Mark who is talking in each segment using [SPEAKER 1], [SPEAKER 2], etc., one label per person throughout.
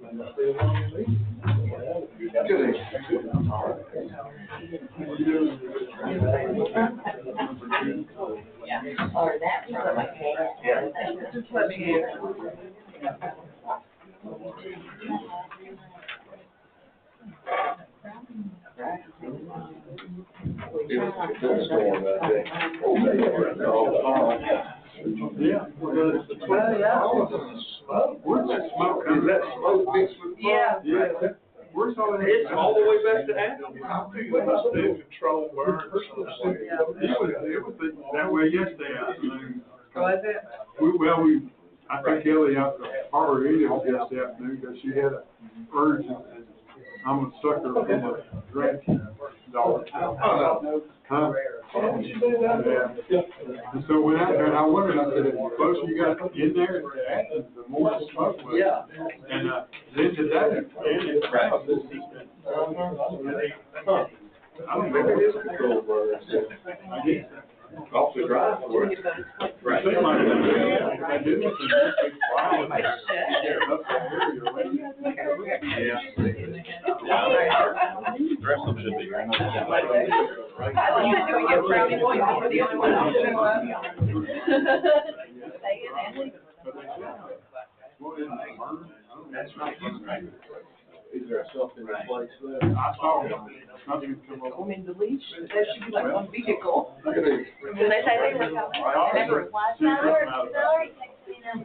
[SPEAKER 1] Yeah. Or that. Yeah. Just let me hear.
[SPEAKER 2] Yeah, well, the 20 hours of smoke. Where's that smoke? Is that smoke mixed with fire?
[SPEAKER 1] Yeah.
[SPEAKER 2] Where's all that? It's all the way back to Athens. It must be a controlled burn or something. It was that way yesterday afternoon.
[SPEAKER 1] Was it?
[SPEAKER 2] I took Kelly out to Harbor Hill yesterday afternoon because she had an urgent, and I'm a sucker for the granddaughter. Huh? Yeah. And so when out there, and I wondered, I said, the closer you got in there, the more the smoke was.
[SPEAKER 1] Yeah.
[SPEAKER 2] And then today, I don't know. Maybe it is a control burn. I guess. Off the drive for it. Right. They might have I didn't. Yeah.
[SPEAKER 3] Dress them should be.
[SPEAKER 1] Do we get brownie points for the only one who show up?
[SPEAKER 2] That's right.
[SPEAKER 3] Is there something in place there?
[SPEAKER 2] I saw nothing come up.
[SPEAKER 1] I mean, the leash, there should be like one vehicle.
[SPEAKER 3] Look at these.
[SPEAKER 4] Did they say they were coming? Never replied.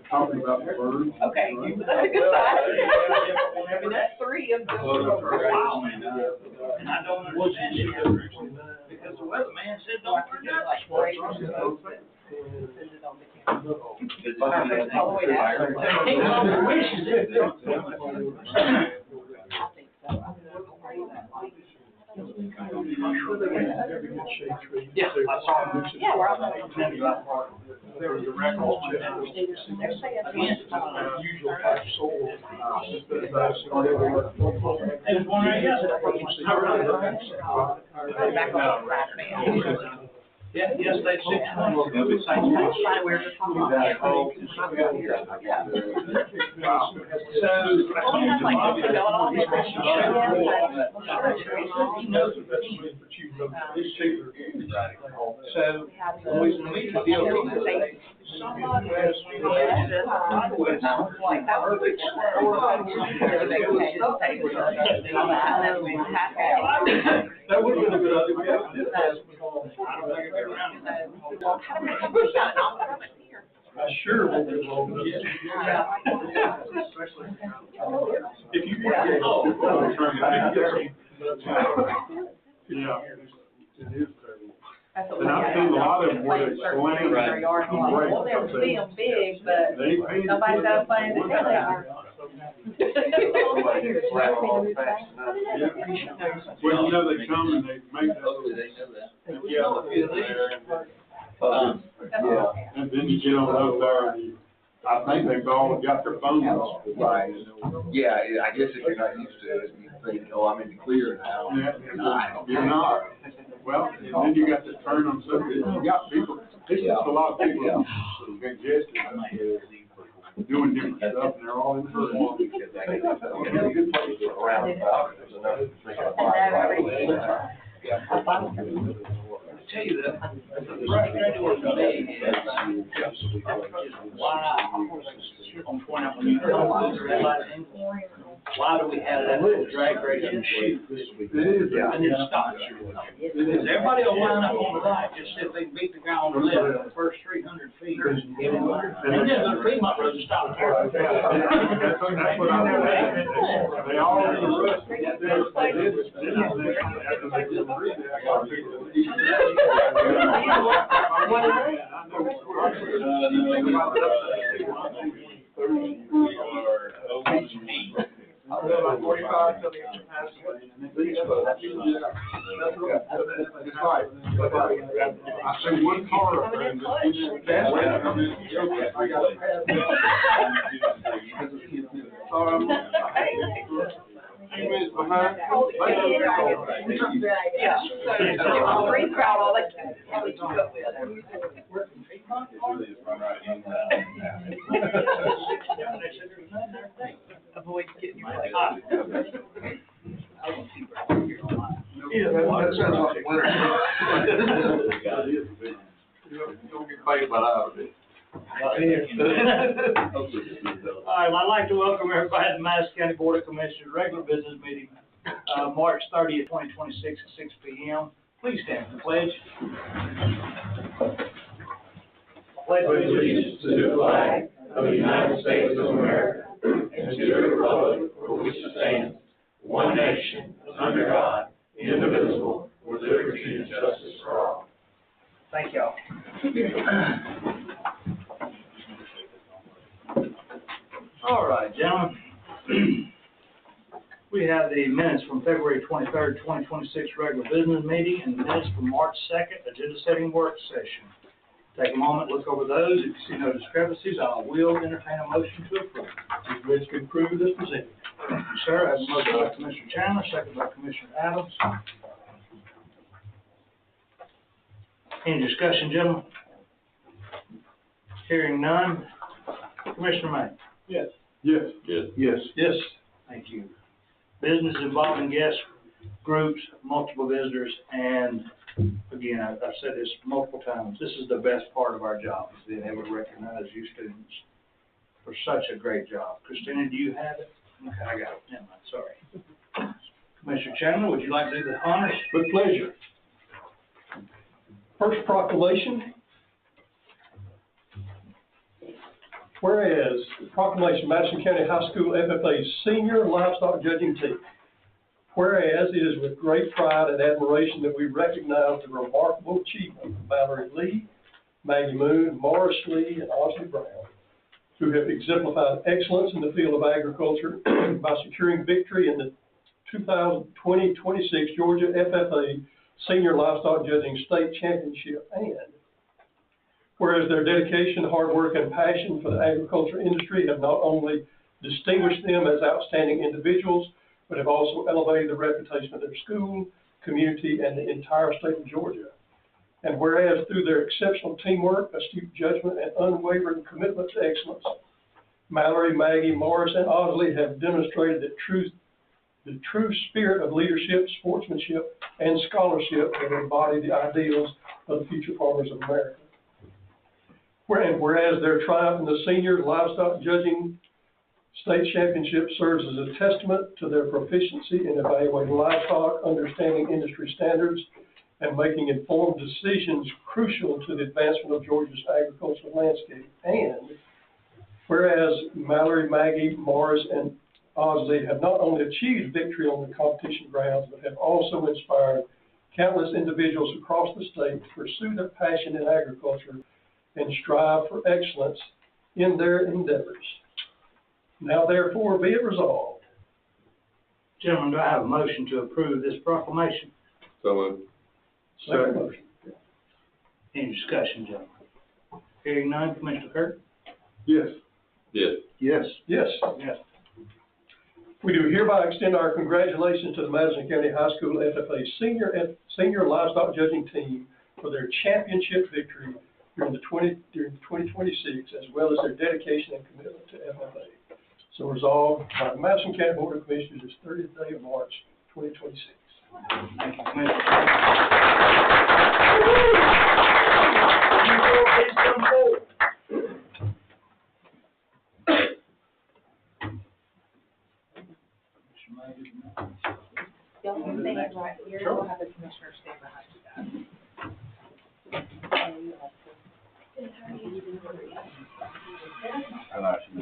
[SPEAKER 2] Talking about the birds.
[SPEAKER 1] Okay, that's a good sign. I mean, that's three of them.
[SPEAKER 5] Wow, man. And I don't understand it because the weatherman said don't forget.
[SPEAKER 1] All the way down.
[SPEAKER 5] Yeah, I saw him.
[SPEAKER 1] Yeah, we're all.
[SPEAKER 5] There was a record. There's one right
[SPEAKER 1] Back on the track, man.
[SPEAKER 5] Yeah, yes, they 6 months.
[SPEAKER 1] We're just talking about.
[SPEAKER 5] So.
[SPEAKER 1] Well, we have like, going on.
[SPEAKER 5] He knows the team. So, always when we deal with somebody has.
[SPEAKER 1] Like, that was
[SPEAKER 5] That would have been a good idea. We have to do that. Sure. If you.
[SPEAKER 2] Yeah, it is terrible. And I've seen a lot of them where they slam and break.
[SPEAKER 1] Well, they're being big, but nobody's got a plan to do that.
[SPEAKER 2] Well, you know, they come and they make that. And then you get on those there and I think they've all got their phones.
[SPEAKER 3] Right. Yeah, I guess if you're not used to it, you think, oh, I'm in the clear now.
[SPEAKER 2] Yeah, you're not. Well, and then you got to turn them so you got people, it's just a lot of people congested, doing different stuff and they're all in the hood.
[SPEAKER 3] It's a good place to around about. There's enough to drink a
[SPEAKER 5] I tell you that, the frustrating with me is, why, on point out when you tell them, why do we have that little drag racing shoot?
[SPEAKER 2] It is.
[SPEAKER 5] And it stops. Because everybody will line up on the right, just if they beat the guy on the left, the first 300 feet. And then the Fremont Road stops.
[SPEAKER 2] That's what I mean. They all in the rush. Like 45 till the passage. That's right. I see one car up there. Behind.
[SPEAKER 1] Yeah. So, free crowd, all that. Avoid.
[SPEAKER 5] kidding you. I won't keep right here on mine.
[SPEAKER 3] Yeah, that sounds like winter. You don't get paid by the hour, do you?
[SPEAKER 5] All right, well, I'd like to welcome everybody to the Madison County Board of Commissioners regular business meeting, March 30th, 2026 at 6 p.m. Please stand for the pledge. Pledge allegiance
[SPEAKER 6] to the flag of the United States of America and to the republic for which it stands, one nation, under God, indivisible, with liberty and justice for all.
[SPEAKER 5] Thank y'all. All right, gentlemen. We have the minutes from February 23rd, 2026 regular business meeting and the minutes from March 2nd, agenda setting work session. Take a moment, look over those. If you see no discrepancies, I will entertain a motion to approve.
[SPEAKER 6] These minutes be approved as presented.
[SPEAKER 5] Thank you, sir. I have a motion by Commissioner Chandler, second by Commissioner Adams. Any discussion, gentlemen? Hearing none. Commissioner May?
[SPEAKER 6] Yes.
[SPEAKER 2] Yes.
[SPEAKER 3] Yes.
[SPEAKER 2] Yes.
[SPEAKER 6] Yes.
[SPEAKER 5] Thank you. Business involving guest groups, multiple visitors, and again, I've said this multiple times, this is the best part of our job, is being able to recognize you students for such a great job. Christina, do you have it? Okay, I got it. Never mind, sorry. Commissioner Chandler, would you like to do the honors?
[SPEAKER 6] With pleasure. First proclamation. Whereas, proclamation, Madison County High School FFA's senior livestock judging team. Whereas, it is with great pride and admiration that we recognize the remarkable achievement of Valerie Lee, Maggie Moon, Morris Lee, and Osley Brown, who have exemplified excellence in the field of agriculture by securing victory in the 2020-26 Georgia FFA Senior Livestock Judging State Championship. And whereas their dedication, hard work, and passion for the agriculture industry have not only distinguished them as outstanding individuals, but have also elevated the reputation of their school, community, and the entire state of Georgia. And whereas through their exceptional teamwork, astute judgment, and unwavering commitment to excellence, Mallory, Maggie, Morris, and Osley have demonstrated that the true spirit of leadership, sportsmanship, and scholarship that embody the ideals of the future farmers of America. Whereas their triumph in the senior livestock judging state championship serves as a testament to their proficiency in evaluating livestock, understanding industry standards, and making informed decisions crucial to the advancement of Georgia's agricultural landscape. And whereas Mallory, Maggie, Morris, and Osley have not only achieved victory on the competition grounds, but have also inspired countless individuals across the state to pursue their passion in agriculture and strive for excellence in their endeavors. Now therefore be it resolved.
[SPEAKER 5] Gentlemen, do I have a motion to approve this proclamation?
[SPEAKER 3] So moved.
[SPEAKER 6] Second motion.
[SPEAKER 5] Any discussion, gentlemen? Hearing none, Commissioner Kirk?
[SPEAKER 2] Yes.
[SPEAKER 3] Yes.
[SPEAKER 2] Yes.
[SPEAKER 6] Yes.
[SPEAKER 5] Yes.
[SPEAKER 6] We do hereby extend our congratulations to the Madison County High School FFA senior livestock judging team for their championship victory during 2026, as well as their dedication and commitment to FFA. So resolved by the Madison County Board of Commissioners this 30th day of March, 2026.
[SPEAKER 5] Thank you, Commissioner.
[SPEAKER 4] The only thing is right here, we'll have the commissioner stand behind you guys.
[SPEAKER 3] I like you.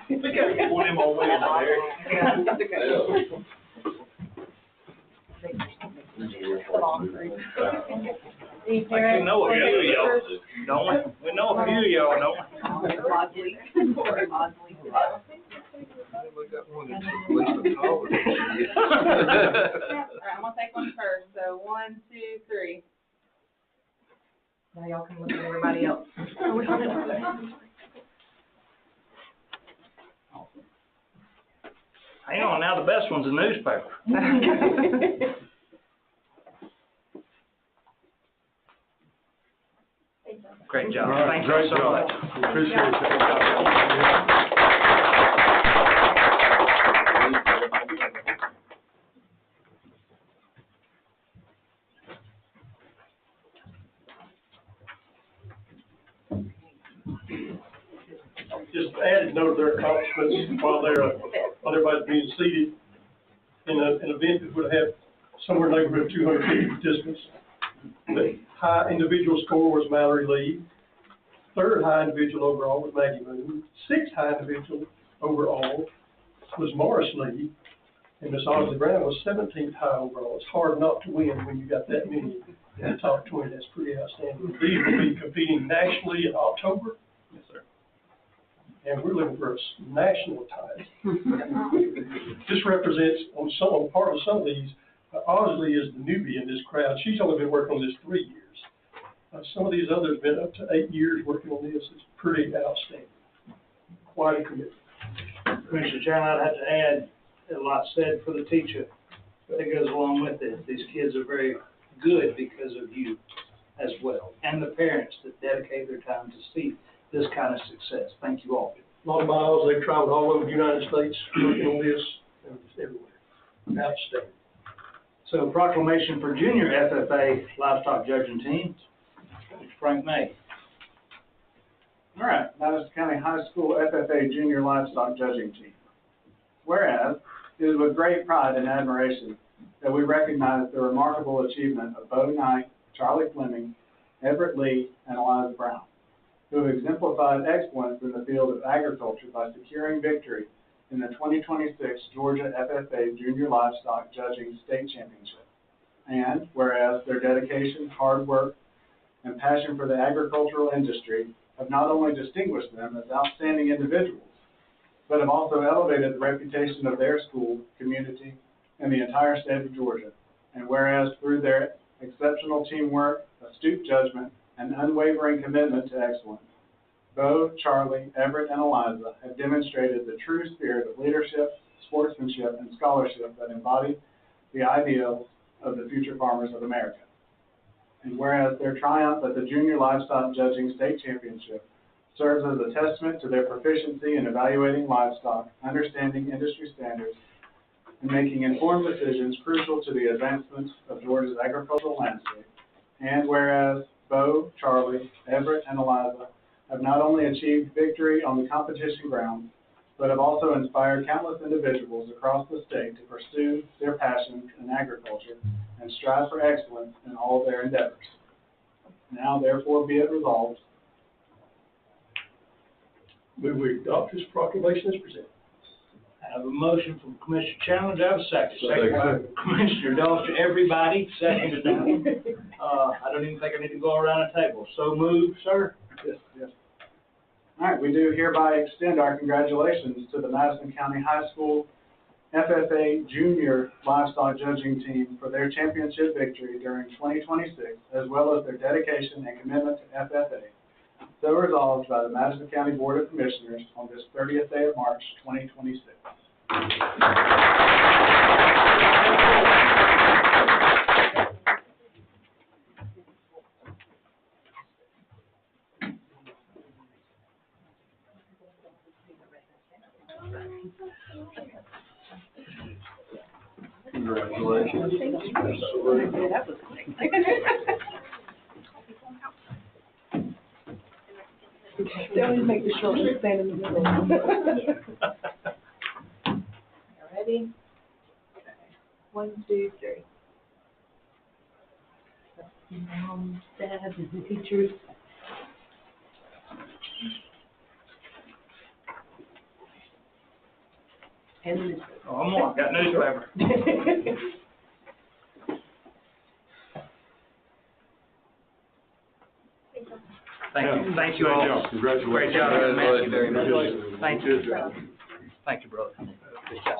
[SPEAKER 5] We gotta get one of them on way out there. We know a few of y'all, don't we? We know a few of y'all, don't we?
[SPEAKER 3] We got one that's at least a dollar.
[SPEAKER 4] All right, I'm gonna take one first, so 1, 2, 3. Now y'all can look at everybody else.
[SPEAKER 5] Hang on, now the best one's a newspaper. Great job.
[SPEAKER 2] All right,
[SPEAKER 5] Thank you
[SPEAKER 2] great
[SPEAKER 5] so
[SPEAKER 2] job.
[SPEAKER 5] much.
[SPEAKER 2] Appreciate that.
[SPEAKER 6] take note of their accomplishments while everybody's being seated. In an event that would have somewhere in the neighborhood of 250 participants. The high individual score was Mallory Lee. Third high individual overall was Maggie Moon. Sixth high individual overall was Morris Lee. And Miss Audley Brown was 17th high overall. It's hard not to win when you got that many in the top 20. That's pretty outstanding. These will be competing nationally in October. Yes, sir. And we're looking for a national title. This represents, on part of some of these, Audley is the newbie in this crowd. She's only been working on this 3 years. Some of these others have been up to 8 years working on this. It's pretty outstanding. Quite a commitment.
[SPEAKER 5] Commissioner Chandler, I'd have to add, a lot said for the teacher that goes along with it. These kids are very good because of you as well, and the parents that dedicate their time to see this kind of success. Thank you all.
[SPEAKER 6] A lot of miles. They've traveled all over the United States working on this, and it's everywhere. Outstanding.
[SPEAKER 5] So proclamation for junior FFA livestock judging team, Mr. Frank May.
[SPEAKER 7] All right, Madison County High School FFA Junior Livestock Judging Team. Whereas, it is with great pride and admiration that we recognize the remarkable achievement of Bo Knight, Charlie Fleming, Everett Lee, and Eliza Brown, who have exemplified excellence in the field of agriculture by securing victory in the 2026 Georgia FFA Junior Livestock Judging State Championship. And whereas their dedication, hard work, and passion for the agricultural industry have not only distinguished them as outstanding individuals, but have also elevated the reputation of their school, community, and the entire state of Georgia. And whereas through their exceptional teamwork, astute judgment, and unwavering commitment to excellence, Bo, Charlie, Everett, and Eliza have demonstrated the true spirit of leadership, sportsmanship, and scholarship that embody the ideals of the future farmers of America. And whereas their triumph at the Junior Livestock Judging State Championship serves as a testament to their proficiency in evaluating livestock, understanding industry standards, and making informed decisions crucial to the advancement of Georgia's agricultural landscape. And whereas Bo, Charlie, Everett, and Eliza have not only achieved victory on the competition ground, but have also inspired countless individuals across the state to pursue their passions in agriculture and strive for excellence in all of their endeavors. Now, therefore, be it resolved.
[SPEAKER 6] We adopt this proclamation as presented.
[SPEAKER 5] I have a motion from Commissioner Chandler. Do I have a second? Second by Commissioner Doster. Everybody, seconded that. I don't even think I need to go around the table. So moved, sir.
[SPEAKER 7] Yes, yes. All right, we do hereby extend our congratulations to the Madison County High School FFA Junior Livestock Judging Team for their championship victory during 2026, as well as their dedication and commitment to FFA. So resolved by the Madison County Board of Commissioners on this 30th day of March, 2026.
[SPEAKER 3] Congratulations.
[SPEAKER 1] That was quick. They always make the short one stand in the middle. Ready? Okay. 1, 2, 3. Moms, dads, and teachers. And the newspaper.
[SPEAKER 5] Oh, I'm on. Got newspaper. Thank you all.
[SPEAKER 3] Congratulations.
[SPEAKER 5] Great job. Thank you very much.
[SPEAKER 3] Congratulations.
[SPEAKER 5] Thank you. Thank you, brother. Good job.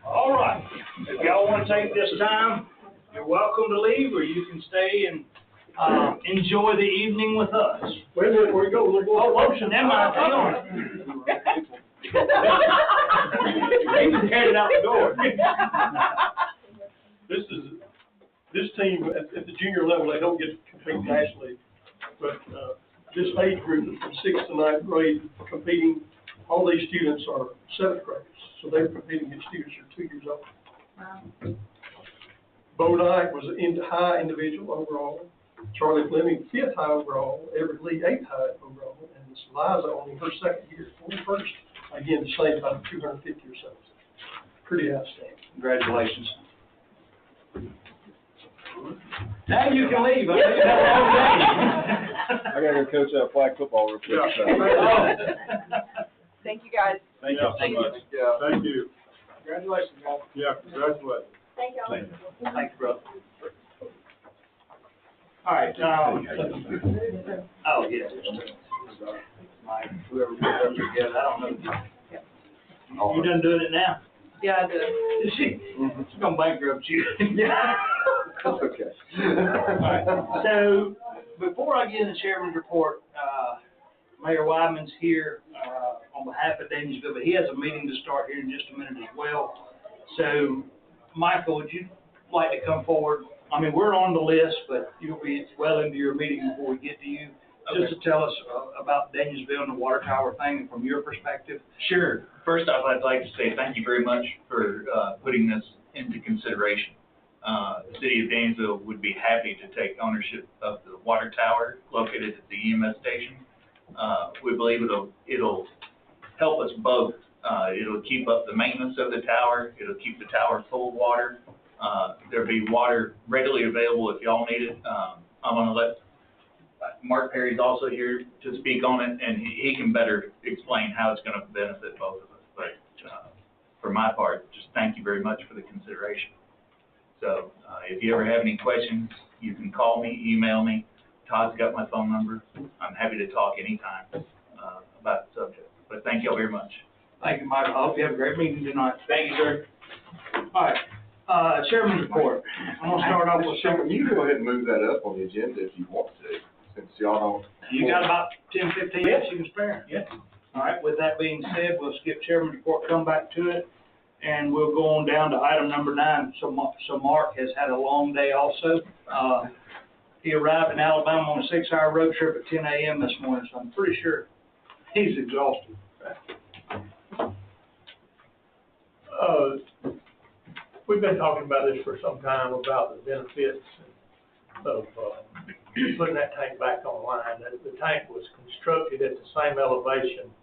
[SPEAKER 5] All right. If y'all want to take this time, you're welcome to leave, or you can stay and enjoy the evening with us.
[SPEAKER 6] Wait a minute, before you go,
[SPEAKER 5] Oh, motion, never mind, hang on. He's headed out the door.
[SPEAKER 6] This team at the junior level, they don't get to compete nationally, but this age group from 6th to 9th grade competing, all these students are 7th graders, so they're competing against students who are 2 years old. Bo Knight was into high individual overall. Charlie Fleming, 5th high overall, Everett Lee, 8th high overall, and it's Liza only her second year, 41st. Again, saved about 250 or so. Pretty outstanding.
[SPEAKER 5] Congratulations. Now you can leave. I know you had a long day.
[SPEAKER 3] I gotta go coach flag football real quick.
[SPEAKER 2] Yeah.
[SPEAKER 3] So.
[SPEAKER 4] Thank you, guys.
[SPEAKER 2] Thank you so much. Yeah, thank you.
[SPEAKER 7] Congratulations, guys.
[SPEAKER 2] Yeah, congratulations.
[SPEAKER 1] Thank y'all.
[SPEAKER 5] Thanks, brother. All right, oh, yeah. Mike, whoever put those together, I don't know. You done doing it now?
[SPEAKER 4] Yeah, I did.
[SPEAKER 5] Is she? She's gonna bankrupt you.
[SPEAKER 3] Yeah. That's okay.
[SPEAKER 5] All right, so before I get in the chairman's report, Mayor Wyman's here, on behalf of Danielsville, but he has a meeting to start here in just a minute as well. So, Michael, would you like to come forward? I mean, we're on the list, but you'll be well into your meeting before we get to you. Just to tell us about Danielsville and the water tower thing from your perspective.
[SPEAKER 8] Sure. First off, I'd like to say thank you very much for putting this into consideration. The city of Danielsville would be happy to take ownership of the water tower located at the EMS station. We believe it'll help us both. It'll keep up the maintenance of the tower. It'll keep the tower full of water. There'll be water readily available if y'all need it. I'm gonna let Mark Perry's also here to speak on it, and he can better explain how it's gonna benefit both of us. But, for my part, just thank you very much for the consideration. So, if you ever have any questions, you can call me, email me. Todd's got my phone number. I'm happy to talk anytime, about the subject. But thank y'all very much.
[SPEAKER 5] Thank you, Michael. I hope you have a great meeting tonight. Thank you, sir. All right, chairman's report. I'm gonna start off with
[SPEAKER 3] Chairman, you can go ahead and move that up on the agenda if you want to, since y'all don't.
[SPEAKER 5] You got about 10, 15 minutes you can spare? Yeah. All right, with that being said, we'll skip chairman's report, come back to it, and we'll go on down to item number 9. So Mark has had a long day also. He arrived in Alabama on a 6-hour road trip at 10 a.m. this morning, so I'm pretty sure he's exhausted.
[SPEAKER 9] We've been talking about this for some time, about the benefits of putting that tank back online. The tank was constructed at the same elevation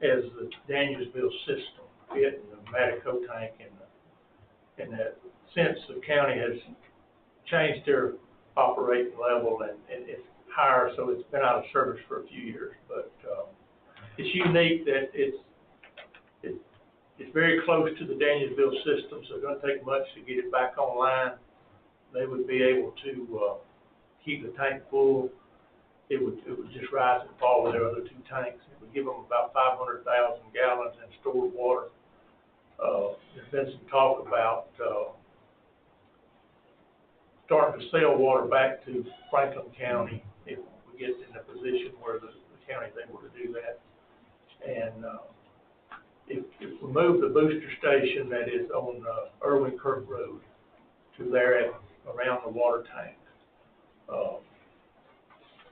[SPEAKER 9] as the Danielsville system, it and the Madison tank, and that since the county has changed their operating level and it's higher, so it's been out of service for a few years. But it's unique that it's very close to the Danielsville system, so it doesn't take much to get it back online. They would be able to keep the tank full. It would just rise and fall with their other 2 tanks. It would give them about 500,000 gallons in stored water. There's been some talk about starting to sell water back to Franklin County if we get in a position where the county's able to do that. And if we move the booster station that is on Irwin Kirk Road to there at around the water tank,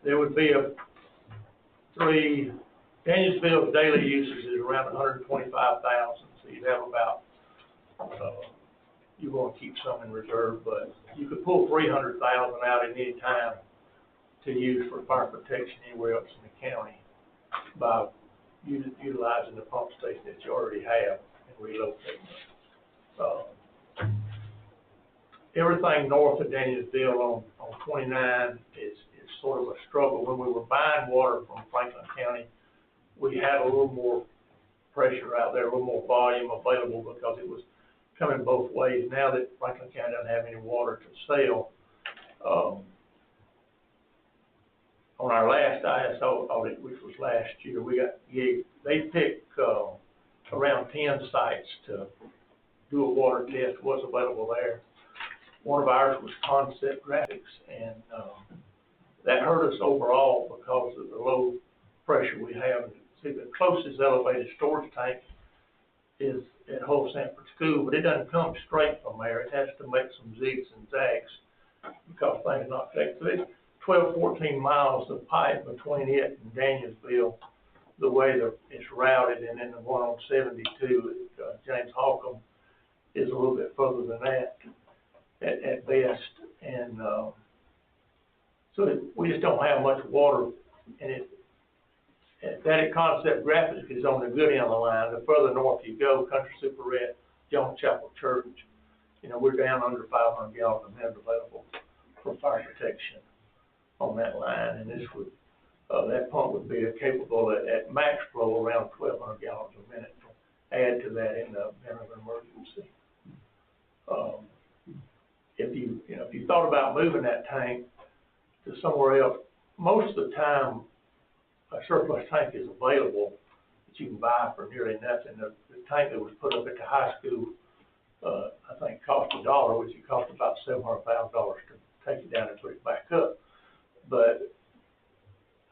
[SPEAKER 9] there would be Danielsville's daily usage is around 125,000, so you'd have about, you want to keep some in reserve, but you could pull 300,000 out at any time to use for fire protection anywhere else in the county by utilizing the pump station that you already have and relocating it. Everything north of Danielsville on 29 is sort of a struggle. When we were buying water from Franklin County, we had a little more pressure out there, a little more volume available because it was coming both ways. Now that Franklin County doesn't have any water to sell, on our last ISO audit, which was last year, they picked around 10 sites to do a water test, what's available there. One of ours was Concept Graphics, and that hurt us overall because of the low pressure we have. See, the closest elevated storage tank is at Whole Sanford School, but it doesn't come straight from there. It has to make some zigs and zags because things are not connected. So it's 12, 14 miles of pipe between it and Danielsville, the way it's routed, and then the one on 72 at James Holcomb is a little bit further than that at best. And So we just don't have much water, and that Concept Graphics is on the good end of the line. The further north you go, Country Superette, John Chapel Church, we're down under 500 gallons of minute available for fire protection on that line, and this would, that pump would be capable at max flow around 1,200 gallons a minute. Add to that in the event of an emergency. If you thought about moving that tank to somewhere else, most of the time a surplus tank is available that you can buy for nearly nothing. The tank that was put up at the high school, I think cost $1, which it cost about $700,000 to take it down and put it back up. But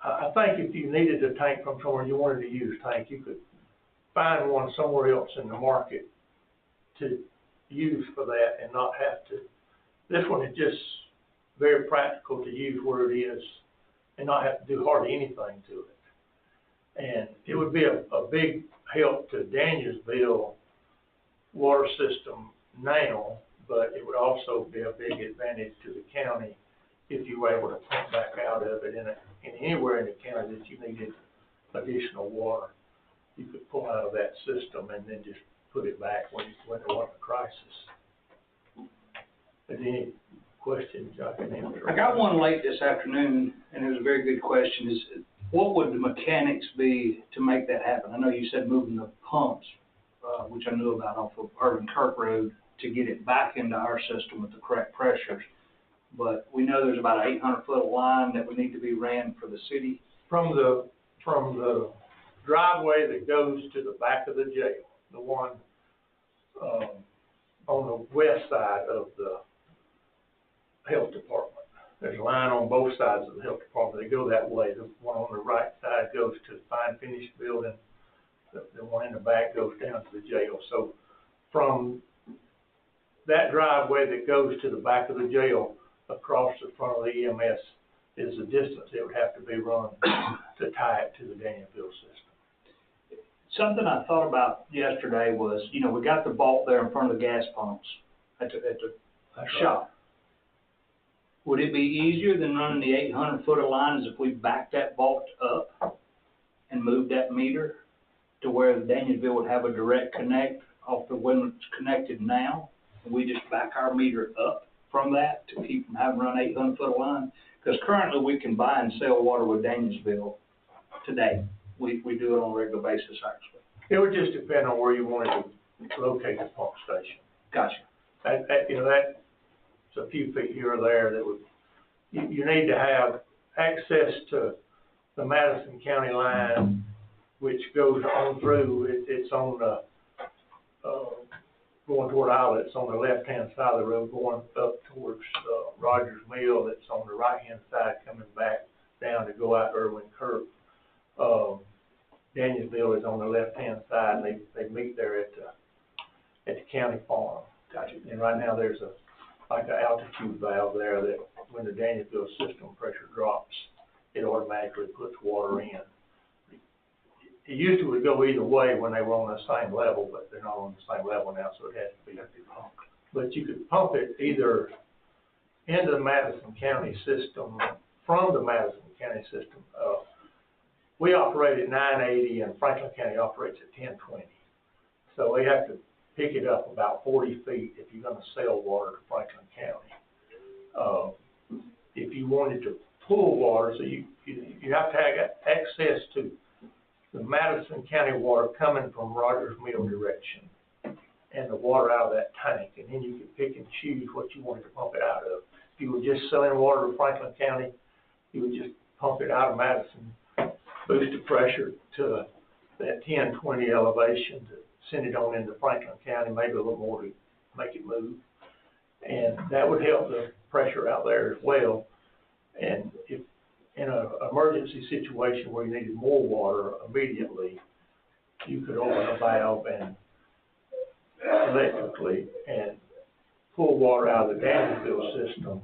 [SPEAKER 9] I think if you needed a tank from somewhere, you wanted to use a tank, you could find one somewhere else in the market to use for that and not have to. This one is just very practical to use where it is and not have to do hardly anything to it. And it would be a big help to Danielsville water system now, but it would also be a big advantage to the county if you were able to pump back out of it in anywhere in the county that you needed additional water. You could pull out of that system and then just put it back when there wasn't a crisis. Is there any questions I can answer?
[SPEAKER 5] I got one late this afternoon, and it was a very good question, is what would the mechanics be to make that happen? I know you said moving the pumps, which I knew about off of Irvin Kirk Road, to get it back into our system with the correct pressures. But we know there's about an 800-foot line that would need to be ran for the city.
[SPEAKER 9] From the driveway that goes to the back of the jail, the one on the west side of the health department. There's a line on both sides of the health department. They go that way. The one on the right side goes to the fine finish building. The one in the back goes down to the jail. So from that driveway that goes to the back of the jail across the front of the EMS is the distance it would have to be run to tie it to the Danielsville system.
[SPEAKER 5] Something I thought about yesterday was, we got the vault there in front of the gas pumps at the shop. Would it be easier than running the 800-foot of lines if we backed that vault up and moved that meter to where the Danielsville would have a direct connect off the one that's connected now, and we just back our meter up from that to keep from having to run 800-foot of line? Because currently we can buy and sell water with Danielsville today. We do it on a regular basis, actually.
[SPEAKER 9] It would just depend on where you wanted to locate the pump station.
[SPEAKER 5] Gotcha.
[SPEAKER 9] That's a few feet here or there that would, you need to have access to the Madison County line, which goes on through, it's on the, going toward Isla, it's on the left-hand side of the road, going up towards Rogers Mill, it's on the right-hand side coming back down to go out to Irvin Kirk. Danielsville is on the left-hand side, and they meet there at the county farm. Gotcha. And right now there's like an altitude valve there that when the Danielsville system pressure drops, it automatically puts water in. It used to go either way when they were on the same level, but they're not on the same level now, so it has to be pumped. But you could pump it either into the Madison County system, from the Madison County system. We operate at 980 and Franklin County operates at 1020. So they have to pick it up about 40 feet if you're going to sell water to Franklin County. If you wanted to pull water, so you have to have access to the Madison County water coming from Rogers Mill direction and the water out of that tank, and then you could pick and choose what you wanted to pump it out of. If you were just selling water to Franklin County, you would just pump it out of Madison, boost the pressure to that 1020 elevation to send it on into Franklin County, maybe a little more to make it move. And that would help the pressure out there as well. And if in an emergency situation where you needed more water immediately, you could open a valve and electrically and pull water out of the Danielsville system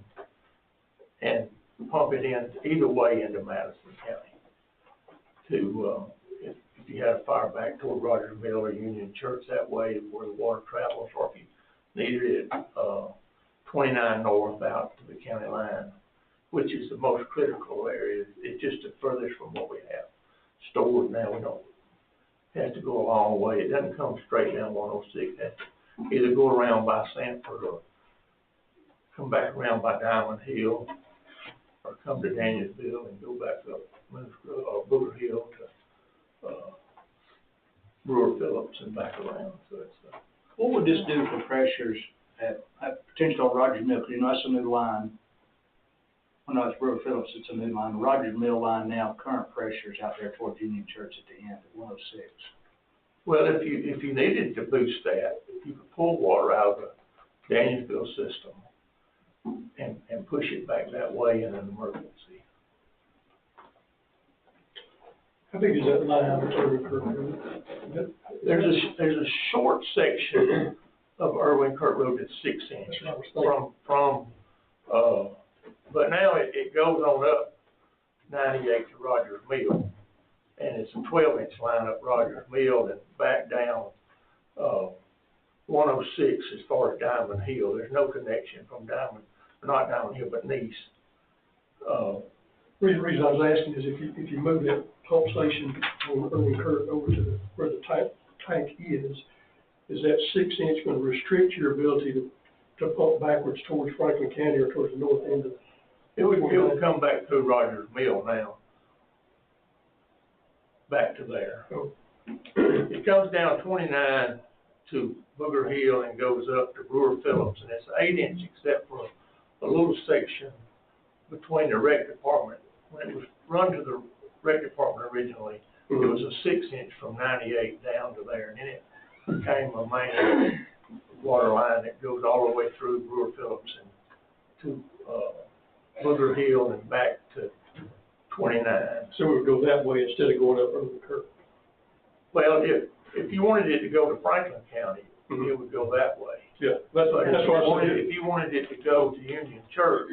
[SPEAKER 9] and pump it in either way into Madison County. To if you had a fire back toward Rogers Mill or Union Church that way where the water travels, or if you needed it 29 north out to the county line, which is the most critical area. It's just the furthest from what we have stored now. We don't have to go a long way. It doesn't come straight down 106. It has to either go around by Sanford or come back around by Diamond Hill or come to Danielsville and go back up Booger Hill to Brewer Phillips and back around. So it's
[SPEAKER 5] What would this do for pressures at potentially on Rogers Mill? 'Cause you know, that's a new line. Well, no, it's Brewer Phillips, it's a new line. Rogers Mill line now, current pressures out there towards Union Church at the end at 106.
[SPEAKER 9] well, if you needed to boost that, you could pull water out of the Danielsville system and push it back that way in an emergency.
[SPEAKER 6] How big is that line that's Irwin Kirk Road?
[SPEAKER 9] There's a short section of Irwin Kirk Road that's 6 inch
[SPEAKER 6] That's what I was thinking.
[SPEAKER 9] but now it goes on up 98 to Rogers Mill, and it's a 12-inch line up Rogers Mill and back down 106 as far as Diamond Hill. There's no connection from not Diamond Hill, but Nice.
[SPEAKER 6] Reason I was asking is if you move that pump station on Irwin Kirk over to where the tank is that 6 inch going to restrict your ability to pump backwards towards Franklin County or towards the north end of
[SPEAKER 9] It would come back through Rogers Mill now, back to there.
[SPEAKER 6] Oh.
[SPEAKER 9] It comes down 29 to Booger Hill and goes up to Brewer Phillips, and it's 8 inch except for a little section between the rec department. When it was run to the rec department originally, it was a 6 inch from 98 down to there, and then it became a main water line that goes all the way through Brewer Phillips and to Booger Hill and back to 29.
[SPEAKER 6] So it would go that way instead of going up Irwin Kirk.
[SPEAKER 9] Well, if you wanted it to go to Franklin County, it would go that way.
[SPEAKER 6] Yeah, that's what I said.
[SPEAKER 9] If you wanted it to go to Union Church,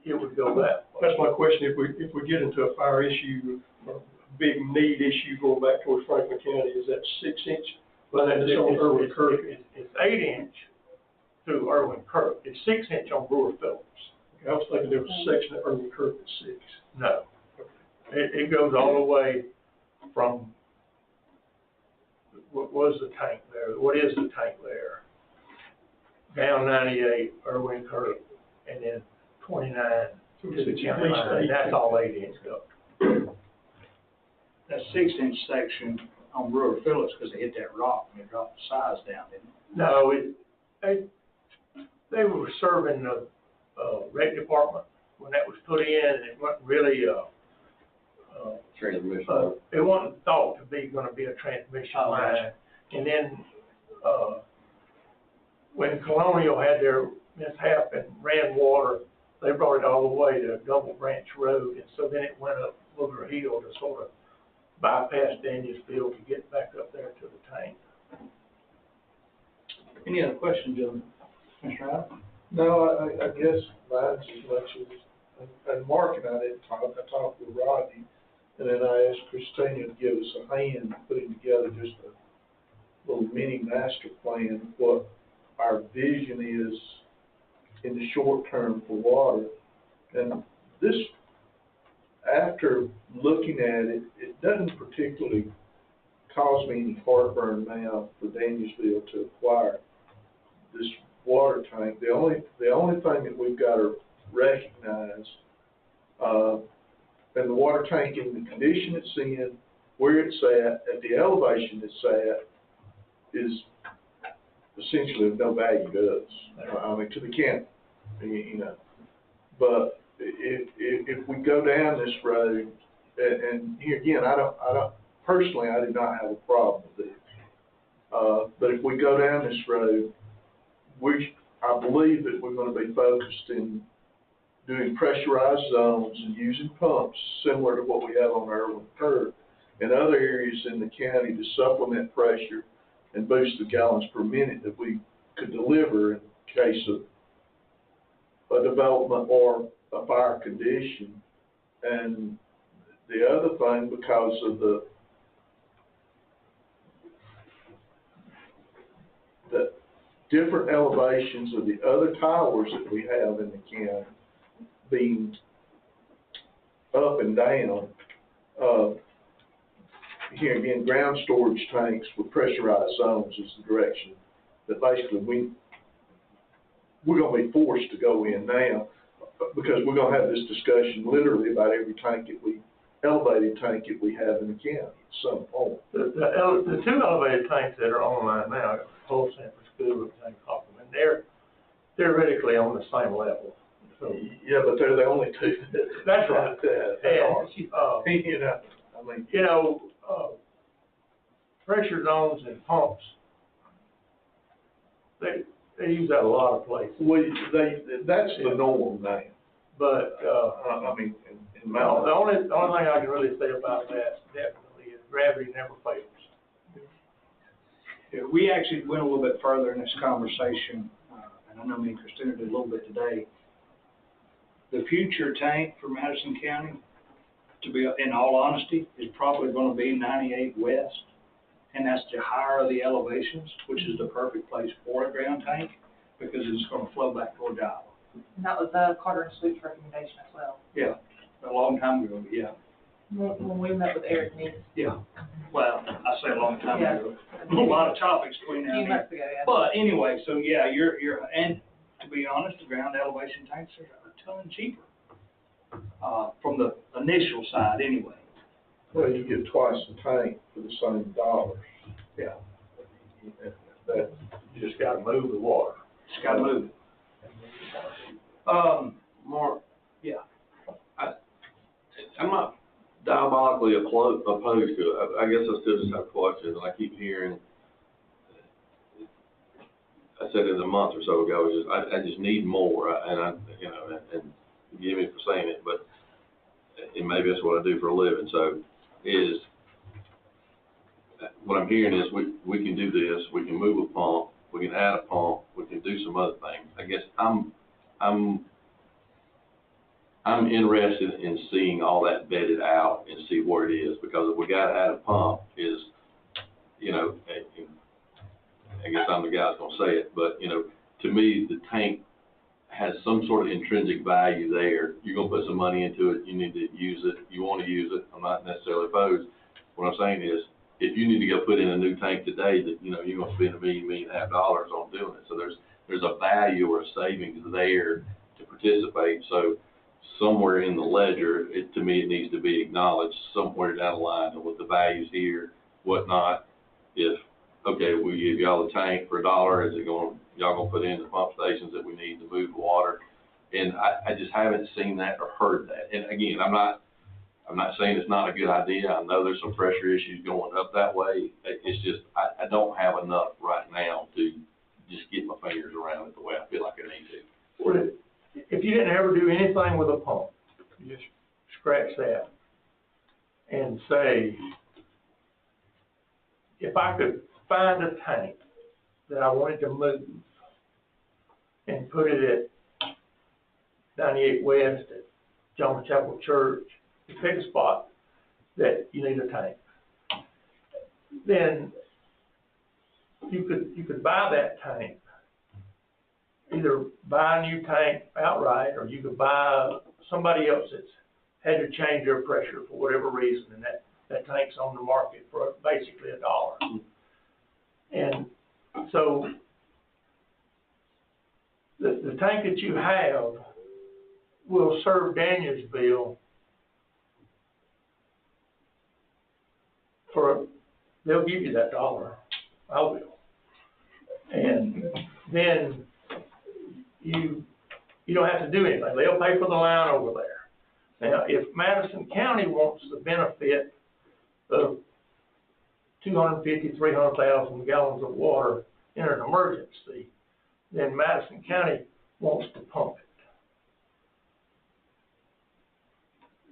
[SPEAKER 9] it would go that way.
[SPEAKER 6] That's my question. If we get into a fire issue, or big need issue going back towards Franklin County, is that 6 inch line that's on Irwin Kirk?
[SPEAKER 9] It's 8 inch through Irwin Kirk. It's 6 inch on Brewer Phillips.
[SPEAKER 6] I was thinking there was a section of Irwin Kirk that's 6.
[SPEAKER 9] No. It goes all the way from, what was the tank there? What is the tank there? Down 98, Irwin Kirk, and then 29 to the county line. That's all 8 inch go.
[SPEAKER 5] That 6 inch section on Brewer Phillips, because they hit that rock and it dropped the size down, didn't it?
[SPEAKER 9] No, they were serving the rec department when that was put in, and it wasn't really
[SPEAKER 3] transmission.
[SPEAKER 9] it wasn't thought to be going to be a transmission line.
[SPEAKER 5] Gotcha.
[SPEAKER 9] And then when Colonial had their mishap and ran water, they brought it all the way to Double Branch Road, and so then it went up Booger Hill to sort of bypass Danielsville to get back up there to the tank.
[SPEAKER 5] Any other questions, Mr. Allen?
[SPEAKER 2] No, I guess mine's as much as, and Mark and I didn't talk, I talked with Rodney, and then I asked Christina to give us a hand putting together just a little mini master plan of what our vision is in the short term for water. And this, after looking at it, it doesn't particularly cause me any heartburn now for Danielsville to acquire this water tank. The only thing that we've got to recognize, and the water tank in the condition it's in, where it's at the elevation it's at, is essentially of no value to us. I mean, to the county, you know. But if we go down this road, and here again, I don't personally, I do not have a problem with this. But if we go down this road, I believe that we're going to be focused in doing pressurized zones and using pumps similar to what we have on Irwin Kirk and other areas in the county to supplement pressure and boost the gallons per minute that we could deliver in case of a development or a fire condition. And the other thing, because of the different elevations of the other towers that we have in the county,
[SPEAKER 10] being up and down. Here again, ground storage tanks with pressurized zones is the direction that basically we're gonna be forced to go in now, because we're gonna have this discussion literally about every elevated tank that we have in the county at some point.
[SPEAKER 9] The two elevated tanks that are online now, Whole Sanford School and Hoffman, and they're theoretically on the same level. So,
[SPEAKER 10] Yeah, but they're the only two.
[SPEAKER 9] That's right. Pressure zones and pumps, they use that a lot of places.
[SPEAKER 10] That's the norm now.
[SPEAKER 9] But,
[SPEAKER 10] I mean, in my.
[SPEAKER 9] the only thing I can really say about that definitely is gravity never fails.
[SPEAKER 5] Yeah, we actually went a little bit further in this conversation, and I know me and Christina did a little bit today. The future tank for Madison County, to be, in all honesty, is probably gonna be 98 West. And that's the higher of the elevations, which is the perfect place for a ground tank, because it's gonna flow back towards the island.
[SPEAKER 4] And that was, Carter and Sweet's recommendation as well.
[SPEAKER 5] Yeah, a long time ago, yeah.
[SPEAKER 4] When we met with Eric Neese.
[SPEAKER 5] Yeah, well, I say a long time
[SPEAKER 4] Yeah.
[SPEAKER 5] ago. A lot of topics between
[SPEAKER 4] A
[SPEAKER 5] now
[SPEAKER 4] few
[SPEAKER 5] and
[SPEAKER 4] months
[SPEAKER 5] then.
[SPEAKER 4] ago, yeah.
[SPEAKER 5] But anyway, so yeah, and to be honest, the ground elevation tanks are a ton cheaper, from the initial side anyway.
[SPEAKER 10] Well, you get twice the tank for the same dollars.
[SPEAKER 5] Yeah.
[SPEAKER 10] That,
[SPEAKER 9] You just gotta move the water.
[SPEAKER 5] Just gotta move it.
[SPEAKER 11] Mark,
[SPEAKER 5] Yeah.
[SPEAKER 11] I'm not diabolically opposed to it. I guess I still just have questions, and I keep hearing, I said it a month or so ago, I just need more, and forgive me for saying it, but, and maybe that's what I do for a living, so, what I'm hearing is we can do this, we can move a pump, we can add a pump, we can do some other things. I guess I'm interested in seeing all that vetted out and see where it is, because if we got to add a pump I guess I'm the guy that's gonna say it, but, to me, the tank has some sort of intrinsic value there. You're gonna put some money into it, you need to use it, you wanna use it, I'm not necessarily opposed. What I'm saying is, if you need to go put in a new tank today, that, you're gonna spend $1 million on doing it. So there's a value or a savings there to participate. So somewhere in the ledger, to me, it needs to be acknowledged somewhere down the line, and with the values here, whatnot, if, okay, we give y'all the tank for $1, is it y'all gonna put in the pump stations that we need to move the water? And I just haven't seen that or heard that. And again, I'm not saying it's not a good idea. I know there's some pressure issues going up that way. It's just, I don't have enough right now to just get my fingers around it the way I feel like I need to.
[SPEAKER 9] Well, if you didn't ever do anything with a pump, you just scratch that and say, if I could find a tank that I wanted to move and put it at 98 West at John Chapel Church, you pick a spot that you need a tank, then you could buy that tank. Either buy a new tank outright, or you could buy somebody else that's had to change their pressure for whatever reason, and that tank's on the market for basically $1. And so the tank that you have will serve Danielsville they'll give you that $1. I will. And then you don't have to do anything. They'll pay for the line over there. Now, if Madison County wants the benefit of 250, 300,000 gallons of water in an emergency, then Madison County wants to pump it.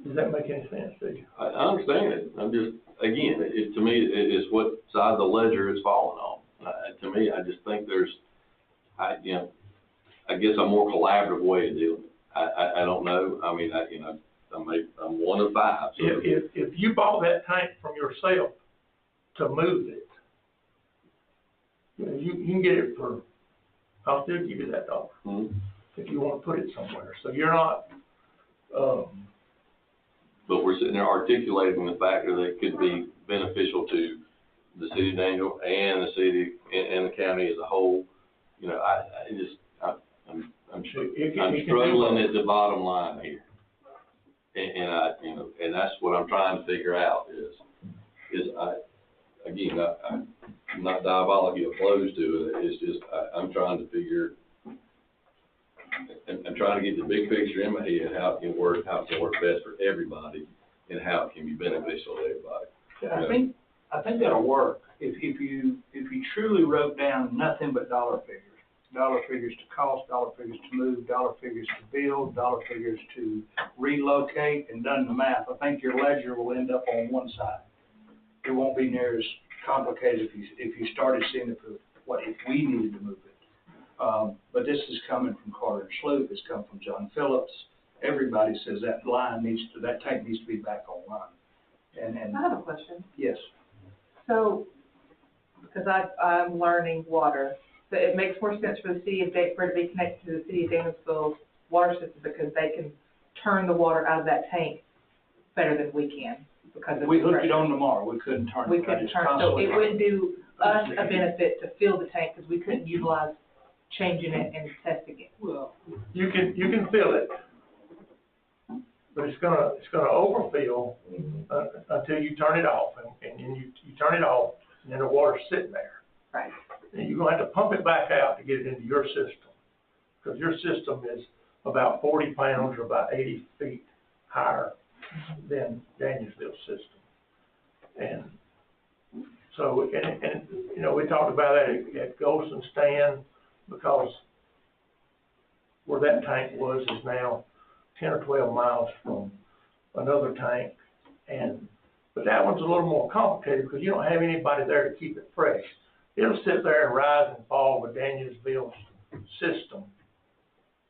[SPEAKER 9] Does that make any sense to you? I
[SPEAKER 11] understand it. I'm just, again, to me, it's what side of the ledger it's falling on. To me, I just think I guess a more collaborative way of doing it. I don't know. I mean, I'm one of five. So.
[SPEAKER 9] If you bought that tank from yourself to move it, you can get it I'll still give you that $1 if you want to put it somewhere. So you're not
[SPEAKER 11] But we're sitting there articulating the factor that could be beneficial to the city of Daniel and the city and the county as a whole. You know, I'm struggling at the bottom line here. And that's what I'm trying to figure out I'm not diabolically opposed to it. It's just, I'm trying to figure, I'm trying to get the big picture in my head, how it can work best for everybody, and how it can be beneficial to everybody.
[SPEAKER 5] Yeah, I think that'll work. If you truly wrote down nothing but dollar figures to cost, dollar figures to move, dollar figures to build, dollar figures to relocate, and done the math, I think your ledger will end up on one side. It won't be near as complicated if you started seeing it for if we needed to move it. But this is coming from Carter and Sloop, it's come from John Phillips. Everybody says that tank needs to be back online. And
[SPEAKER 4] I have a question.
[SPEAKER 5] yes.
[SPEAKER 4] So, because I'm learning water, so it makes more sense for the city of for it to be connected to the city of Danielsville's water system because they can turn the water out of that tank better than we can. Because
[SPEAKER 5] We hooked it on tomorrow, we couldn't turn it.
[SPEAKER 4] We couldn't turn, so it wouldn't do us a benefit to fill the tank because we couldn't utilize changing it and testing it.
[SPEAKER 5] Well,
[SPEAKER 9] You can fill it, but it's gonna overfill until you turn it off, and then you turn it off, and then the water's sitting there.
[SPEAKER 4] Right.
[SPEAKER 9] And you're gonna have to pump it back out to get it into your system, because your system is about 40 pounds or about 80 feet higher than Danielsville's system. And so, and you know, we talked about that at Golson Stand, because where that tank was is now 10 or 12 miles from another tank. But that one's a little more complicated because you don't have anybody there to keep it fresh. It'll sit there and rise and fall with Danielsville's system.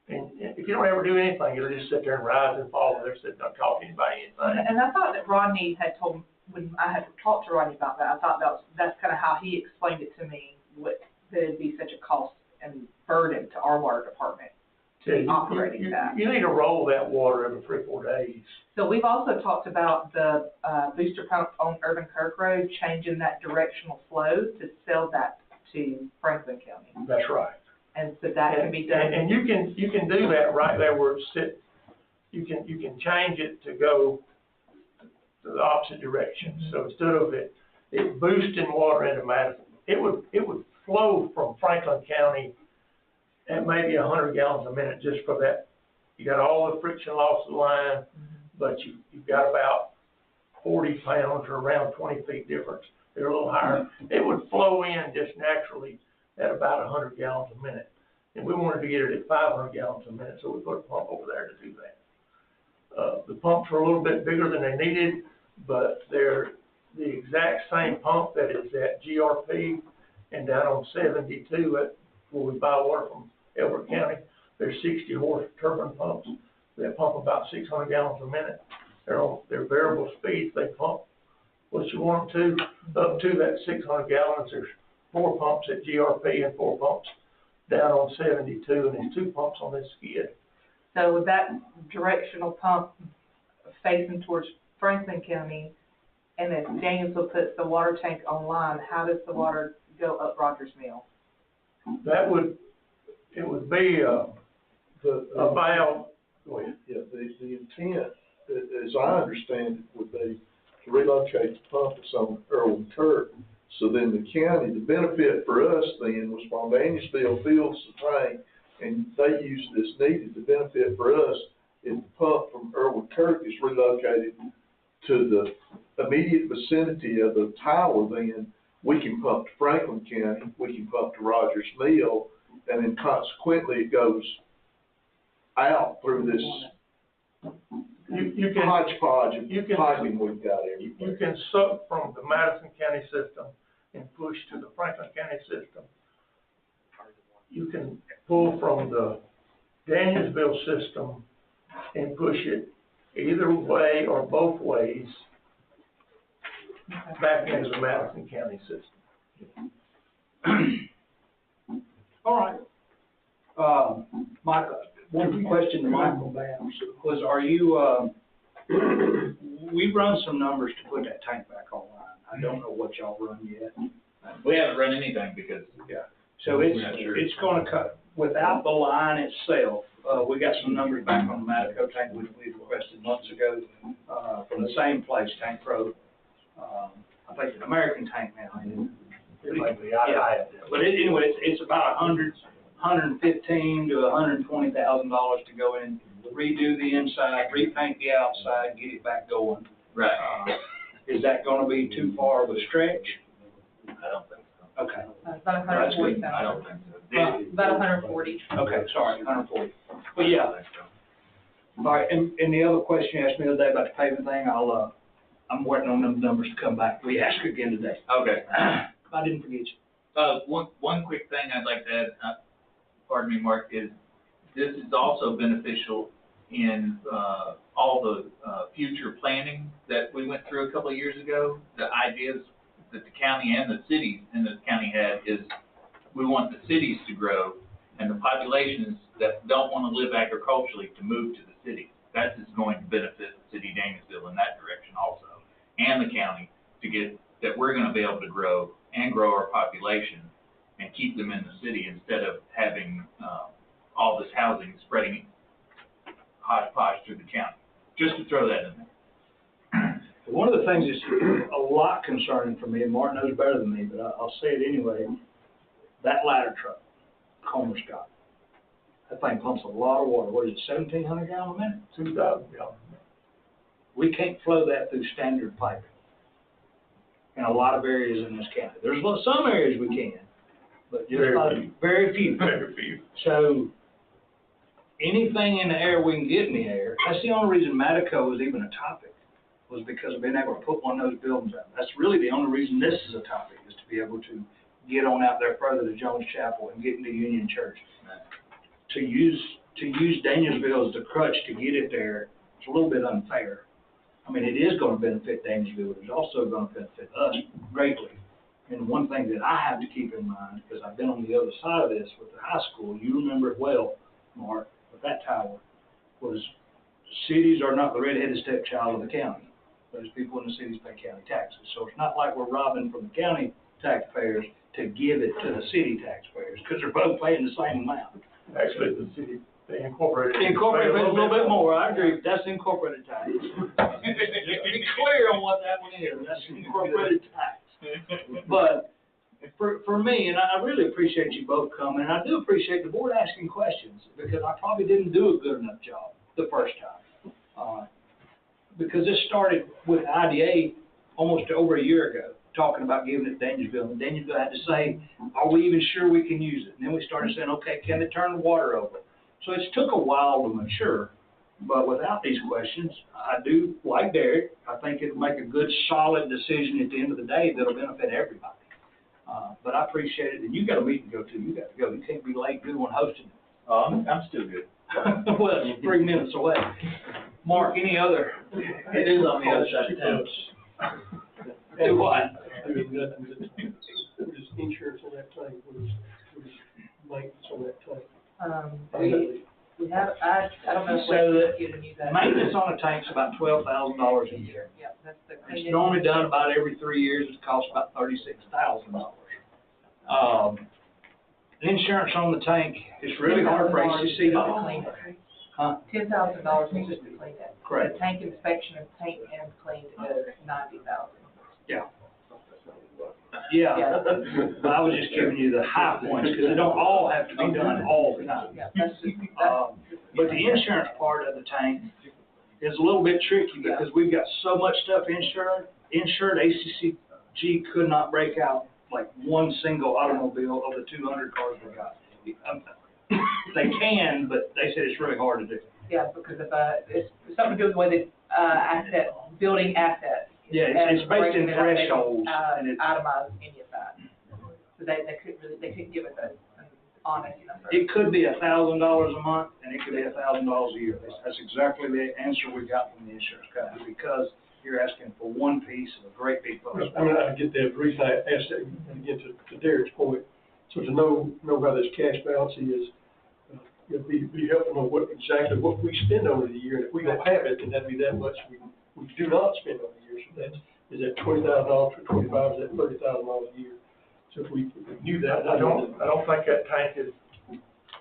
[SPEAKER 9] And if you don't ever do anything, it'll just sit there and rise and fall with their system, not talk to anybody anything.
[SPEAKER 4] And I thought that Rodney had told, when I had talked to Rodney about that, I thought that's kind of how he explained it to me, that it'd be such a cost and burden to our water department to be operating that.
[SPEAKER 9] You need to roll that water every 3 or 4 days.
[SPEAKER 4] So we've also talked about the booster pump on Urban Kirk Road, changing that directional flow to sell that to Franklin County.
[SPEAKER 9] That's right.
[SPEAKER 4] And so that can be done.
[SPEAKER 9] And you can do that right there where it sits. You can change it to go to the opposite direction. Mm-hmm. So instead of it boosting water into Madison, it would flow from Franklin County at maybe 100 gallons a minute just for that. You got all the friction loss of the line, but you've got about 40 pounds or around 20 feet difference. They're a little higher. It would flow in just naturally at about 100 gallons a minute. And we wanted to get it at 500 gallons a minute, so we put a pump over there to do that. The pumps are a little bit bigger than they needed, but they're the exact same pump that is at GRP and down on 72 where we buy water from Elbert County. They're 60 horse turbine pumps that pump about 600 gallons a minute. They're variable speeds. They pump what you want them to, up to that 600 gallons. There's 4 pumps at GRP and 4 pumps down on 72, and there's 2 pumps on this skid.
[SPEAKER 4] So with that directional pump facing towards Franklin County, and then Danielsville puts the water tank online, how does the water go up Rogers Mill?
[SPEAKER 9] It would be a valve. Go ahead.
[SPEAKER 10] Yeah, the intent, as I understand it, would be to relocate the pump that's on Irwin Kirk. So then the county, the benefit for us then was while Danielsville fills the tank and they use it as needed, the benefit for us is the pump from Irwin Kirk is relocated to the immediate vicinity of the tower. Then we can pump to Franklin County, we can pump to Rogers Mill, and then consequently it goes out through this
[SPEAKER 9] You can
[SPEAKER 10] hodgepodge of piping we've got everywhere.
[SPEAKER 9] You can suck from the Madison County system and push to the Franklin County system. You can pull from the Danielsville system and push it either way or both ways back into the Madison County system.
[SPEAKER 5] All right. Mike, one question to Michael was, are you, we run some numbers to put that tank back online. I don't know what y'all run yet.
[SPEAKER 8] We haven't run anything because.
[SPEAKER 5] Yeah. So it's gonna cut, without the line itself, we got some numbers back on the Madison tank, which we requested months ago, from the same place, Tank Pro. I think it's an American tank now, ain't it?
[SPEAKER 9] It might be,
[SPEAKER 5] Yeah. But anyway, it's about $115,000 to $120,000 to go in, redo the inside, repaint the outside, get it back going.
[SPEAKER 8] Right.
[SPEAKER 5] Is that gonna be too far of a stretch?
[SPEAKER 8] I don't think so.
[SPEAKER 5] Okay.
[SPEAKER 4] About $140,000.
[SPEAKER 8] I don't think so.
[SPEAKER 4] About 140.
[SPEAKER 5] Okay, sorry, 140. But yeah. All right, and the other question you asked me the other day about the paving thing, I'm waiting on them numbers to come back. We asked again today.
[SPEAKER 8] Okay.
[SPEAKER 5] I didn't forget you.
[SPEAKER 8] One quick thing I'd like to add, pardon me, Mark, is this is also beneficial in, all the, future planning that we went through a couple of years ago. The ideas that the county and the cities in the county had is we want the cities to grow and the populations that don't want to live agriculturally to move to the cities. That is going to benefit the city of Danielsville in that direction also, and the county, to get, that we're going to be able to grow and grow our population and keep them in the city instead of having, all this housing spreading hodgepodge through the county. Just to throw that in there.
[SPEAKER 5] One of the things that's a lot concerning for me, and Martin knows better than me, but I'll say it anyway, that ladder truck, Comer Scott, that thing pumps a lot of water. What is it, 1,700 gallons a minute?
[SPEAKER 9] 2,000 gallons.
[SPEAKER 5] We can't flow that through standard piping in a lot of areas in this county. There's some areas we can, but just very few.
[SPEAKER 9] Very few.
[SPEAKER 5] So anything in the air we can get in the air, that's the only reason Madico was even a topic, was because of being able to put one of those buildings up. That's really the only reason this is a topic, is to be able to get on out there further to Jones Chapel and get into Union Church. To use Danielsville as the crutch to get it there, it's a little bit unfair. I mean, it is gonna benefit Danielsville, but it's also gonna benefit us greatly. And one thing that I have to keep in mind, because I've been on the other side of this with the high school, you remember it well, Mark, with that tower, was cities are not the redheaded stepchild of the county. Those people in the cities pay county taxes. So it's not like we're robbing from the county taxpayers to give it to the city taxpayers, because they're both paying the same amount.
[SPEAKER 9] Actually, the city, they incorporated.
[SPEAKER 5] Incorporated a little bit more, I agree, that's incorporated tax. Just to be clear on what that one is, that's incorporated tax. But for me, and I really appreciate you both coming, and I do appreciate the board asking questions, because I probably didn't do a good enough job the first time. Because this started with IDA almost over a year ago, talking about giving it to Danielsville, and Danielsville had to say, are we even sure we can use it? And then we started saying, okay, can they turn the water over? So it's took a while to mature, but without these questions, I do, like Derek, I think it'll make a good, solid decision at the end of the day that'll benefit everybody. But I appreciate it, and you got a meeting to go to, you got to go, you can't be late, good one hosting it.
[SPEAKER 8] I'm still good.
[SPEAKER 5] Well, it's 3 minutes away. Mark, any other?
[SPEAKER 8] It is on the other side of town.
[SPEAKER 5] Do what?
[SPEAKER 6] There's nothing, there's insurance on that tank, there's maintenance on that tank.
[SPEAKER 4] We have, I don't know if
[SPEAKER 5] So
[SPEAKER 4] we can use that.
[SPEAKER 5] maintenance on a tank's about $12,000 a year.
[SPEAKER 4] Yeah, that's the.
[SPEAKER 5] It's normally done about every 3 years, it costs about $36,000. Insurance on the tank is really hard for ACC to
[SPEAKER 4] Clean it.
[SPEAKER 5] Huh?
[SPEAKER 4] $10,000 is just to clean it.
[SPEAKER 5] Correct.
[SPEAKER 4] The tank inspection and paint and cleaned is $90,000.
[SPEAKER 5] Yeah. Yeah, but I was just giving you the high points, because they don't all have to be done all the time.
[SPEAKER 4] Yeah, that's just,
[SPEAKER 5] But the insurance part of the tank is a little bit tricky, because we've got so much stuff insured, ACCG could not break out like one single automobile of the 200 cars we got. They can, but they said it's really hard to do.
[SPEAKER 4] yeah, because of, it's something to do with the way that building assets.
[SPEAKER 5] Yeah, it's based in thresholds, and it's,
[SPEAKER 4] Itemize any of that. So they couldn't give us an honest number.
[SPEAKER 5] it could be $1,000 a month, and it could be $1,000 a year. That's exactly the answer we got from the insurance company, because you're asking for one piece of a great big box.
[SPEAKER 6] I mean, I get that, the reason I asked that, and again, to Derek's point, so to know how this cash balance is, it'd be helpful to know exactly what we spend over the year, and if we don't have it, then that'd be that much we do not spend over the year, so is that $20,000 for 25, is that $30,000 a year? So if we knew that.
[SPEAKER 9] I don't think that tank is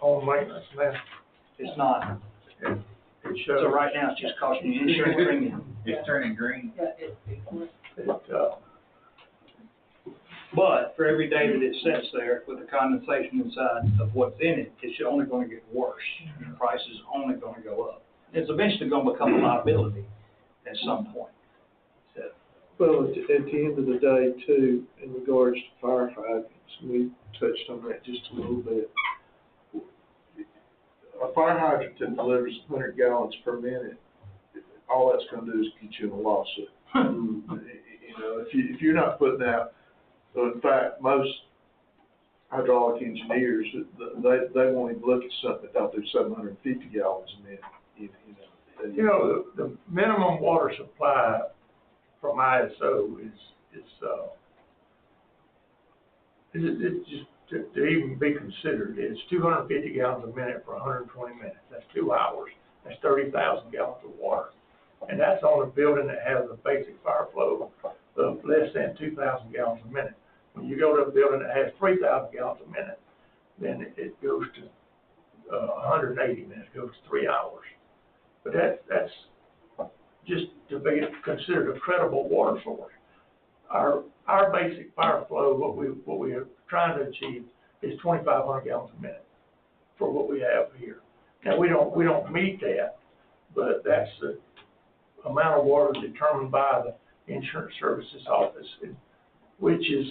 [SPEAKER 9] on maintenance now.
[SPEAKER 5] It's not.
[SPEAKER 9] It shows.
[SPEAKER 5] So right now, it's just costing you insurance premium.
[SPEAKER 3] It's turning green.
[SPEAKER 5] But for every day that it sits there with the condensation inside of what's in it, it's only gonna get worse. The price is only gonna go up. It's eventually gonna become a liability at some point. So,
[SPEAKER 12] Well, at the end of the day too, in regards to fire hydrants, we touched on that just a little bit. A fire hydrant that delivers 100 gallons per minute, all that's gonna do is get you in a lawsuit. You know, if you're not putting out, so in fact, most hydraulic engineers, they won't even look at something that they'll do 750 gallons a minute.
[SPEAKER 9] You know, the minimum water supply from ISO is just to even be considered, it's 250 gallons a minute for 120 minutes. That's 2 hours. That's 30,000 gallons of water. And that's on a building that has a basic fire flow of less than 2,000 gallons a minute. When you go to a building that has 3,000 gallons a minute, then it goes to 180 minutes, goes to 3 hours. But that's just to be considered a credible water source. Our basic fire flow, what we are trying to achieve is 2,500 gallons a minute for what we have here. Now we don't meet that, but that's the amount of water determined by the Insurance Services Office, which is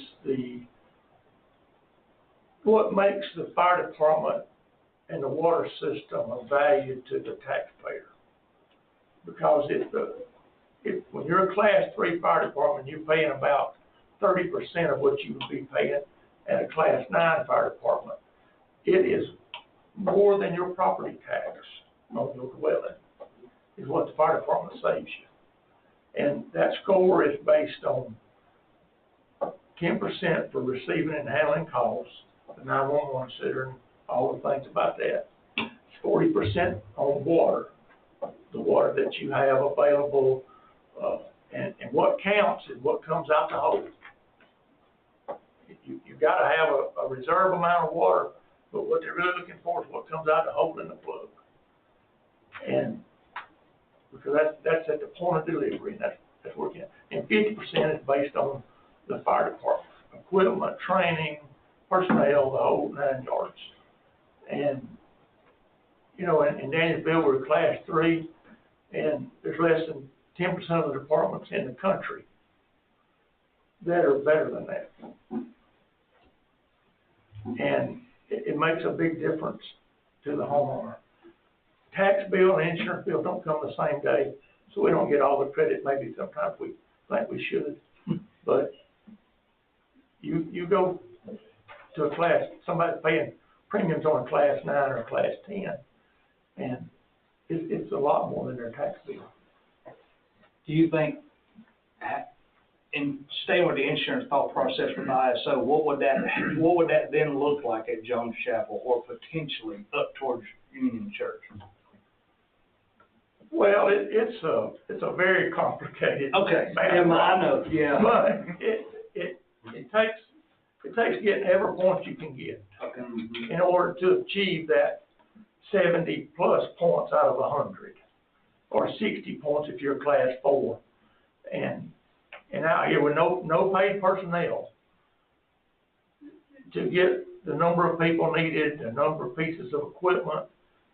[SPEAKER 9] what makes the fire department and the water system of value to the taxpayer. Because when you're a Class 3 fire department, you're paying about 30% of what you would be paying at a Class 9 fire department. It is more than your property tax on your dwelling, is what the fire department saves you. And that score is based on 10% for receiving and handling calls, the 911 center, and all the things about that. 40% on water, the water that you have available, and what counts is what comes out the hole. You've got to have a reserve amount of water, but what they're really looking for is what comes out the hole in the plug. And because that's at the point of delivery, and that's working. And 50% is based on the fire department, equipment, training, personnel, the whole 9 yards. And you know, in Danielsville, we're Class 3, and there's less than 10% of the departments in the country that are better than that. And it makes a big difference to the homeowner. Tax bill and insurance bill don't come the same day, so we don't get all the credit maybe sometimes we think we should. But you go to a class, somebody's paying premiums on a Class 9 or a Class 10, and it's a lot more than their tax bill.
[SPEAKER 5] do you think, in staying with the insurance thought process with ISO, what would that then look like at Jones Chapel or potentially up towards Union Church?
[SPEAKER 9] Well, it's a very complicated.
[SPEAKER 5] Okay,
[SPEAKER 9] matter.
[SPEAKER 5] I know, yeah.
[SPEAKER 9] But it takes getting every point you can get.
[SPEAKER 5] Okay.
[SPEAKER 9] In order to achieve that 70 plus points out of 100, or 60 points if you're Class 4, and out here with no paid personnel, to get the number of people needed, the number of pieces of equipment,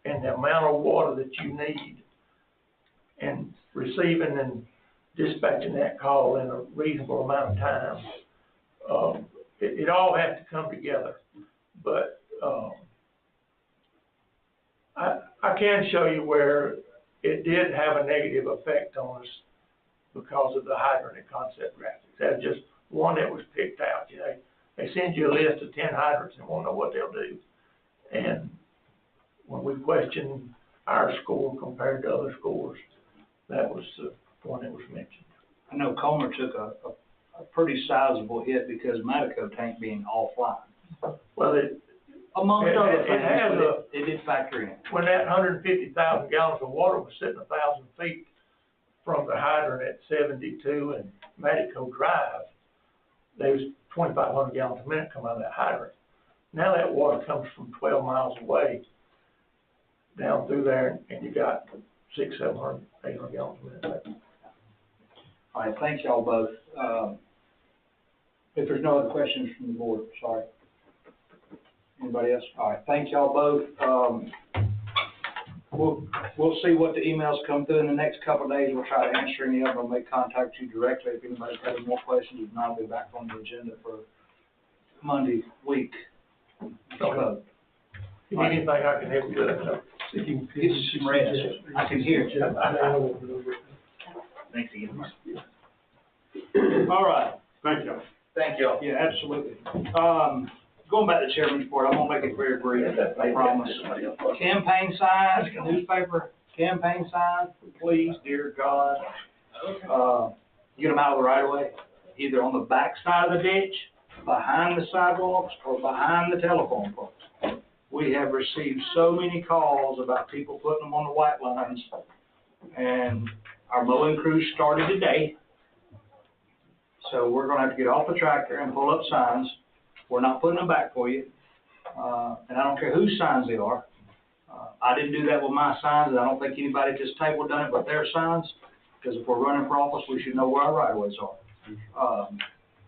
[SPEAKER 9] and the amount of water that you need, and receiving and dispatching that call in a reasonable amount of time. It all has to come together. But I can show you where it did have a negative effect on us because of the hydrant and concept graphics. That's just one that was picked out. You know, they send you a list of 10 hydrants and won't know what they'll do. And when we question our score compared to other scores, that was the one that was mentioned.
[SPEAKER 5] I know Comer took a pretty sizable hit because Madison tank being offline.
[SPEAKER 9] Well,
[SPEAKER 5] Amongst
[SPEAKER 9] It-
[SPEAKER 5] other
[SPEAKER 9] it
[SPEAKER 5] things,
[SPEAKER 9] has
[SPEAKER 5] but it did factor in.
[SPEAKER 9] When that 150,000 gallons of water was sitting 1,000 feet from the hydrant at 72 and Madico Drive, there was 2,500 gallons a minute come out of that hydrant. Now that water comes from 12 miles away down through there, and you got 600, 700, 800 gallons a minute.
[SPEAKER 5] All right, thank y'all both. If there's no other questions from the board, sorry. Anybody else? All right, thank y'all both. We'll see what the emails come through in the next couple of days. We'll try to answer any of them. I'll make contact you directly if anybody's got any more questions. If not, I'll be back on the agenda for Monday week. So,
[SPEAKER 9] If you need anything I can help you with,
[SPEAKER 6] If you
[SPEAKER 5] get you some rest. I can hear you. Thanks again. All right.
[SPEAKER 2] Thank you.
[SPEAKER 8] Thank y'all.
[SPEAKER 5] Yeah, absolutely. Going back to Chairman's report, I'm gonna make it very brief, I promise. Campaign signs, newspaper, campaign signs, please, dear God, get them out of the right of way, either on the back side of the ditch, behind the sidewalks, or behind the telephone poles. We have received so many calls about people putting them on the white lines, and our mowing crew started today. So we're gonna have to get off the tractor and pull up signs. We're not putting them back for you, and I don't care whose signs they are. I didn't do that with my signs, and I don't think anybody at this table done it with their signs, because if we're running for office, we should know where our right-of-ways are.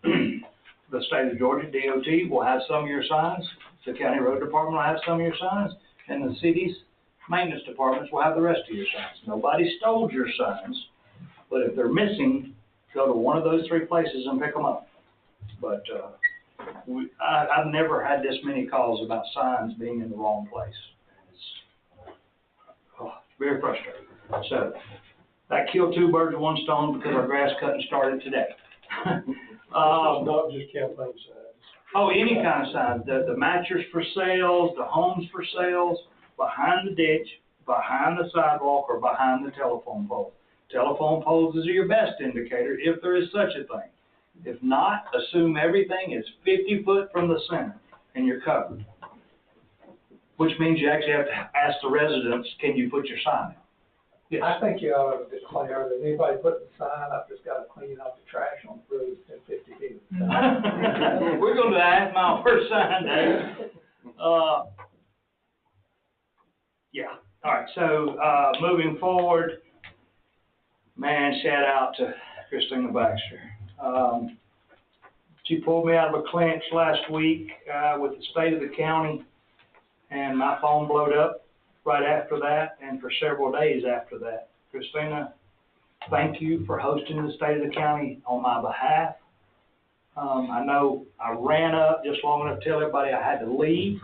[SPEAKER 5] The state of Georgia, DOT, will have some of your signs, the county road department will have some of your signs, and the city's maintenance departments will have the rest of your signs. Nobody stole your signs, but if they're missing, go to one of those three places and pick them up. But, I've never had this many calls about signs being in the wrong place. It's very frustrating. So, that killed two birds with one stone because our grass cutting started today.
[SPEAKER 6] Not just campaign signs.
[SPEAKER 5] Oh, any kind of signs, the matchers for sales, the homes for sales, behind the ditch, behind the sidewalk, or behind the telephone pole. Telephone poles is your best indicator if there is such a thing. If not, assume everything is 50 foot from the center and you're covered. Which means you actually have to ask the residents, can you put your sign out? Yes.
[SPEAKER 13] I think you ought to declare that anybody putting a sign up has got to clean up the trash on the road within 50 feet.
[SPEAKER 5] We're going to the half mile per sign day. Yeah, all right, so, moving forward, man, shout out to Christina Baxter. She pulled me out of a clinch last week, with the state of the county, and my phone blowed up right after that, and for several days after that. Christina, thank you for hosting the state of the county on my behalf. I know I ran up just long enough to tell everybody I had to leave,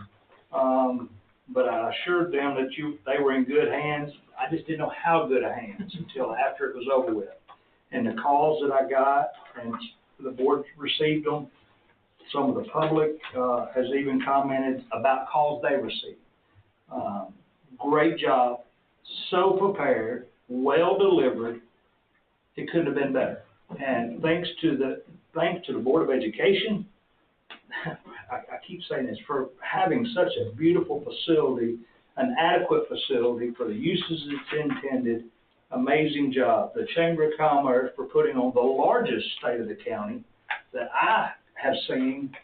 [SPEAKER 5] but I assured them that they were in good hands. I just didn't know how good a hands until after it was over with. And the calls that I got, and the board received them, some of the public has even commented about calls they received. Great job, so prepared, well delivered. It couldn't have been better. And thanks to the Board of Education, I keep saying this, for having such a beautiful facility, an adequate facility for the uses it's intended. Amazing job. The Chamber of Commerce for putting on the largest state of the county that I have seen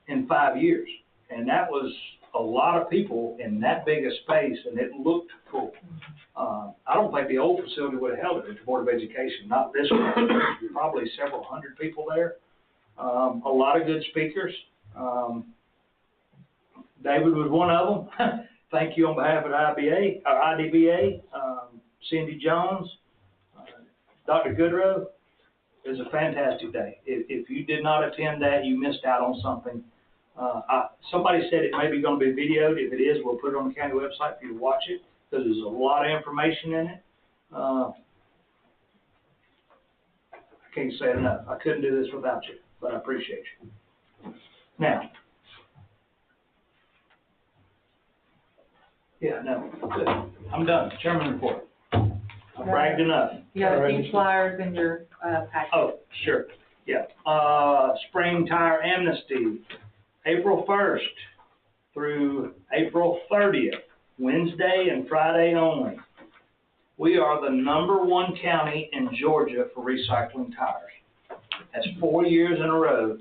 [SPEAKER 5] in 5 years. And that was a lot of people in that big a space, and it looked full. I don't think the old facility would have held it at the Board of Education, not this one. Probably several hundred people there. A lot of good speakers. David was one of them. Thank you on behalf of the IDBA, Cindy Jones, Dr. Goodrow. It was a fantastic day. If you did not attend that, you missed out on something. Somebody said it may be going to be videoed. If it is, we'll put it on the county website for you to watch it, because there's a lot of information in it. I can't say it enough. I couldn't do this without you, but I appreciate you. Now, yeah, no, good. I'm done. Chairman report. I bragged enough.
[SPEAKER 4] You got a few flyers in your, packet.
[SPEAKER 5] Oh, sure, yeah. Spring tire amnesty, April 1st through April 30th, Wednesday and Friday only, we are the #1 county in Georgia for recycling tires. That's 4 years in a row.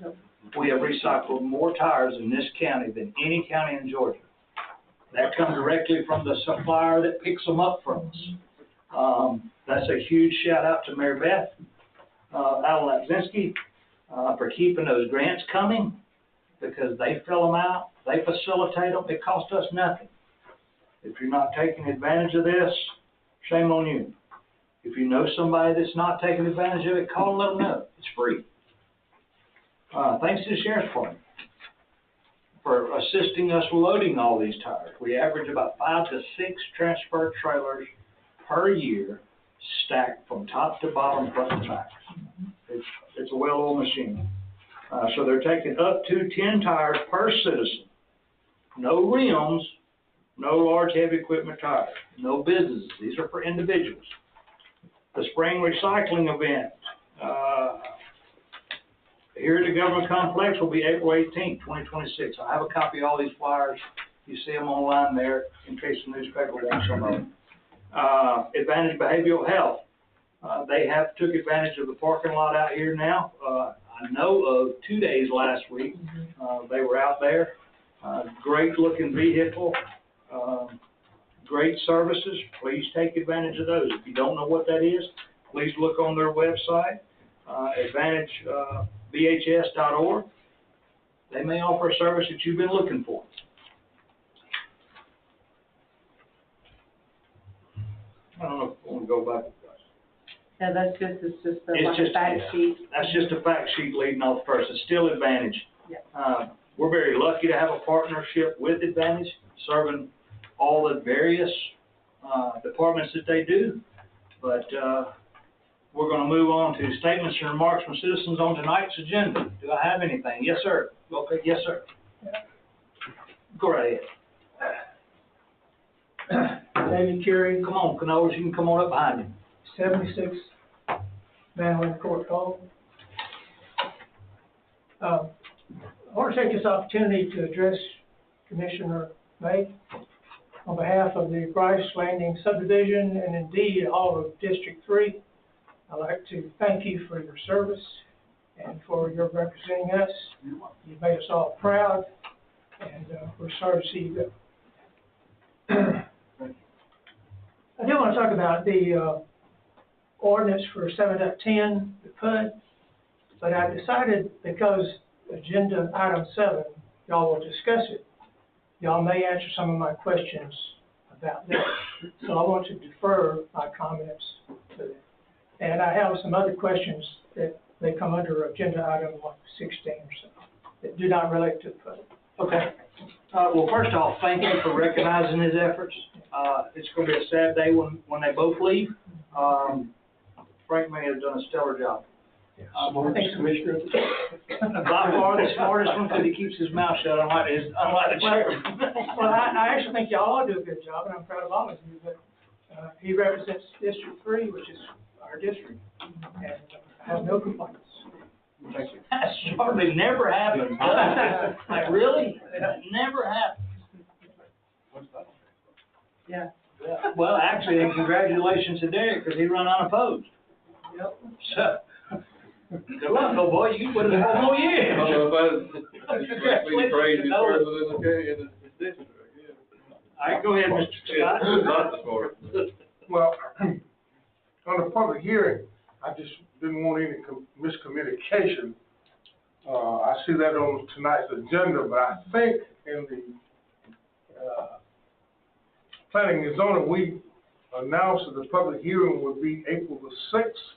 [SPEAKER 5] We have recycled more tires in this county than any county in Georgia. That comes directly from the supplier that picks them up from us. That's a huge shout out to Mary Beth, Alan Lapzinski, for keeping those grants coming, because they fill them out, they facilitate them, it costs us nothing. If you're not taking advantage of this, shame on you. If you know somebody that's not taking advantage of it, call and let them know. It's free. Thanks to the Sheriff's Department for assisting us loading all these tires. We average about 5 to 6 transfer trailers per year, stacked from top to bottom, front to back. It's a well-oiled machine. So they're taking up to 10 tires per citizen. No rims, no large heavy equipment tires, no businesses. These are for individuals. The spring recycling event here at the government complex will be April 18th, 2026. I have a copy of all these flyers. You see them online there in case the newspaper wants some of them. Advantage Behavioral Health. They have took advantage of the parking lot out here now. I know of 2 days last week. They were out there. Great looking vehicle. Great services. Please take advantage of those. If you don't know what that is, please look on their website, advantagebhs.org. They may offer a service that you've been looking for. I don't know if I want to go back.
[SPEAKER 4] Yeah, that's just, it's just a
[SPEAKER 5] It's just,
[SPEAKER 4] fact sheet.
[SPEAKER 5] That's just a fact sheet leading off first. It's still Advantage.
[SPEAKER 4] Yeah.
[SPEAKER 5] We're very lucky to have a partnership with Advantage, serving all the various departments that they do. But we're going to move on to statements and remarks from citizens on tonight's agenda. Do I have anything? Yes, sir. Okay, yes, sir. Go right ahead.
[SPEAKER 13] David Curie,
[SPEAKER 5] Come on, Canolas, you can come on up behind him.
[SPEAKER 13] 76 Manwin Court Hall. I want to take this opportunity to address Commissioner May on behalf of the Bryce Landing subdivision and indeed all of District 3. I'd like to thank you for your service and for your representing us. You've made us all proud, and we're sorry to see you go. I do want to talk about the ordinance for 7.10, the PUD, but I decided because agenda item 7, y'all will discuss it, y'all may answer some of my questions about that. So I want to defer my comments to that. And I have some other questions that they come under agenda item 16 or so that do not relate to the PUD.
[SPEAKER 5] Okay. Well, first off, thank you for recognizing his efforts. It's going to be a sad day when they both leave. Frank May has done a stellar job.
[SPEAKER 6] Smartest commissioner.
[SPEAKER 5] By far the smartest one, because he keeps his mouth shut, unlike the chairman.
[SPEAKER 13] Well, I actually think y'all all do a good job, and I'm proud of all of you, but he represents District 3, which is our district, and I have no complaints.
[SPEAKER 5] Thank you. That hardly never happens. Like, really? That never happens.
[SPEAKER 4] Yeah.
[SPEAKER 5] Well, actually, and congratulations to Derek, because he run unopposed.
[SPEAKER 4] Yep.
[SPEAKER 5] So, good luck, old boy, you can put it 4 more years.
[SPEAKER 11] I don't know if I, you might be the craziest person in the district,
[SPEAKER 5] All right, go ahead, Mr. Scott.
[SPEAKER 11] Not the smartest.
[SPEAKER 2] Well, on the public hearing, I just didn't want any miscommunication. I see that on tonight's agenda, but I think in the planning and zoning, we announced that the public hearing would be April the 6th.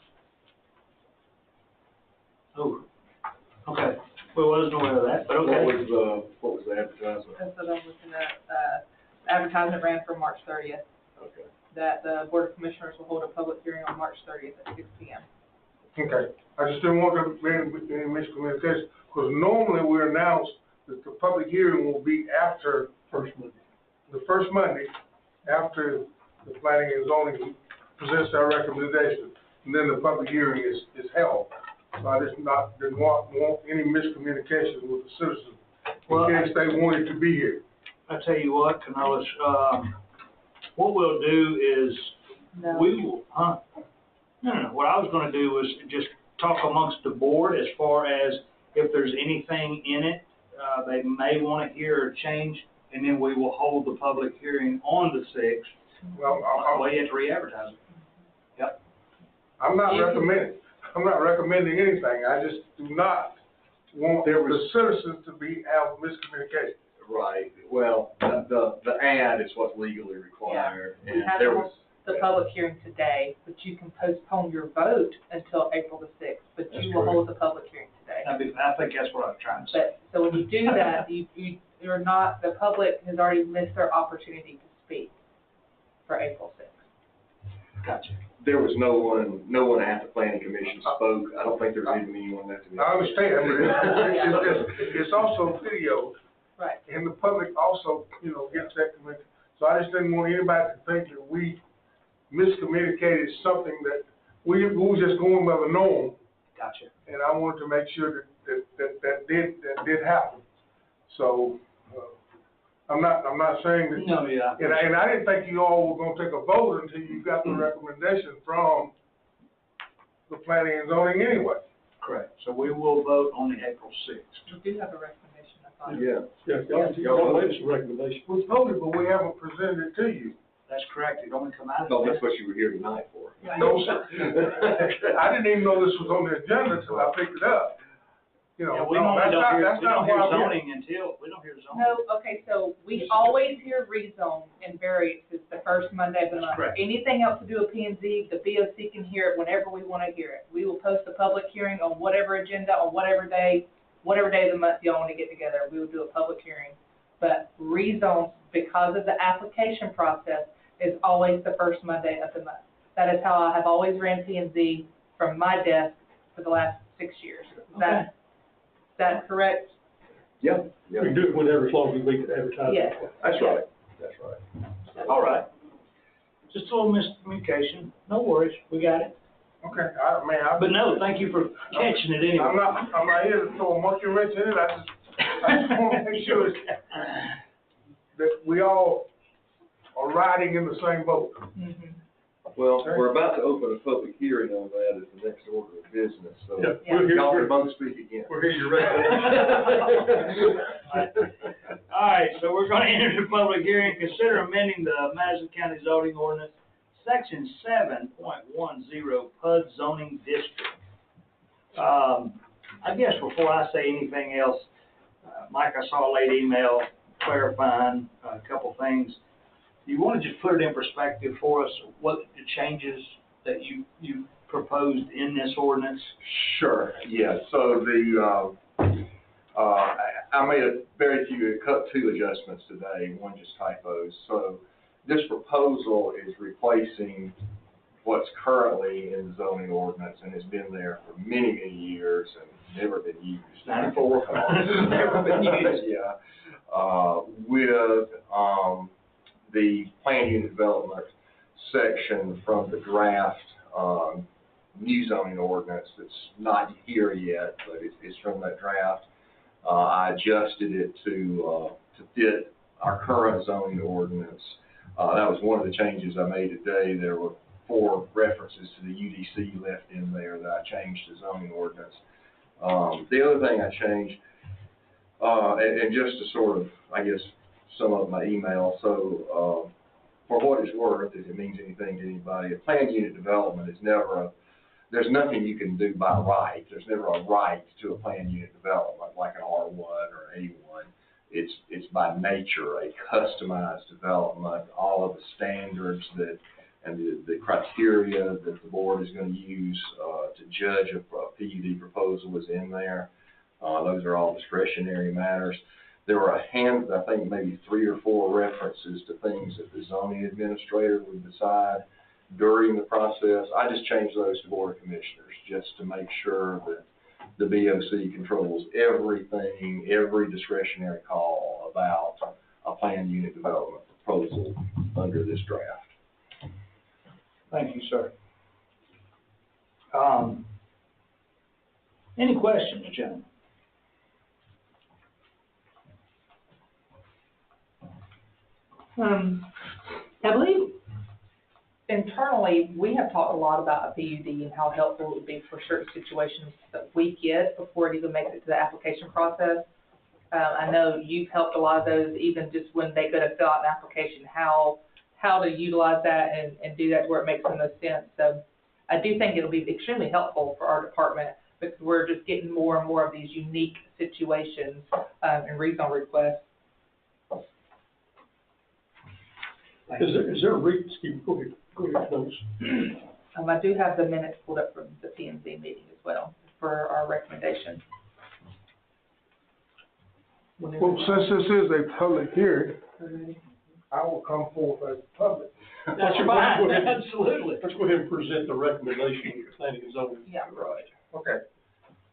[SPEAKER 5] Oh, okay. Well, I wasn't aware of that, but okay.
[SPEAKER 11] What was the advertisement?
[SPEAKER 4] That's what I'm looking at. Advertisement ran for March 30th.
[SPEAKER 11] Okay.
[SPEAKER 4] That the Board of Commissioners will hold a public hearing on March 30th at 6 p.m.
[SPEAKER 2] Okay, I just didn't want there to be any miscommunication, because normally we announce that the public hearing will be after the first Monday, after the planning and zoning presents their recommendation, and then the public hearing is held. So I just didn't want any miscommunication with the citizens, in case they wanted to be here.
[SPEAKER 5] I tell you what, Canellis, what we'll do is, we will, No, what I was gonna do was just talk amongst the board as far as if there's anything in it, they may wanna hear or change, and then we will hold the public hearing on the sixth.
[SPEAKER 14] Well,
[SPEAKER 5] Well, you have to re-advertise it. Yep.
[SPEAKER 14] I'm not recommending anything, I just do not want the citizens to have miscommunication.
[SPEAKER 3] Right, well, the ad is what's legally required,
[SPEAKER 4] We
[SPEAKER 3] and
[SPEAKER 4] have
[SPEAKER 3] there
[SPEAKER 4] to
[SPEAKER 3] was.
[SPEAKER 4] hold the public hearing today, but you can postpone your vote until April the sixth, but you will hold the public hearing today.
[SPEAKER 5] I think that's what I was trying to say.
[SPEAKER 4] But, so when you do that, you're not, the public has already missed their opportunity to speak for April sixth.
[SPEAKER 5] Gotcha.
[SPEAKER 3] There was no one at the planning commission spoke, I don't think there was even anyone at the.
[SPEAKER 14] I understand, but it's also video,
[SPEAKER 4] Right.
[SPEAKER 14] and the public also, gets that commission. So I just didn't want anybody to think that we miscommunicated something that we were just going by the norm.
[SPEAKER 5] Gotcha.
[SPEAKER 14] And I wanted to make sure that did happen. So, I'm not saying that.
[SPEAKER 5] No, yeah.
[SPEAKER 14] And I didn't think you all were gonna take a vote until you got the recommendation from the planning and zoning anyway.
[SPEAKER 5] Correct. So we will vote on the April sixth.
[SPEAKER 4] You do have a recommendation, I thought.
[SPEAKER 3] Yeah.
[SPEAKER 6] Y'all made us a recommendation.
[SPEAKER 14] We voted, but we haven't presented it to you.
[SPEAKER 5] That's correct. It only come out of.
[SPEAKER 3] No, that's what you were here tonight for.
[SPEAKER 14] No, sir. I didn't even know this was on the agenda until I picked it up.
[SPEAKER 5] Yeah, we normally don't hear,
[SPEAKER 14] that's
[SPEAKER 5] we don't
[SPEAKER 14] not
[SPEAKER 5] hear
[SPEAKER 14] why I'm here.
[SPEAKER 5] zoning until, we don't hear zoning.
[SPEAKER 4] No, okay, so we always hear rezone and variances the first Monday of the month.
[SPEAKER 5] Correct.
[SPEAKER 4] Anything else to do with P and Z, the BOC can hear it whenever we want to hear it. We will post a public hearing on whatever agenda, on whatever day of the month y'all want to get together, we will do a public hearing. But rezone, because of the application process, is always the first Monday of the month. That is how I have always ran P and Z from my desk for the last 6 years. Is that correct?
[SPEAKER 3] Yeah.
[SPEAKER 6] We can do it whenever, as long as we can advertise.
[SPEAKER 4] Yes.
[SPEAKER 3] That's right.
[SPEAKER 5] All right. Just a little miscommunication. No worries. We got it.
[SPEAKER 14] Okay,
[SPEAKER 5] But no, thank you for catching it anyway.
[SPEAKER 14] I'm not here to throw a monkey wrench in it, I just want to make sure that we all are riding in the same boat.
[SPEAKER 4] Mm-hmm.
[SPEAKER 3] Well, we're about to open a public hearing on that as the next order of business, so
[SPEAKER 6] Yeah, we'll hear-
[SPEAKER 3] y'all can both speak again.
[SPEAKER 6] We'll hear your recommendation.
[SPEAKER 5] All right, so we're gonna enter the public hearing, consider amending the Madison County zoning ordinance, section 7.10 PUD zoning district. I guess before I say anything else, Mike, I saw a late email clarifying a couple things. You want to just put it in perspective for us, what the changes that you proposed in this ordinance?
[SPEAKER 3] Sure, yeah, so I made cut two adjustments today, one just typos. So this proposal is replacing what's currently in the zoning ordinance and has been there for many, many years and never been used.
[SPEAKER 5] 94.
[SPEAKER 3] Never been used, yeah. With, the plan unit development section from the draft, new zoning ordinance that's not here yet, but it's from that draft. I adjusted it to fit our current zoning ordinance. That was one of the changes I made today. There were 4 references to the UDC left in there that I changed to zoning ordinance. The other thing I changed, and just to sort of, I guess, sum up my email, so for what it's worth, if it means anything to anybody, a plan unit development is never there's nothing you can do by right. There's never a right to a plan unit development like an R1 or an A1. It's by nature a customized development. All of the standards and the criteria that the board is going to use to judge a PUD proposal is in there. Those are all discretionary matters. There were I think maybe 3 or 4 references to things that the zoning administrator would decide during the process. I just changed those to Board of Commissioners just to make sure that the BOC controls everything, every discretionary call about a planned unit development proposal under this draft.
[SPEAKER 5] Thank you, sir. Any questions, gentlemen?
[SPEAKER 4] I believe internally, we have talked a lot about a PUD and how helpful it would be for certain situations that we get before it even makes it to the application process. I know you've helped a lot of those, even just when they go to fill out an application, how to utilize that and do that where it makes the most sense. So I do think it'll be extremely helpful for our department because we're just getting more and more of these unique situations and rezone requests.
[SPEAKER 6] Is there a excuse me, go ahead, those.
[SPEAKER 4] I do have the minutes pulled up from the PNC meeting as well for our recommendation.
[SPEAKER 14] Well, since this is a public hearing, I will come forth as public.
[SPEAKER 5] That's fine, absolutely.
[SPEAKER 6] Let's go ahead and present the recommendation of planning and zoning.
[SPEAKER 4] Yeah.
[SPEAKER 6] Right.
[SPEAKER 14] Okay.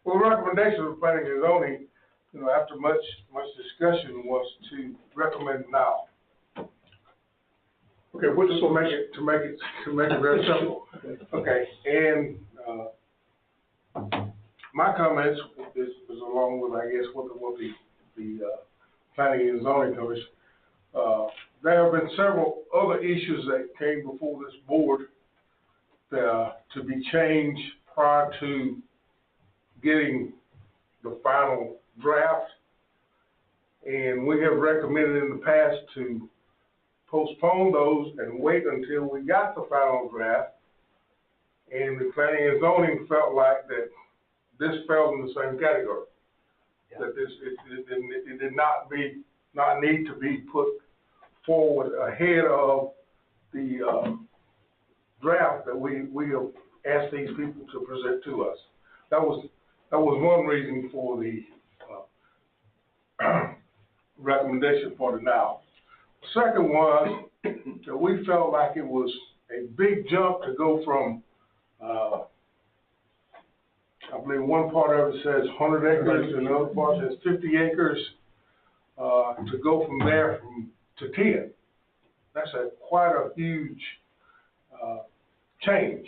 [SPEAKER 14] Well, the recommendation of planning and zoning, after much discussion, was to recommend now.
[SPEAKER 6] Okay, what's
[SPEAKER 14] Just to make it very simple. Okay, and, my comments is along with, I guess, what the planning and zoning commission. There have been several other issues that came before this board, to be changed prior to getting the final draft. And we have recommended in the past to postpone those and wait until we got the final draft. And the planning and zoning felt like that this fell in the same category. Yeah. That it did not need to be put forward ahead of the draft that we have asked these people to present to us. That was one reason for the recommendation for the now. The second was that we felt like it was a big jump to go from, I believe one part of it says 100 acres and the other part says 50 acres, to go from there to 10. That's quite a huge change.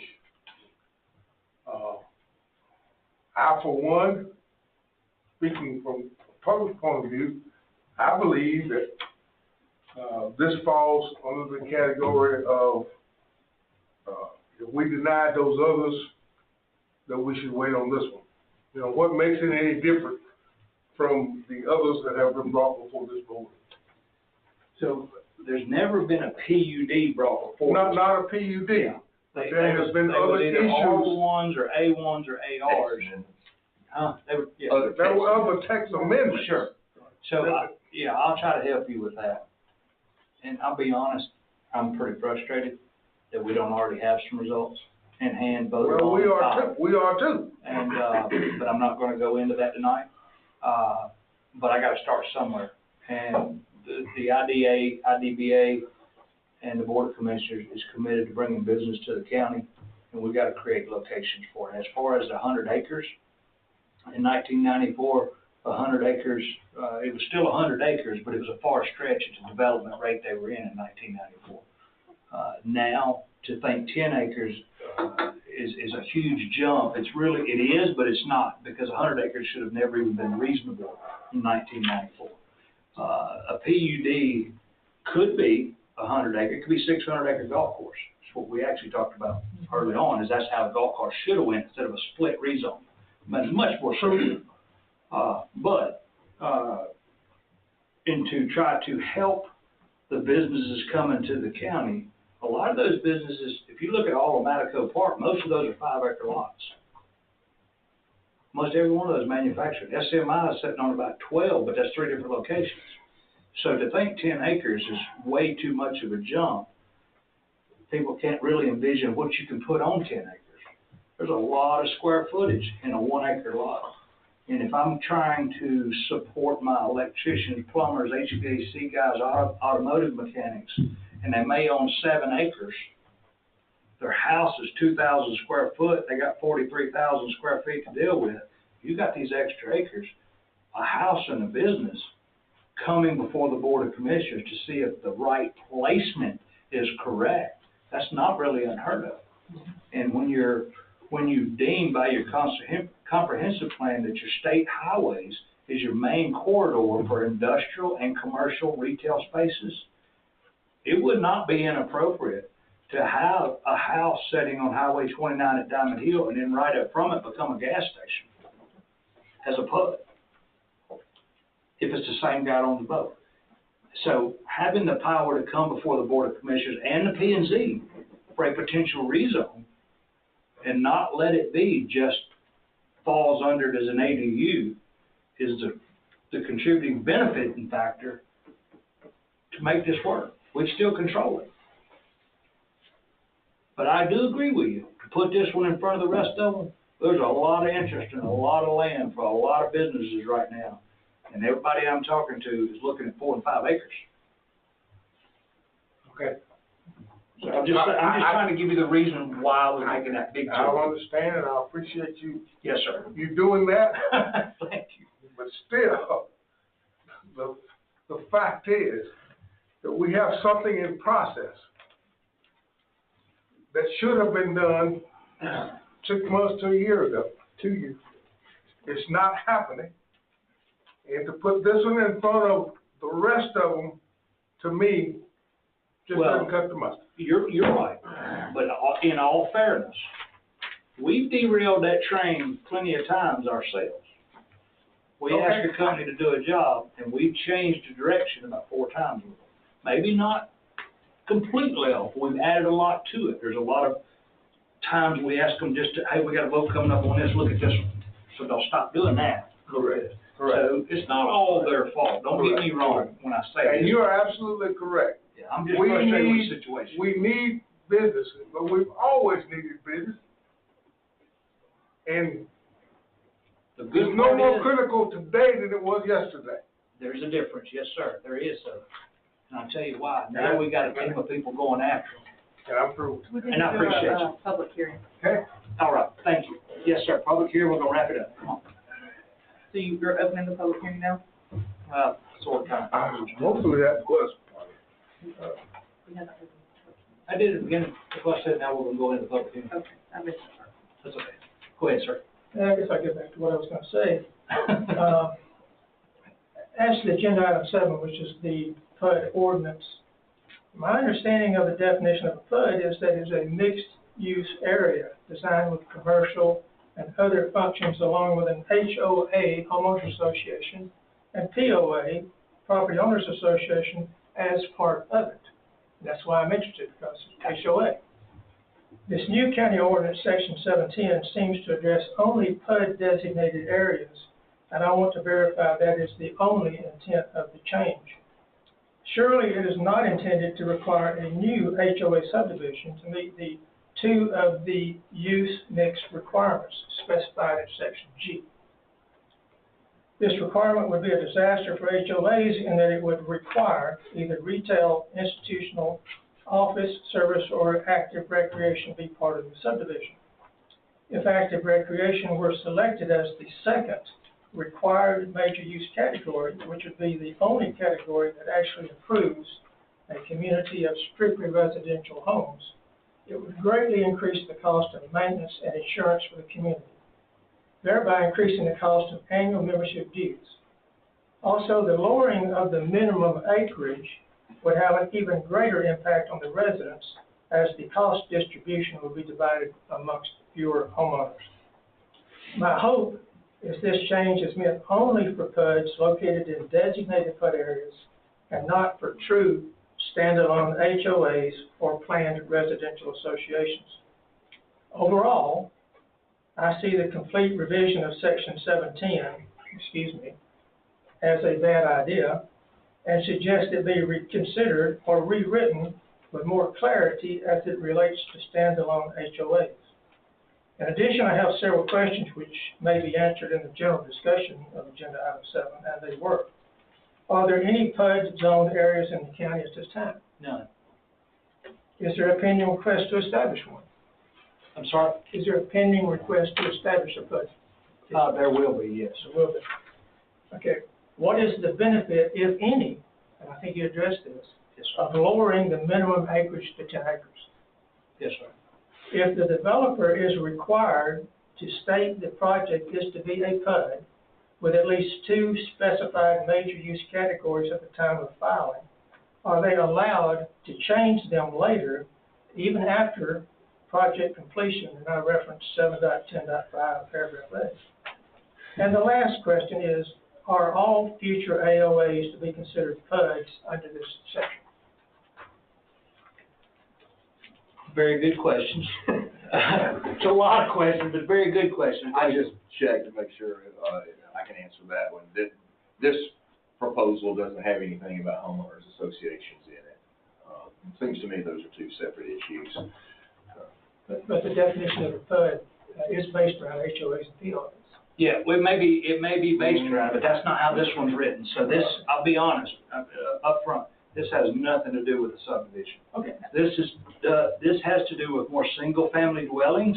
[SPEAKER 14] I, for one, speaking from a public point of view, I believe that this falls under the category of if we denied those others, that we should wait on this one. What makes it any different from the others that have been brought before this board?
[SPEAKER 5] So there's never been a PUD brought before.
[SPEAKER 14] Not a PUD.
[SPEAKER 5] Yeah.
[SPEAKER 14] There has been other issues.
[SPEAKER 5] R1s or A1s or ARs.
[SPEAKER 14] There were other text amendments.
[SPEAKER 5] Sure. So, I'll try to help you with that. And I'll be honest, I'm pretty frustrated that we don't already have some results in hand.
[SPEAKER 14] Well, we are too.
[SPEAKER 5] And, but I'm not gonna go into that tonight. But I gotta start somewhere. And the IDBA and the Board of Commissioners is committed to bringing business to the county, and we've gotta create locations for it. As far as the 100 acres, in 1994, 100 acres, it was still 100 acres, but it was a far stretch at the development rate they were in 1994. Now, to think 10 acres is a huge jump. It is, but it's not, because 100 acres should have never even been reasonable in 1994. A PUD could be 100 acre, it could be 600 acre golf course. That's what we actually talked about early on, is that's how a golf course should have went instead of a split rezone. But it's much more certain. And to try to help the businesses coming to the county, a lot of those businesses, if you look at all of Madison Park, most of those are 5 acre lots. Most every one of those manufactured. SMI is sitting on about 12, but that's 3 different locations. So to think 10 acres is way too much of a jump. People can't really envision what you can put on 10 acres. There's a lot of square footage in a 1 acre lot. And if I'm trying to support my electricians, plumbers, HVAC guys, automotive mechanics, and they may own 7 acres, their house is 2,000 square foot, they got 43,000 square feet to deal with. You got these extra acres, a house and a business coming before the Board of Commissioners to see if the right placement is correct. That's not really unheard of. And when you deem by your comprehensive plan that your state highways is your main corridor for industrial and commercial retail spaces, it would not be inappropriate to have a house sitting on Highway 29 at Diamond Hill and then right up from it become a gas station as a pub, if it's the same guy on the boat. So having the power to come before the Board of Commissioners and the P&Z for a potential rezone and not let it be just falls under it as an ADU is the contributing benefiting factor to make this work. We still control it. But I do agree with you. To put this one in front of the rest of them, there's a lot of interest and a lot of land for a lot of businesses right now. And everybody I'm talking to is looking at 4 and 5 acres.
[SPEAKER 14] Okay.
[SPEAKER 5] So I'm just trying to give you the reason why we're making that big
[SPEAKER 14] I
[SPEAKER 5] jump.
[SPEAKER 14] understand and I appreciate you.
[SPEAKER 5] Yes, sir.
[SPEAKER 14] You doing that,
[SPEAKER 5] Thank you.
[SPEAKER 14] but still, the fact is that we have something in process that should have been done 6 months to a year ago, 2 years. It's not happening. And to put this one in front of the rest of them, to me, just doesn't cut the mustard.
[SPEAKER 5] You're right, but in all fairness, we've derailed that train plenty of times ourselves. We asked a company to do a job, and we've changed the direction about 4 times with them. Maybe not completely off, but we've added a lot to it. There's a lot of times we ask them just to, hey, we got a vote coming up on this, look at this one. So they'll stop doing that.
[SPEAKER 14] Correct.
[SPEAKER 5] So it's not all their fault. Don't get me wrong when I say
[SPEAKER 14] And
[SPEAKER 5] this.
[SPEAKER 14] you are absolutely correct.
[SPEAKER 5] Yeah, I'm just frustrated with the situation.
[SPEAKER 14] We need businesses, but we've always needed business. And
[SPEAKER 5] The good
[SPEAKER 14] it's no
[SPEAKER 5] part
[SPEAKER 14] more
[SPEAKER 5] is,
[SPEAKER 14] critical today than it was yesterday.
[SPEAKER 5] there's a difference, yes, sir, there is, sir. And I'll tell you why, now we got a team of people going after them.
[SPEAKER 14] And I'm through.
[SPEAKER 5] And I appreciate you.
[SPEAKER 4] Public hearing.
[SPEAKER 14] Okay?
[SPEAKER 5] All right, thank you. Yes, sir, public hearing, we're gonna wrap it up, come on.
[SPEAKER 4] So you're opening the public hearing now?
[SPEAKER 5] Sort of, kind of.
[SPEAKER 14] Hopefully that was.
[SPEAKER 5] I did at the beginning, that's why I said now we're gonna go into the public hearing.
[SPEAKER 4] Okay, I missed that part.
[SPEAKER 5] That's okay. Go ahead, sir.
[SPEAKER 13] I guess I'll get back to what I was gonna say. As to agenda item 7, which is the PUD ordinance, my understanding of the definition of a PUD is that it's a mixed-use area designed with commercial and other functions along with an HOA, homeowners association, and POA, property owners association, as part of it. That's why I'm interested, because it's HOA. This new county ordinance, section 710, seems to address only PUD designated areas, and I want to verify that is the only intent of the change. Surely it is not intended to require a new HOA subdivision to meet the 2 of the use mix requirements specified in section G. This requirement would be a disaster for HOAs in that it would require either retail, institutional, office, service, or active recreation be part of the subdivision. If active recreation were selected as the second required major use category, which would be the only category that actually approves a community of strictly residential homes, it would greatly increase the cost of maintenance and insurance for the community, thereby increasing the cost of annual membership dues. Also, the lowering of the minimum acreage would have an even greater impact on the residents, as the cost distribution would be divided amongst fewer homeowners. My hope is this change is meant only for PUDs located in designated PUD areas and not for true standalone HOAs or planned residential associations. Overall, I see the complete revision of section 710, as a bad idea, and suggest it be reconsidered or rewritten with more clarity as it relates to standalone HOAs. In addition, I have several questions which may be answered in the general discussion of agenda item 7, and they were. Are there any PUD zoned areas in the county at this time?
[SPEAKER 5] None.
[SPEAKER 13] Is there a pending request to establish one?
[SPEAKER 5] I'm sorry?
[SPEAKER 13] Is there a pending request to establish a PUD?
[SPEAKER 5] There will be, yes.
[SPEAKER 13] There will be. Okay. What is the benefit, if any, and I think you addressed this,
[SPEAKER 5] Yes, sir.
[SPEAKER 13] of lowering the minimum acreage to 10 acres?
[SPEAKER 5] Yes, sir.
[SPEAKER 13] If the developer is required to state the project is to be a PUD with at least 2 specified major use categories at the time of filing, are they allowed to change them later, even after project completion? And I referenced 7.10.5, paragraph A. And the last question is, are all future AOAs to be considered PUDs under this section?
[SPEAKER 5] Very good questions. It's a lot of questions, but very good questions.
[SPEAKER 3] I just checked to make sure, I can answer that one. This proposal doesn't have anything about homeowners associations in it. It seems to me those are two separate issues.
[SPEAKER 13] But the definition of a PUD is based around HOAs and PRs.
[SPEAKER 5] Yeah, well, it may be based around, but that's not how this one's written. So this, I'll be honest, up front, this has nothing to do with the subdivision.
[SPEAKER 13] Okay.
[SPEAKER 5] This has to do with more single-family dwellings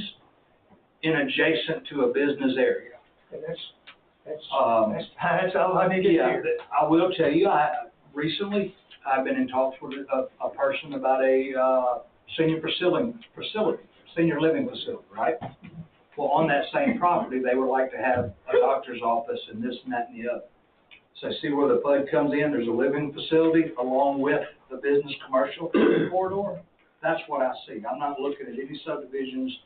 [SPEAKER 5] adjacent to a business area.
[SPEAKER 13] And that's all I need to hear.
[SPEAKER 5] I will tell you, recently, I've been in talks with a person about a senior living facility, right? Well, on that same property, they would like to have a doctor's office and this and that and the other. So see where the PUD comes in, there's a living facility along with the business commercial corridor. That's what I see. I'm not looking at any subdivisions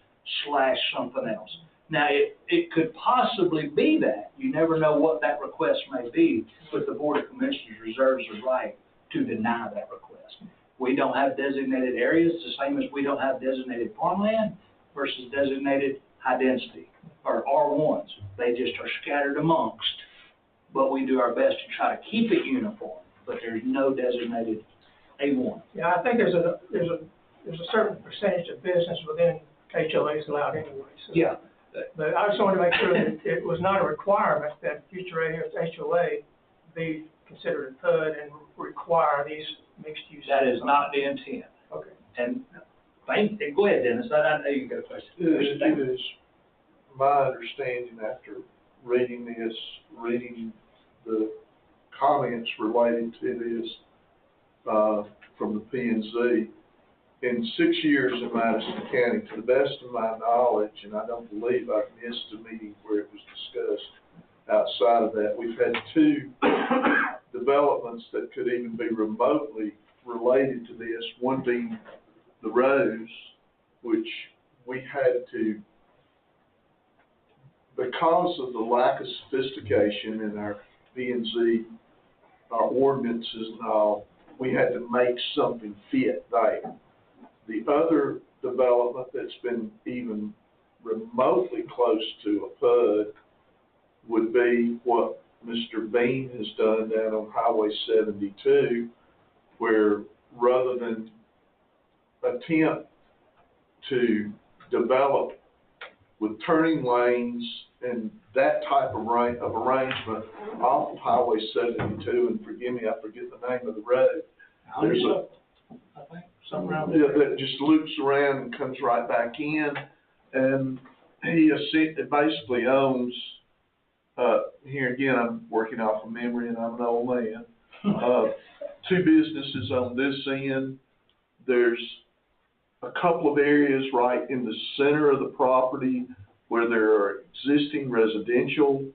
[SPEAKER 5] / something else. Now, it could possibly be that. You never know what that request may be, but the Board of Commissioners reserves the right to deny that request. We don't have designated areas, the same as we don't have designated farmland versus designated high density, or R1s. They just are scattered amongst, but we do our best to try to keep it uniform, but there's no designated A1.
[SPEAKER 13] Yeah, I think there's a certain percentage of business within HOAs allowed anyway. So.
[SPEAKER 5] Yeah.
[SPEAKER 13] But I just wanted to make sure that it was not a requirement that future HOA be considered a PUD and require these mixed use.
[SPEAKER 5] That is not the intent.
[SPEAKER 13] Okay.
[SPEAKER 5] And go ahead, Dennis. I know you got a question.
[SPEAKER 12] It is my understanding after reading the comments related to this, from the P&Z, in 6 years in Madison County, to the best of my knowledge, and I don't believe I've missed a meeting where it was discussed outside of that, we've had 2 developments that could even be remotely related to this, one being the Rose, which we had to, because of the lack of sophistication in our P&Z, our ordinances and all, we had to make something fit there. The other development that's been even remotely close to a PUD would be what Mr. Bean has done down on Highway 72, where rather than attempt to develop with turning lanes and that type of arrangement off of Highway 72, and forgive me, I forget the name of the road. There's
[SPEAKER 5] I think, something around
[SPEAKER 12] yeah,
[SPEAKER 5] there.
[SPEAKER 12] that just loops around and comes right back in, and he basically owns, here again, I'm working off of memory and I'm an old man, 2 businesses on this end. There's a couple of areas right in the center of the property where there are existing residential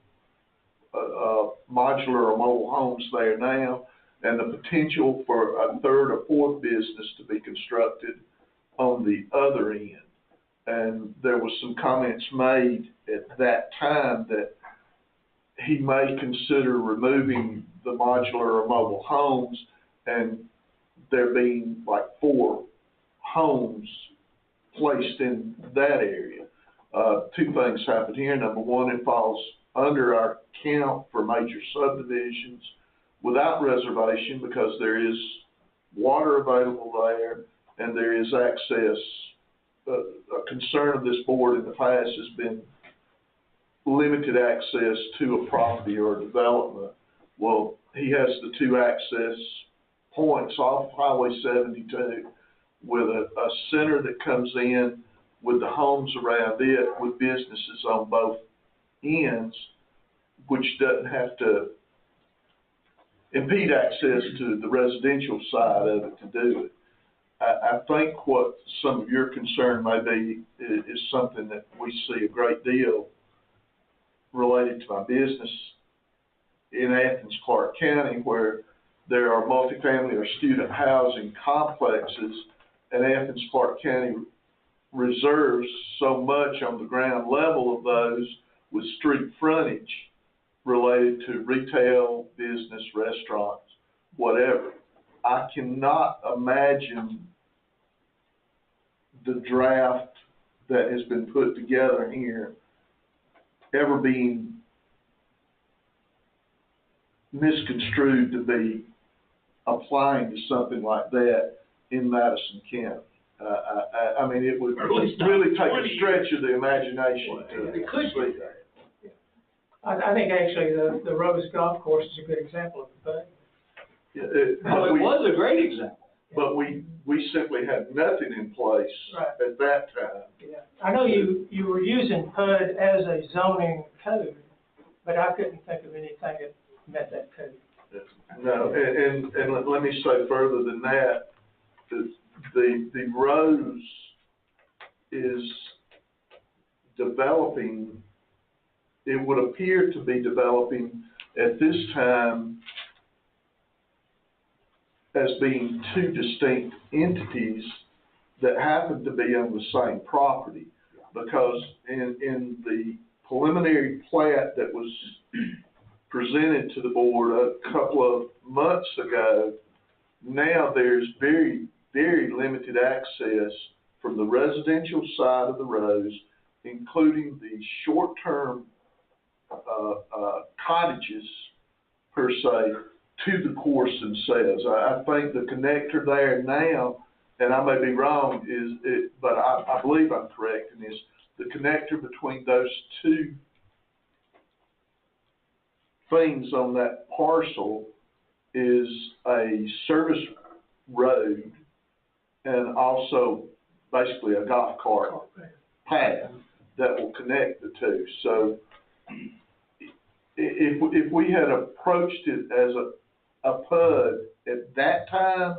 [SPEAKER 12] modular or mobile homes there now, and the potential for a 3rd or 4th business to be constructed on the other end. And there was some comments made at that time that he may consider removing the modular or mobile homes and there being like 4 homes placed in that area. 2 things happened here. Number one, it falls under our count for major subdivisions without reservation because there is water available there and there is access. A concern of this board in the past has been limited access to a property or a development. Well, he has the 2 access points off Highway 72 with a center that comes in with the homes around it with businesses on both ends, which doesn't have to impede access to the residential side of it to do it. I think what some of your concern may be is something that we see a great deal related to my business in Athens, Clark County, where there are multifamily or student housing complexes, and Athens Clarke County reserves so much on the ground level of those with street frontage related to retail, business, restaurants, whatever. I cannot imagine the draft that has been put together here ever being misconstrued to be applying to something like that in Madison County. I mean, it would really take a stretch of the imagination to see that.
[SPEAKER 13] I think actually the Rose Golf Course is a good example of the thing.
[SPEAKER 5] Well, it was a great example.
[SPEAKER 12] But we simply had nothing in place at that time.
[SPEAKER 13] Yeah. I know you were using PUD as a zoning code, but I couldn't think of anything that met that code.
[SPEAKER 12] No, and let me say further than that, the Rose is developing, it would appear to be developing at this time as being two distinct entities that happen to be on the same property. Because in the preliminary plat that was presented to the board a couple of months ago, now there's very, very limited access from the residential side of the Rose, including the short-term cottages, per se, to the course themselves. I think the connector there now, and I may be wrong, but I believe I'm correct in this, the connector between those two things on that parcel is a service road and also basically a golf cart path that will connect the two. So if we had approached it as a PUD at that time,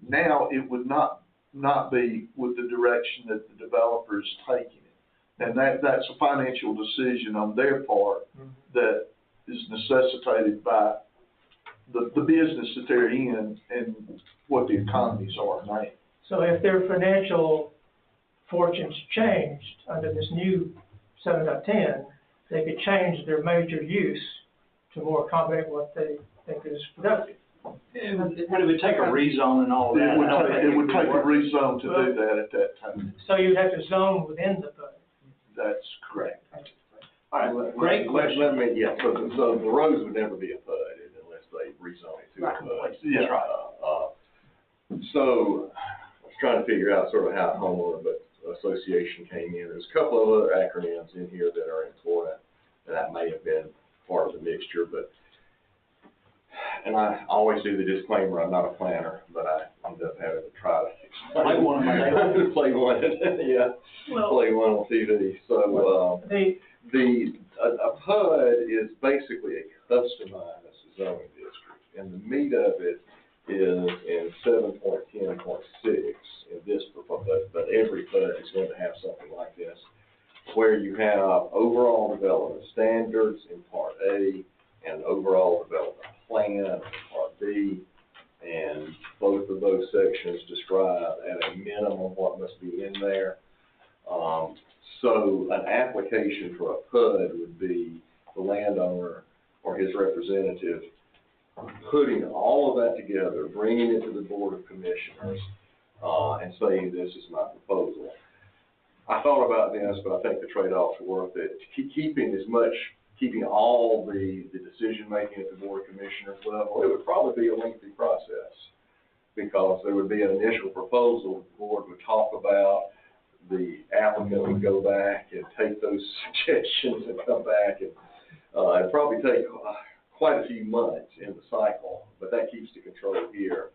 [SPEAKER 12] now it would not be with the direction that the developer is taking it. And that's a financial decision on their part that is necessitated by the business that they're in and what the economies are now.
[SPEAKER 13] So if their financial fortunes changed under this new 7.10, they could change their major use to more accommodate what they think is productive.
[SPEAKER 5] But it would take a rezone and all that.
[SPEAKER 12] It would take a rezone to do that at that time.
[SPEAKER 13] So you'd have to zone within the PUD.
[SPEAKER 12] That's correct.
[SPEAKER 3] All right,
[SPEAKER 5] Great question.
[SPEAKER 3] Let me, yeah, so the Rose would never be a PUD unless they rezone it to a PUD.
[SPEAKER 12] Yeah.
[SPEAKER 3] That's right. So I was trying to figure out sort of how homeowner association came in. There's a couple of other acronyms in here that are important, and that may have been part of the mixture, but, and I always do the disclaimer, I'm not a planner, but I end up having to try to
[SPEAKER 5] Play one of
[SPEAKER 3] play one, yeah, play one on TV. So, a PUD is basically a customized zoning district, and the meat of it is in 7.10.6 in this proposal, but every PUD is going to have something like this, where you have overall development standards in Part A and overall development plan in Part B, and both of those sections describe at a minimum what must be in there. So an application for a PUD would be the landowner or his representative putting all of that together, bringing it to the Board of Commissioners, and saying, this is my proposal. I thought about this, but I think the trade-offs are worth it. Keeping all the decision-making at the Board of Commissioners level, it would probably be a lengthy process, because there would be an initial proposal, the board would talk about, the applicant would go back and take those suggestions and come back, and it'd probably take quite a few months in the cycle, but that keeps the control here.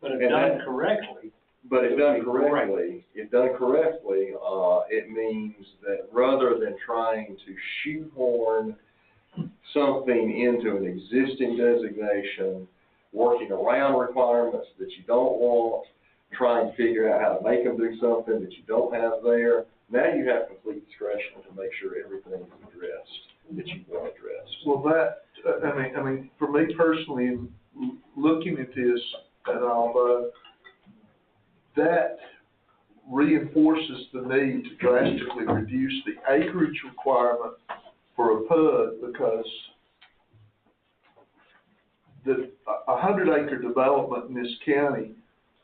[SPEAKER 5] But if done correctly.
[SPEAKER 3] If done correctly, it means that rather than trying to shoehorn something into an existing designation, working around requirements that you don't want, trying to figure out how to make them do something that you don't have there, now you have complete discretion to make sure everything is addressed that you want addressed.
[SPEAKER 12] Well, I mean, for me personally, looking at this and all, that reinforces the need to drastically reduce the acreage requirement for a PUD, because the 100-acre development in this county,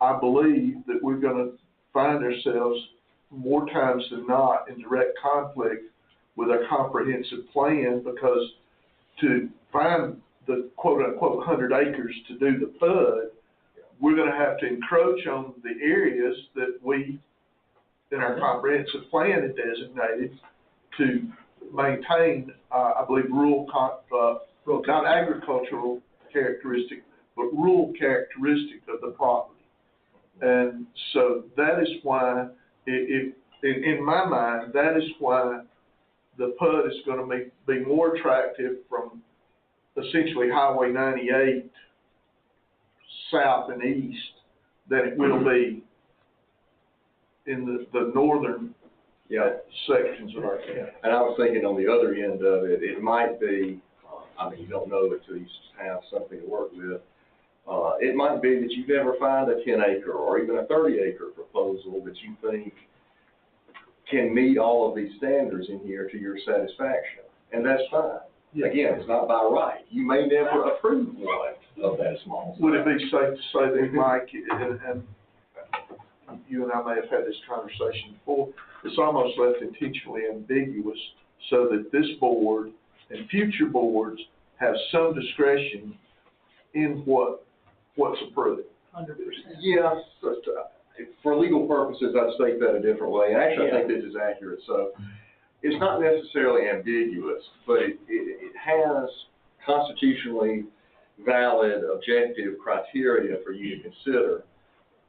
[SPEAKER 12] I believe that we're gonna find ourselves more times than not in direct conflict with our comprehensive plan, because to find the quote-unquote 100 acres to do the PUD, we're gonna have to encroach on the areas that we, in our comprehensive plan, had designated to maintain, I believe, not agricultural characteristic, but rural characteristic of the property. And so that is why, in my mind, that is why the PUD is gonna be more attractive from essentially Highway 98 south and east than it will be in the northern sections of our county.
[SPEAKER 3] And I was thinking on the other end of it, it might be, I mean, you don't know until you have something to work with. It might be that you never find a 10-acre or even a 30-acre proposal that you think can meet all of these standards in here to your satisfaction, and that's fine. Yeah. Again, it's not by right. You may never approve one of that small size.
[SPEAKER 12] Would it be safe to say that, Mike, and you and I may have had this conversation before, it's almost left intentionally ambiguous so that this board and future boards have some discretion in what's approved?
[SPEAKER 4] 100%.
[SPEAKER 3] Yes, but, for legal purposes, I'd state that a different way. And actually, I think this is accurate. So it's not necessarily ambiguous, but it has constitutionally valid objective criteria for you to consider.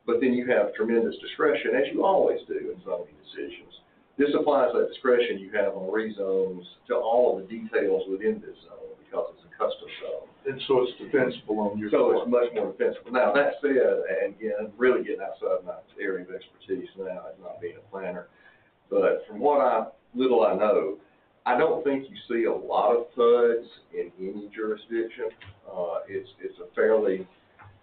[SPEAKER 3] But then you have tremendous discretion, as you always do in zoning decisions. This applies that discretion you have on rezones to all of the details within this zone, because it's a custom zone.
[SPEAKER 12] And so it's defensible on your
[SPEAKER 3] So
[SPEAKER 12] part.
[SPEAKER 3] it's much more defensible. Now, that said, and again, really getting outside my area of expertise now, as not being a planner, but from what little I know, I don't think you see a lot of PUDs in any jurisdiction.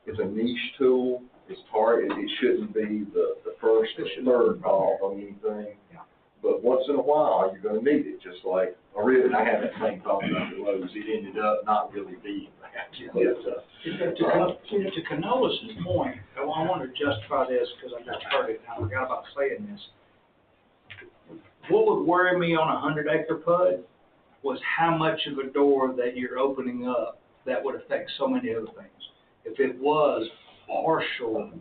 [SPEAKER 3] It's a niche tool. It's targeted. It shouldn't be the first or third call on anything.
[SPEAKER 4] Yeah.
[SPEAKER 3] But once in a while, you're going to need it. Just like I had that same thought about the Lowe's. It ended up not really being that.
[SPEAKER 5] To Canolus's point, I want to justify this because I just heard it and I forgot about saying this. What would worry me on a 100-acre PUD was how much of a door that you're opening up that would affect so many other things. If it was partial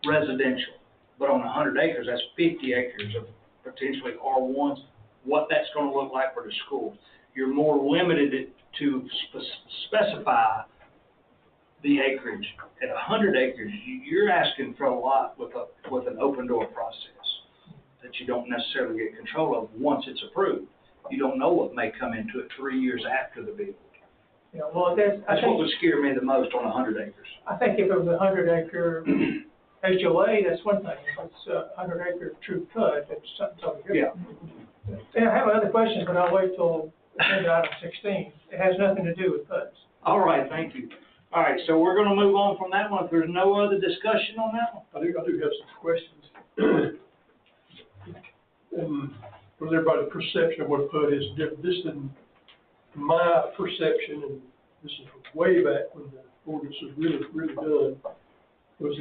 [SPEAKER 5] residential, but on 100 acres, that's 50 acres of potentially R1s, what that's going to look like for the school. You're more limited to specify the acreage. At 100 acres, you're asking for a lot with an open door process that you don't necessarily get control of once it's approved. You don't know what may come into it 3 years after the build.
[SPEAKER 13] Yeah, well,
[SPEAKER 5] That's what would scare me the most on 100 acres.
[SPEAKER 13] I think if it was a 100-acre HOA, that's one thing. If it's a 100-acre true PUD, that's something totally different. Yeah. I have other questions, but I'll wait till agenda item 16. It has nothing to do with PUDs.
[SPEAKER 5] All right, thank you. All right, so we're going to move on from that one. If there's no other discussion on that one?
[SPEAKER 6] I do have some questions. Was everybody's perception of what a PUD is different? This didn't, my perception, and this is way back when the ordinance was really done, was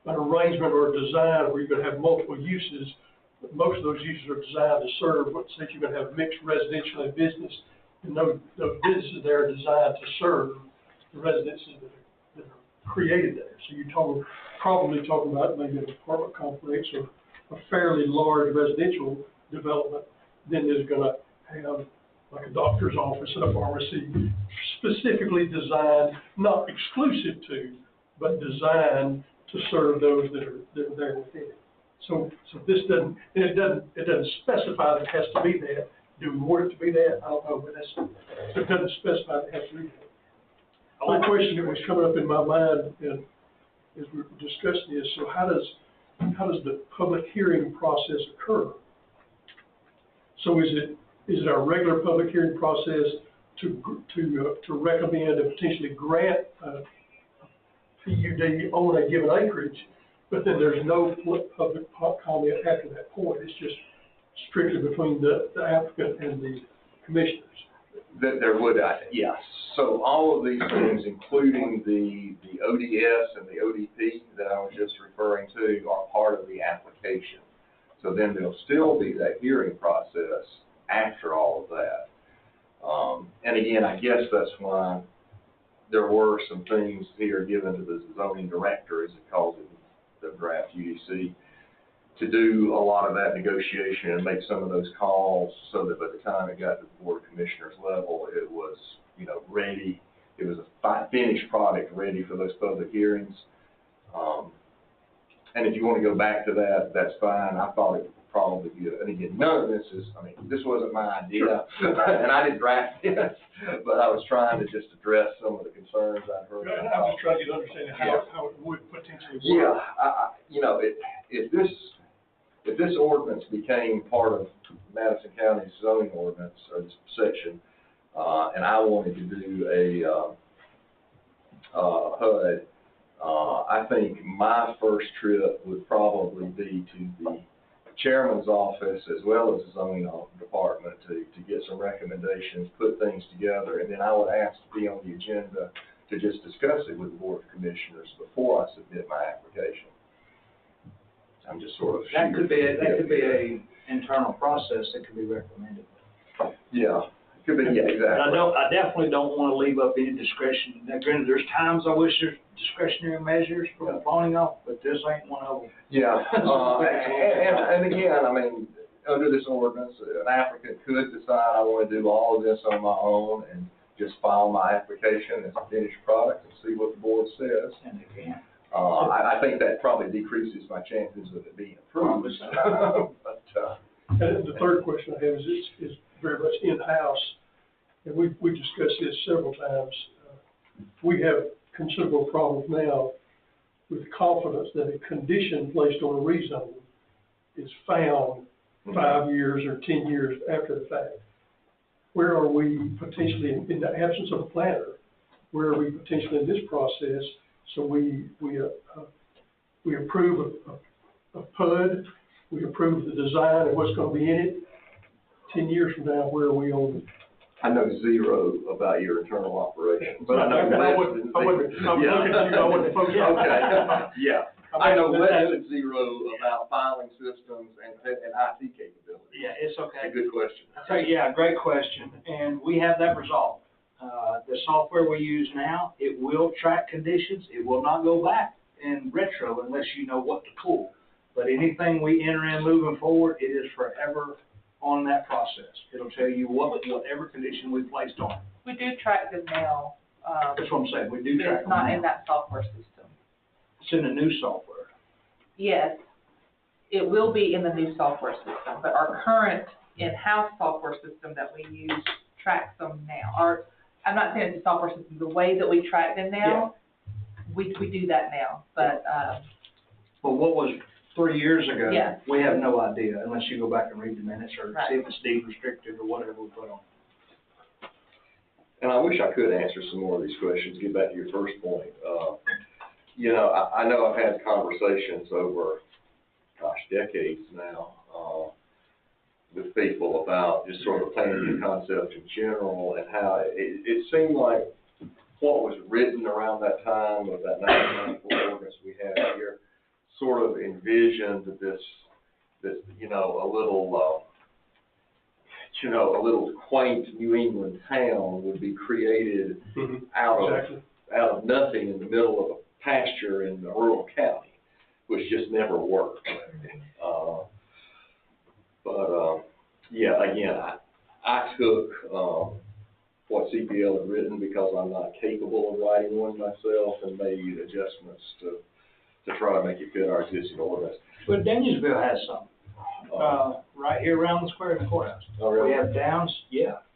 [SPEAKER 6] an arrangement or a design where you're going to have multiple uses. But most of those uses are designed to serve, say you're going to have mixed residential and business, and those businesses there are designed to serve the residences that are created there. So you're probably talking about maybe an apartment complex or a fairly large residential development, then there's going to have like a doctor's office and a pharmacy specifically designed, not exclusive to, but designed to serve those that are there within it. So this doesn't specify that it has to be that. Do we want it to be that? I don't know, but it doesn't specify that it has to be that. One question that was coming up in my mind as we were discussing this, so how does the public hearing process occur? So is it our regular public hearing process to recommend and potentially grant a PUD on a given acreage, but then there's no public comment after that point. It's just strictly between the applicant and the commissioners.
[SPEAKER 3] That there would, yes. So all of these things, including the ODS and the ODP that I was just referring to, are part of the application. So then there'll still be that hearing process after all of that. And again, I guess that's why there were some things here given to the zoning director, as it calls it, the draft UDC, to do a lot of that negotiation and make some of those calls so that by the time it got to the Board of Commissioners level, it was, you know, ready. It was a finished product ready for those public hearings. And if you want to go back to that, that's fine. I thought it would probably be, and again, none of this is, I mean, this wasn't my idea, and I didn't draft this, but I was trying to just address some of the concerns I'd heard.
[SPEAKER 6] Right, I'm just trying to get understanding how it would potentially work.
[SPEAKER 3] Yeah, you know, if this ordinance became part of Madison County's zoning ordinance, or this section, and I wanted to do a HUD, I think my first trip would probably be to the chairman's office as well as the zoning department to get some recommendations, put things together, and then I would ask to be on the agenda to just discuss it with the Board of Commissioners before I submit my application. I'm just sort of
[SPEAKER 5] That could be a internal process that could be recommended.
[SPEAKER 3] Yeah, it could be, yeah, exactly.
[SPEAKER 5] But I definitely don't want to leave up any discretion. Now, granted, there's times I wish there's discretionary measures for planning off, but this ain't one of them.
[SPEAKER 3] Yeah, and again, I mean, under this ordinance, an applicant could decide I want to do all of this on my own and just file my application as a finished product and see what the board says.
[SPEAKER 5] And they can.
[SPEAKER 3] I think that probably decreases my chances of it being approved.
[SPEAKER 6] And the third question I have is very much in-house, and we discussed this several times. We have considerable problems now with confidence that a condition placed on a rezone is found 5 years or 10 years after the fact. Where are we potentially, in the absence of a planner, where are we potentially in this process? So we approve a PUD, we approve the design and what's going to be in it. 10 years from now, where are we on?
[SPEAKER 3] I know zero about your internal operations, but I know
[SPEAKER 6] I wouldn't focus on
[SPEAKER 3] okay, yeah. I know less than zero about filing systems and IT capabilities.
[SPEAKER 5] Yeah, it's okay.
[SPEAKER 3] It's a good question.
[SPEAKER 5] So, yeah, great question, and we have that resolved. The software we use now, it will track conditions. It will not go back in retro unless you know what to pull. But anything we enter in moving forward, it is forever on that process. It'll tell you whatever condition we placed on it.
[SPEAKER 4] We do track them now.
[SPEAKER 5] That's what I'm saying, we do track
[SPEAKER 4] It's
[SPEAKER 5] them
[SPEAKER 4] not
[SPEAKER 5] now.
[SPEAKER 4] in that software system.
[SPEAKER 5] It's in the new software.
[SPEAKER 4] Yes, it will be in the new software system, but our current in-house software system that we use tracks them now. I'm not saying it's a software system, the way that we track them now, we do that now, but,
[SPEAKER 5] But what was 3 years ago,
[SPEAKER 4] Yeah.
[SPEAKER 5] we have no idea unless you go back and read the minutes or
[SPEAKER 4] Right.
[SPEAKER 5] see if it's deed restricted or whatever we put on.
[SPEAKER 3] And I wish I could answer some more of these questions, get back to your first point. You know, I know I've had conversations over, decades now, with people about just sort of planning the concept in general and how it seemed like what was written around that time of that 1994 ordinance we have here sort of envisioned this, you know, a little quaint New England town would be created out of nothing in the middle of a pasture in a rural county, which just never worked. Yeah, again, I took what CPL had written because I'm not capable of writing one myself and made adjustments to try to make it fit our existing ordinance.
[SPEAKER 5] But Danielsville has some, right here around the square of the courthouse.
[SPEAKER 3] Oh, really?
[SPEAKER 5] We have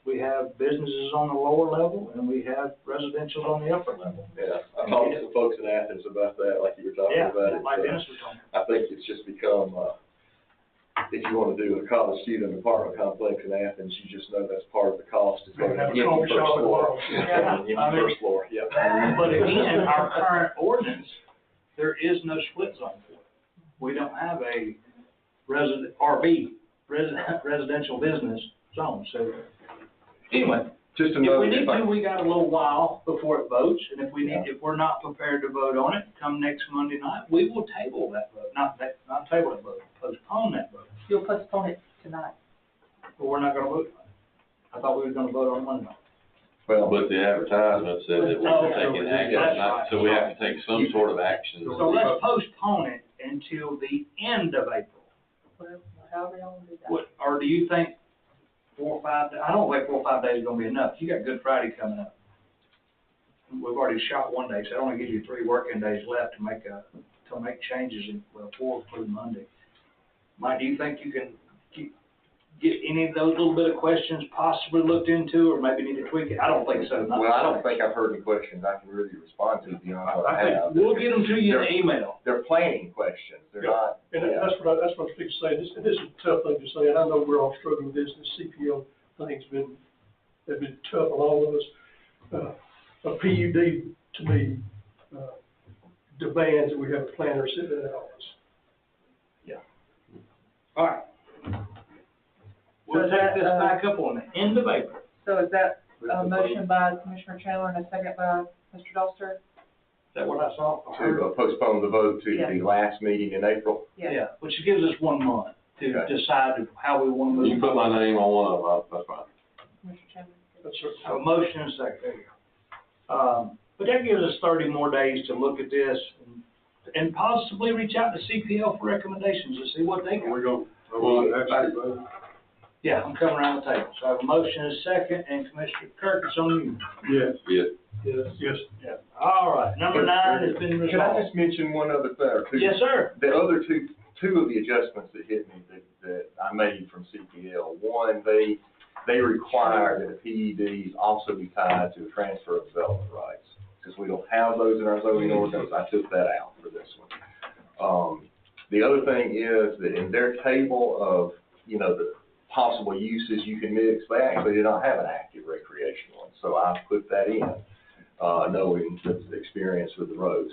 [SPEAKER 5] we have businesses on the lower level and we have residential on the upper level.
[SPEAKER 3] Yeah, I talked to some folks in Athens about that, like you were talking about it.
[SPEAKER 5] Like Dennis was talking.
[SPEAKER 3] I think it's just become, if you want to do a college student apartment complex in Athens, you just know that's part of the cost. Is going to
[SPEAKER 14] Have a
[SPEAKER 3] empty
[SPEAKER 14] coffee
[SPEAKER 3] first
[SPEAKER 14] shop at
[SPEAKER 3] floor.
[SPEAKER 14] Lowe's.
[SPEAKER 3] Empty
[SPEAKER 5] I mean-
[SPEAKER 3] first floor, yeah.
[SPEAKER 5] But again, our current ordinance, there is no split zone for it. We don't have a residential business zone, so anyway.
[SPEAKER 3] Just to
[SPEAKER 5] If
[SPEAKER 3] know,
[SPEAKER 5] we need to, we got a little while before it votes, and if we're not prepared to vote on it, come next Monday night, we will table that vote, not table that vote, postpone that vote,
[SPEAKER 4] You'll postpone it tonight.
[SPEAKER 5] but we're not gonna vote on it. I thought we were gonna vote on Monday night.
[SPEAKER 3] well,
[SPEAKER 11] But the advertisement said that we're
[SPEAKER 5] Oh,
[SPEAKER 11] taking
[SPEAKER 5] yeah.
[SPEAKER 11] action,
[SPEAKER 5] That's
[SPEAKER 11] not-
[SPEAKER 5] right.
[SPEAKER 11] so we have to take some sort of action.
[SPEAKER 5] So let's postpone it until the end of April.
[SPEAKER 4] However y'all want to do that.
[SPEAKER 5] What, or do you think 4 or 5, I don't think 4 or 5 days is gonna be enough. You got Good Friday coming up. We've already shot one day, so that only gives you 3 working days left to make changes in, 4 through Monday. Mike, do you think you can get any of those little bit of questions possibly looked into, or maybe need to tweak it? I don't think so.
[SPEAKER 3] well, I don't think I've heard any questions I can really respond to beyond what I have.
[SPEAKER 5] We'll get them to you in an email.
[SPEAKER 3] They're planning questions, they're
[SPEAKER 6] Yeah.
[SPEAKER 3] not.
[SPEAKER 6] And
[SPEAKER 3] yeah.
[SPEAKER 6] that's what I was fixing to say, this is a tough thing to say, and I know we're all struggling with this CPL thing's been tough on all of us. A PUD, to me, demands that we have a planner sitting in the office.
[SPEAKER 5] All right. We'll
[SPEAKER 4] So
[SPEAKER 5] take
[SPEAKER 4] that,
[SPEAKER 5] this back up on the end of April.
[SPEAKER 4] So is that a motion by Commissioner Chandler and a second by Mr. Doster?
[SPEAKER 5] Is that what I saw?
[SPEAKER 3] To postpone the vote to
[SPEAKER 4] Yeah.
[SPEAKER 3] the last meeting in April.
[SPEAKER 5] Yeah, which gives us 1 month to
[SPEAKER 3] Okay.
[SPEAKER 5] decide how we want to move.
[SPEAKER 11] You can put my name on one of them, that's fine.
[SPEAKER 4] Mr. Chandler?
[SPEAKER 6] That's sort
[SPEAKER 5] Have a motion and a second, there you go. But that gives us 30 more days to look at this and possibly reach out to CPL for recommendations and see what they got.
[SPEAKER 2] We're going,
[SPEAKER 11] Well,
[SPEAKER 2] actually, vote.
[SPEAKER 5] Yeah, I'm coming around the table. So I have a motion and a second, and Commissioner Kirk, it's on you.
[SPEAKER 2] yes.
[SPEAKER 6] Yes.
[SPEAKER 5] Yeah. All right, number 9 has been
[SPEAKER 3] Can I
[SPEAKER 5] resolved.
[SPEAKER 3] just mention one other thing or two?
[SPEAKER 5] Yes, sir.
[SPEAKER 3] The other two of the adjustments that hit me that I made from CPL, one, they require that a PEDs also be tied to a transfer of development rights. Since we don't have those in our zoning ordinance, I took that out for this one. The other thing is that in their table of, the possible uses you can mix, they actually did not have an active recreational one. So I put that in, knowing the experience with the roads.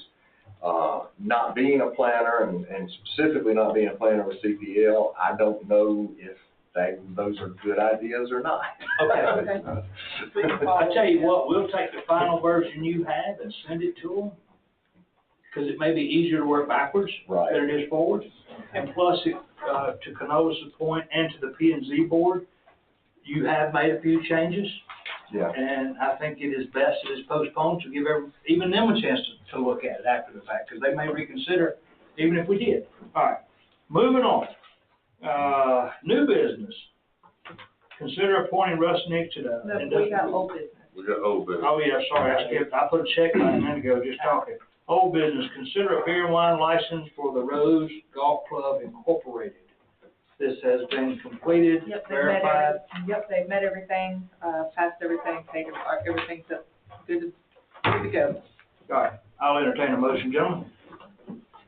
[SPEAKER 3] Not being a planner and specifically not being a planner with CPL, I don't know if those are good ideas or not.
[SPEAKER 5] Okay. I tell you what, we'll take the final version you have and send it to them, because it may be easier to work backwards
[SPEAKER 3] Right.
[SPEAKER 5] than it is forwards. And plus, to Canova's point and to the P&Z board, you have made a few changes.
[SPEAKER 3] Yeah.
[SPEAKER 5] And I think it is best it is postponed to give even them a chance to look at it after the fact, because they may reconsider even if we did. All right, moving on. New business. Consider appointing Russ Nick to the.
[SPEAKER 4] No, we got old business.
[SPEAKER 11] We got old business.
[SPEAKER 5] Oh, yeah, sorry, I skipped, I put a check line a minute ago just talking. Old business, consider a beer and wine license for the Rose Golf Club Incorporated. This has been completed,
[SPEAKER 4] Yep,
[SPEAKER 5] verified.
[SPEAKER 4] they've met everything, passed everything, paid everything's up, good to go.
[SPEAKER 5] All right, I'll entertain a motion, gentlemen.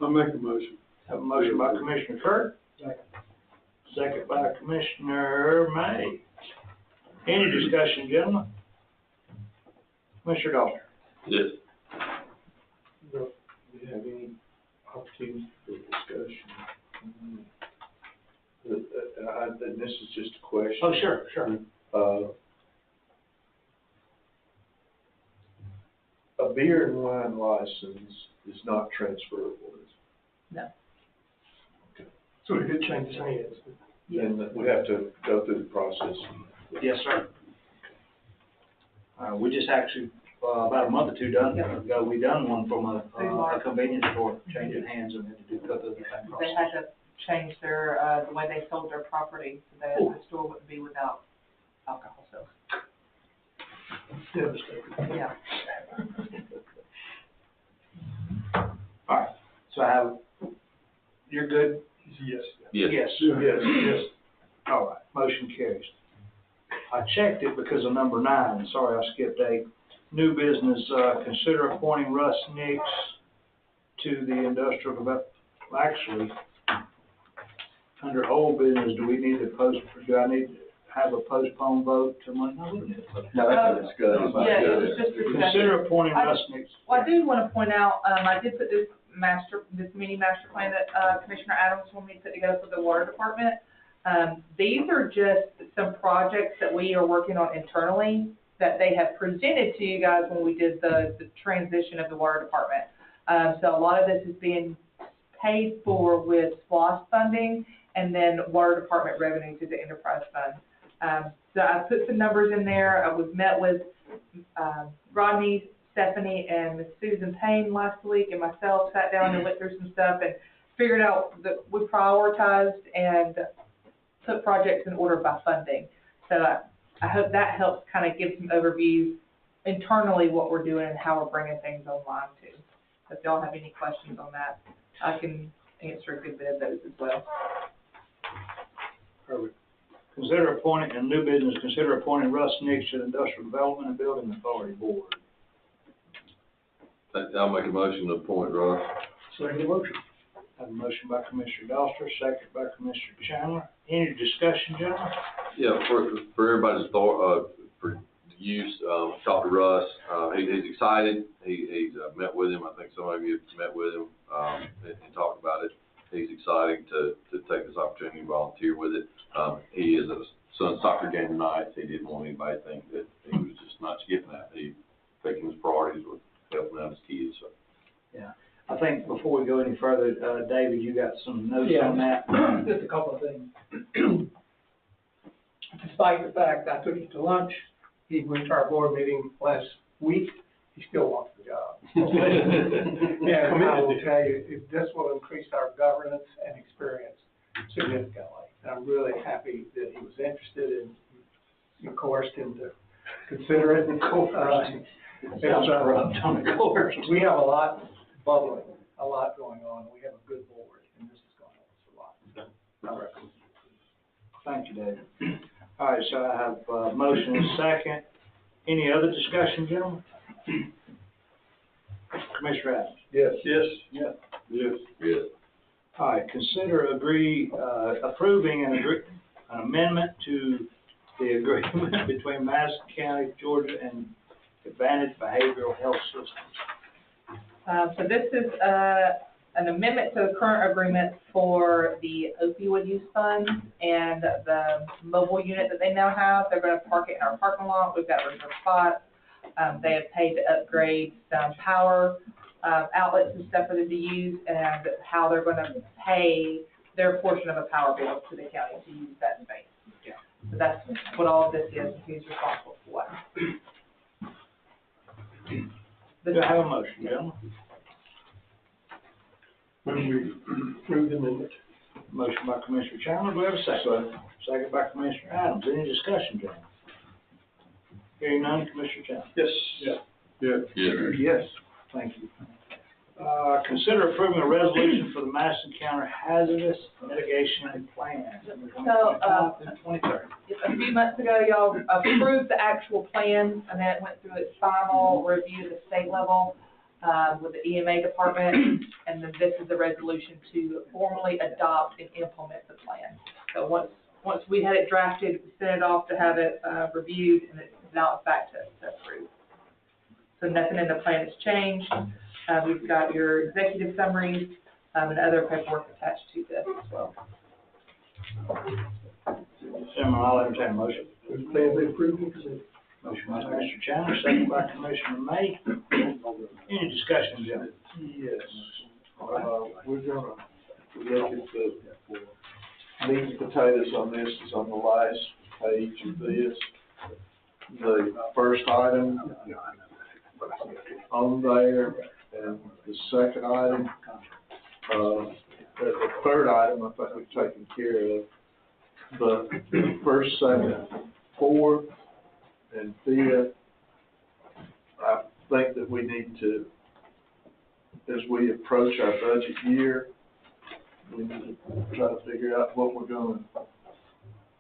[SPEAKER 2] I'll make a motion.
[SPEAKER 5] Have a motion by Commissioner Kirk. Second by Commissioner May. Any discussion, gentlemen? Commissioner Doster?
[SPEAKER 11] Yes.
[SPEAKER 12] Do you have any opportunity for discussion? And this is just a question.
[SPEAKER 5] Oh, sure.
[SPEAKER 12] A beer and wine license is not transferable, is
[SPEAKER 4] No.
[SPEAKER 6] So it did change hands.
[SPEAKER 12] it? And we have to go through the process.
[SPEAKER 5] Yes, sir. We just actually, about a month or two ago, we done one from a convenience store, changing hands and had to do a couple of the same
[SPEAKER 4] They
[SPEAKER 5] process.
[SPEAKER 4] had to change their, the way they sold their property, so that the store wouldn't be without alcohol sales.
[SPEAKER 6] Devastating.
[SPEAKER 4] Yeah.
[SPEAKER 5] All right, so I have, you're good?
[SPEAKER 6] Yes.
[SPEAKER 11] Yes.
[SPEAKER 5] Yes. All right, motion carries. I checked it because of number 9, sorry I skipped 8. New business, consider appointing Russ Nix to the industrial development, actually, Under old business, do we need to do I need to have a postponed vote to Monday? No, we don't need to postpone.
[SPEAKER 3] No, that's a discussion.
[SPEAKER 4] Yeah, it was just discussion.
[SPEAKER 5] Consider appointing Russ Nix.
[SPEAKER 4] Well, I do want to point out, I did put this mini master plan that, Commissioner Adams wanted me to put together for the water department. These are just some projects that we are working on internally that they have presented to you guys when we did the transition of the water department. So a lot of this is being paid for with SPOS funding and then water department revenue through the enterprise fund. So I put some numbers in there. I was met with Rodney, Stephanie, and Ms. Susan Payne last week, and myself sat down and went through some stuff and figured out that we prioritized and put projects in order by funding. So I hope that helps kind of give some overview internally what we're doing and how we're bringing things online too. So if y'all have any questions on that, I can answer a good bit of those as well.
[SPEAKER 5] Perfect. Consider appointing, a new business, consider appointing Russ Nix to the Industrial Development and Building Authority Board.
[SPEAKER 11] I'll make a motion to appoint Russ.
[SPEAKER 5] Second motion. Have a motion by Commissioner Doster, second by Commissioner Chandler. Any discussion, gentlemen?
[SPEAKER 11] Yeah, for everybody's thought, for use, talk to Russ, he's excited, he's met with him, I think some of you have met with him, and talked about it. He's excited to take this opportunity to volunteer with it. He is at a son's soccer game tonight, he didn't want anybody to think that he was just not skipping that. He taking his priorities with helping out his kids, so.
[SPEAKER 5] Yeah. I think before we go any further, David, you got some notes on that?
[SPEAKER 13] Just a couple of things. Despite the fact I took him to lunch, he went to our board meeting last week, he still wants the job. And I will tell you, this will increase our governance and experience significantly. And I'm really happy that he was interested and you coerced him to consider it. We have a lot bubbling, a lot going on. We have a good board, and this is going to help us a lot.
[SPEAKER 5] Thank you, David. All right, so I have a motion and a second. Any other discussion, gentlemen? Commissioner Adams?
[SPEAKER 12] Yes.
[SPEAKER 6] Yes.
[SPEAKER 5] Yes.
[SPEAKER 12] Yes.
[SPEAKER 11] Yes.
[SPEAKER 5] All right, consider approving an amendment to the agreement between Madison County, Georgia, and Advantage Behavioral Health Systems.
[SPEAKER 4] So this is an amendment to the current agreement for the opioid use fund and the mobile unit that they now have. They're going to park it in our parking lot. We've got reserved spots. They have paid to upgrade some power outlets and stuff for them to use, and how they're going to pay their portion of a power bill to the county to use that space. Yeah. So that's what all of this is, who's responsible for what.
[SPEAKER 5] Do I have a motion, gentlemen?
[SPEAKER 6] When we approve the amendment.
[SPEAKER 5] Motion by Commissioner Chandler, do we have a second? Second by Commissioner Adams. Any discussion, gentlemen? Hearing none, Commissioner Chandler?
[SPEAKER 6] Yes.
[SPEAKER 5] Yeah.
[SPEAKER 12] Yes.
[SPEAKER 11] Yes.
[SPEAKER 12] Yes.
[SPEAKER 5] Thank you. Consider approving a resolution for the Madison County Hazardous Mitigation Plan.
[SPEAKER 4] So,
[SPEAKER 5] 2030.
[SPEAKER 4] a few months ago, y'all approved the actual plan, and then it went through its final review at the state level with the EMA department, and then this is the resolution to formally adopt and implement the plan. So once we had it drafted, we sent it off to have it reviewed, and it's now back to approve. So nothing in the plan has changed. We've got your executive summaries and other paperwork attached to this as well.
[SPEAKER 5] Chairman, I'll entertain a motion.
[SPEAKER 6] The plan be approved and presented.
[SPEAKER 5] Motion by Commissioner Chandler, second by Commissioner May. Any discussion, gentlemen?
[SPEAKER 12] Yes. We're gonna look at the meat and potatoes on this is on the last page of this. The first item on there, and the second item, the third item, I think we've taken care of. The first, second, fourth, and fifth, I think that we need to, as we approach our budget year, we need to try to figure out what we're going,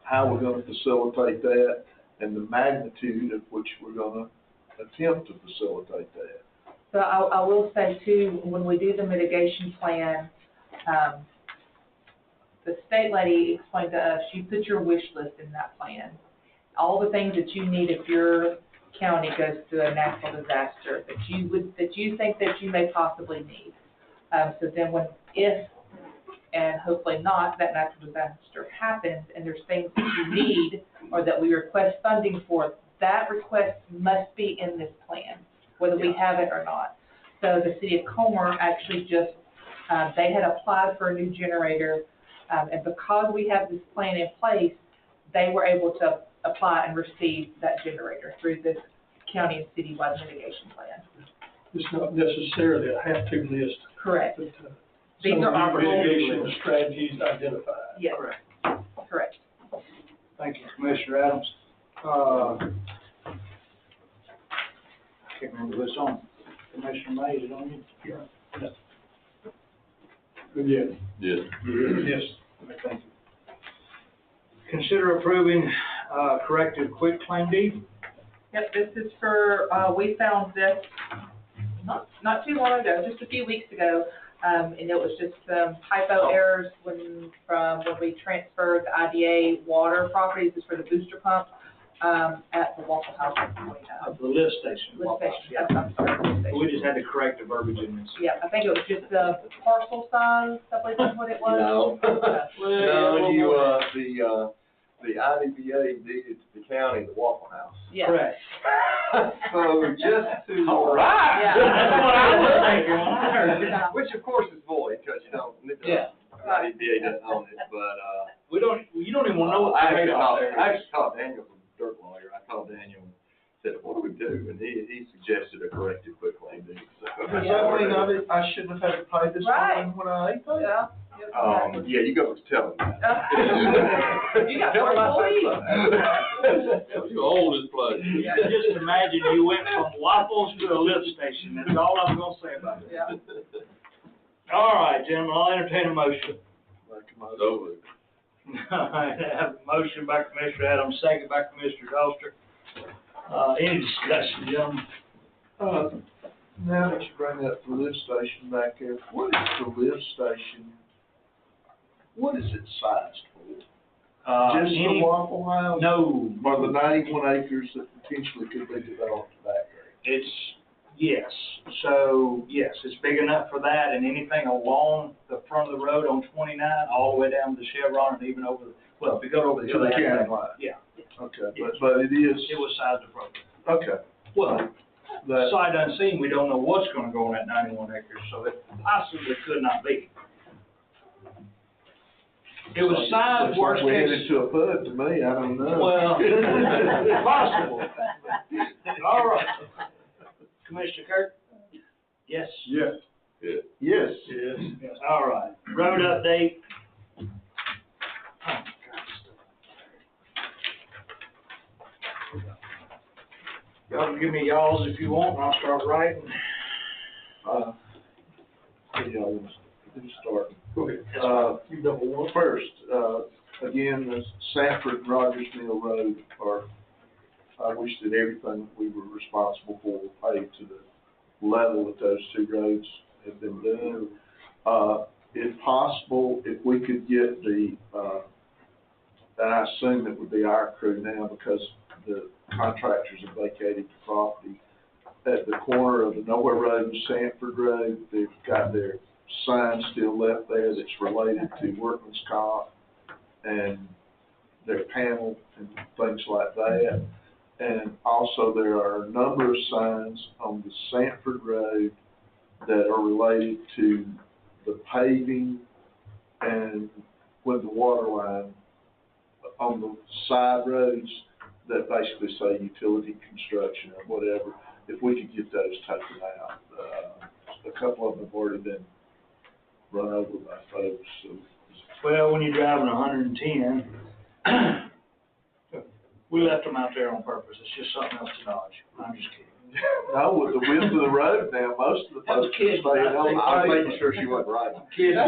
[SPEAKER 12] how we're going to facilitate that, and the magnitude of which we're going to attempt to facilitate that.
[SPEAKER 4] So I will say too, when we do the mitigation plan, the state lady explained to us, you put your wish list in that plan. All the things that you need if your county goes through a natural disaster, that you think that you may possibly need. So then if, and hopefully not, that natural disaster happens and there's things that you need or that we request funding for, that request must be in this plan, whether we have it or not. So the city of Comer actually just, they had applied for a new generator, and because we have this plan in place, they were able to apply and receive that generator through this county and citywide mitigation plan.
[SPEAKER 6] It's not necessarily a have-to list.
[SPEAKER 4] Correct.
[SPEAKER 6] But,
[SPEAKER 4] These
[SPEAKER 6] some
[SPEAKER 4] are
[SPEAKER 6] of the
[SPEAKER 4] opportunities.
[SPEAKER 6] mitigation strategies identified.
[SPEAKER 4] Yes, correct.
[SPEAKER 5] Thank you, Commissioner Adams. I can't remember who it's on. Commissioner May, is it on you? Yeah.
[SPEAKER 6] Yes.
[SPEAKER 11] Yes.
[SPEAKER 6] Yes.
[SPEAKER 5] Thank you. Consider approving, corrective quitclaim deed.
[SPEAKER 4] Yep, this is for, we found this not too long ago, just a few weeks ago, and it was just some typo errors when we transferred the IDA water properties. This is for the booster pump, at the Waffle House.
[SPEAKER 5] The lift station.
[SPEAKER 4] Lift station, I'm sorry, lift station.
[SPEAKER 5] We just had to correct the verbiage in this.
[SPEAKER 4] Yeah, I think it was just the parcel size, I believe that's what it was.
[SPEAKER 3] No.
[SPEAKER 4] Well,
[SPEAKER 3] The IDBA deeded to the county the Waffle House.
[SPEAKER 4] Yeah.
[SPEAKER 5] Correct.
[SPEAKER 3] So just to.
[SPEAKER 5] All right.
[SPEAKER 4] Yeah.
[SPEAKER 5] That's what I was thinking when I heard it.
[SPEAKER 3] Which of course is void, because you don't,
[SPEAKER 5] Yeah.
[SPEAKER 3] IDBA doesn't own it, but,
[SPEAKER 5] You don't even want to know what
[SPEAKER 3] I
[SPEAKER 5] the
[SPEAKER 3] actually called Daniel, the dirt lawyer. I called Daniel and said, what do we do? And he suggested a corrected quitclaim deed, so.
[SPEAKER 12] Does that mean I shouldn't have had to pay this
[SPEAKER 4] Right.
[SPEAKER 12] fine when I ate that?
[SPEAKER 4] Yeah.
[SPEAKER 3] Yeah, you go tell him that.
[SPEAKER 4] You got
[SPEAKER 3] Tell him I
[SPEAKER 4] employees.
[SPEAKER 3] said so.
[SPEAKER 11] You old as place.
[SPEAKER 5] Yeah, just imagine you went from waffles to a lift station. That's all I'm gonna say about it.
[SPEAKER 4] Yeah.
[SPEAKER 5] All right, gentlemen, I'll entertain a motion.
[SPEAKER 11] So,
[SPEAKER 5] All right, I have a motion by Commissioner Adams, second by Commissioner Doster. Any discussion, gentlemen?
[SPEAKER 12] Now that you bring up the lift station back there, what is the lift station, what is it sized for? Just the
[SPEAKER 5] Any-
[SPEAKER 12] Waffle House?
[SPEAKER 5] No.
[SPEAKER 12] Or the 91 acres that potentially could be developed back there?
[SPEAKER 5] It's, yes, so, yes, it's big enough for that, and anything along the front of the road on 29, all the way down to Chevron, and even over, if you go over the
[SPEAKER 12] To
[SPEAKER 5] hill.
[SPEAKER 12] the
[SPEAKER 5] they have
[SPEAKER 12] county
[SPEAKER 5] that.
[SPEAKER 12] line?
[SPEAKER 5] Yeah,
[SPEAKER 12] Okay, but it is,
[SPEAKER 5] it was sized appropriate.
[SPEAKER 12] okay.
[SPEAKER 5] Well,
[SPEAKER 12] That,
[SPEAKER 5] sight unseen, we don't know what's gonna go on that 91 acres, so it possibly could not be. It was sized
[SPEAKER 12] looks
[SPEAKER 5] worst
[SPEAKER 12] like we're
[SPEAKER 5] case.
[SPEAKER 12] headed to a PUD to me, I don't know.
[SPEAKER 5] Well, possible. All right. Commissioner Kirk? Yes?
[SPEAKER 2] Yes.
[SPEAKER 12] Yes.
[SPEAKER 5] Yes. All right. Road update. Y'all can give me y'alls if you want, and I'll start writing.
[SPEAKER 12] Yeah, let's start.
[SPEAKER 6] Go ahead.
[SPEAKER 12] You number one. First, again, the Sanford Rogers Mill Road I wish that everything we were responsible for were paid to the level that those two roads have been done. If possible, if we could get and I assume it would be our crew now because the contractors have vacated the property, at the corner of the Nowhere Road and Sanford Road, they've got their sign still left there that's related to workman's comp and their panel and things like that. And also there are a number of signs on the Sanford Road that are related to the paving and with the water line on the side roads that basically say utility construction or whatever. If we could get those taken out, a couple of them have already been run over by folks, so.
[SPEAKER 5] Well, when you're driving 110, we left them out there on purpose. It's just something else to dodge. I'm just kidding.
[SPEAKER 12] No, with the width of the road now, most of the folks are staying on the
[SPEAKER 3] I was
[SPEAKER 12] pavement.
[SPEAKER 3] making sure she wasn't right.
[SPEAKER 5] Kidding.
[SPEAKER 12] I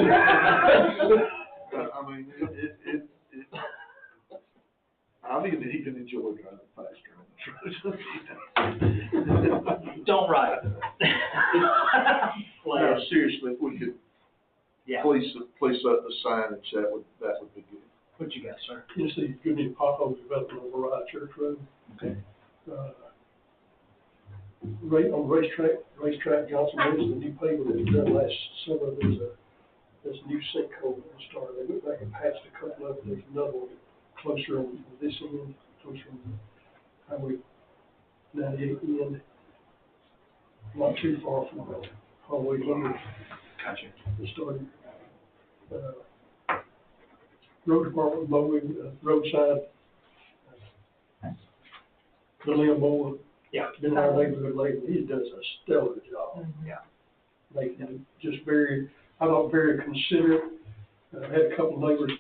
[SPEAKER 12] mean, I mean, he can enjoy driving faster on the road.
[SPEAKER 5] Don't write.
[SPEAKER 12] No, seriously, if we could
[SPEAKER 5] Yeah.
[SPEAKER 12] Police up the signage, that would be good.
[SPEAKER 5] What you got, sir?
[SPEAKER 6] You see, good new pothole development on Mariah Church Road.
[SPEAKER 5] Okay.
[SPEAKER 6] On racetrack Johnson, there's the new paver that was done last summer. There's a new sinkhole that started. They went back and patched a couple of it. There's another one closer on this end, closer on Highway 98 end. Not too far from Highway 100.
[SPEAKER 5] Gotcha.
[SPEAKER 6] It started, road department mowing, roadside, the limb mower.
[SPEAKER 5] Yeah.
[SPEAKER 6] Been in our neighborhood lately, he does a stellar job.
[SPEAKER 5] Yeah.
[SPEAKER 6] They just I thought very considerate. Had a couple of neighbors,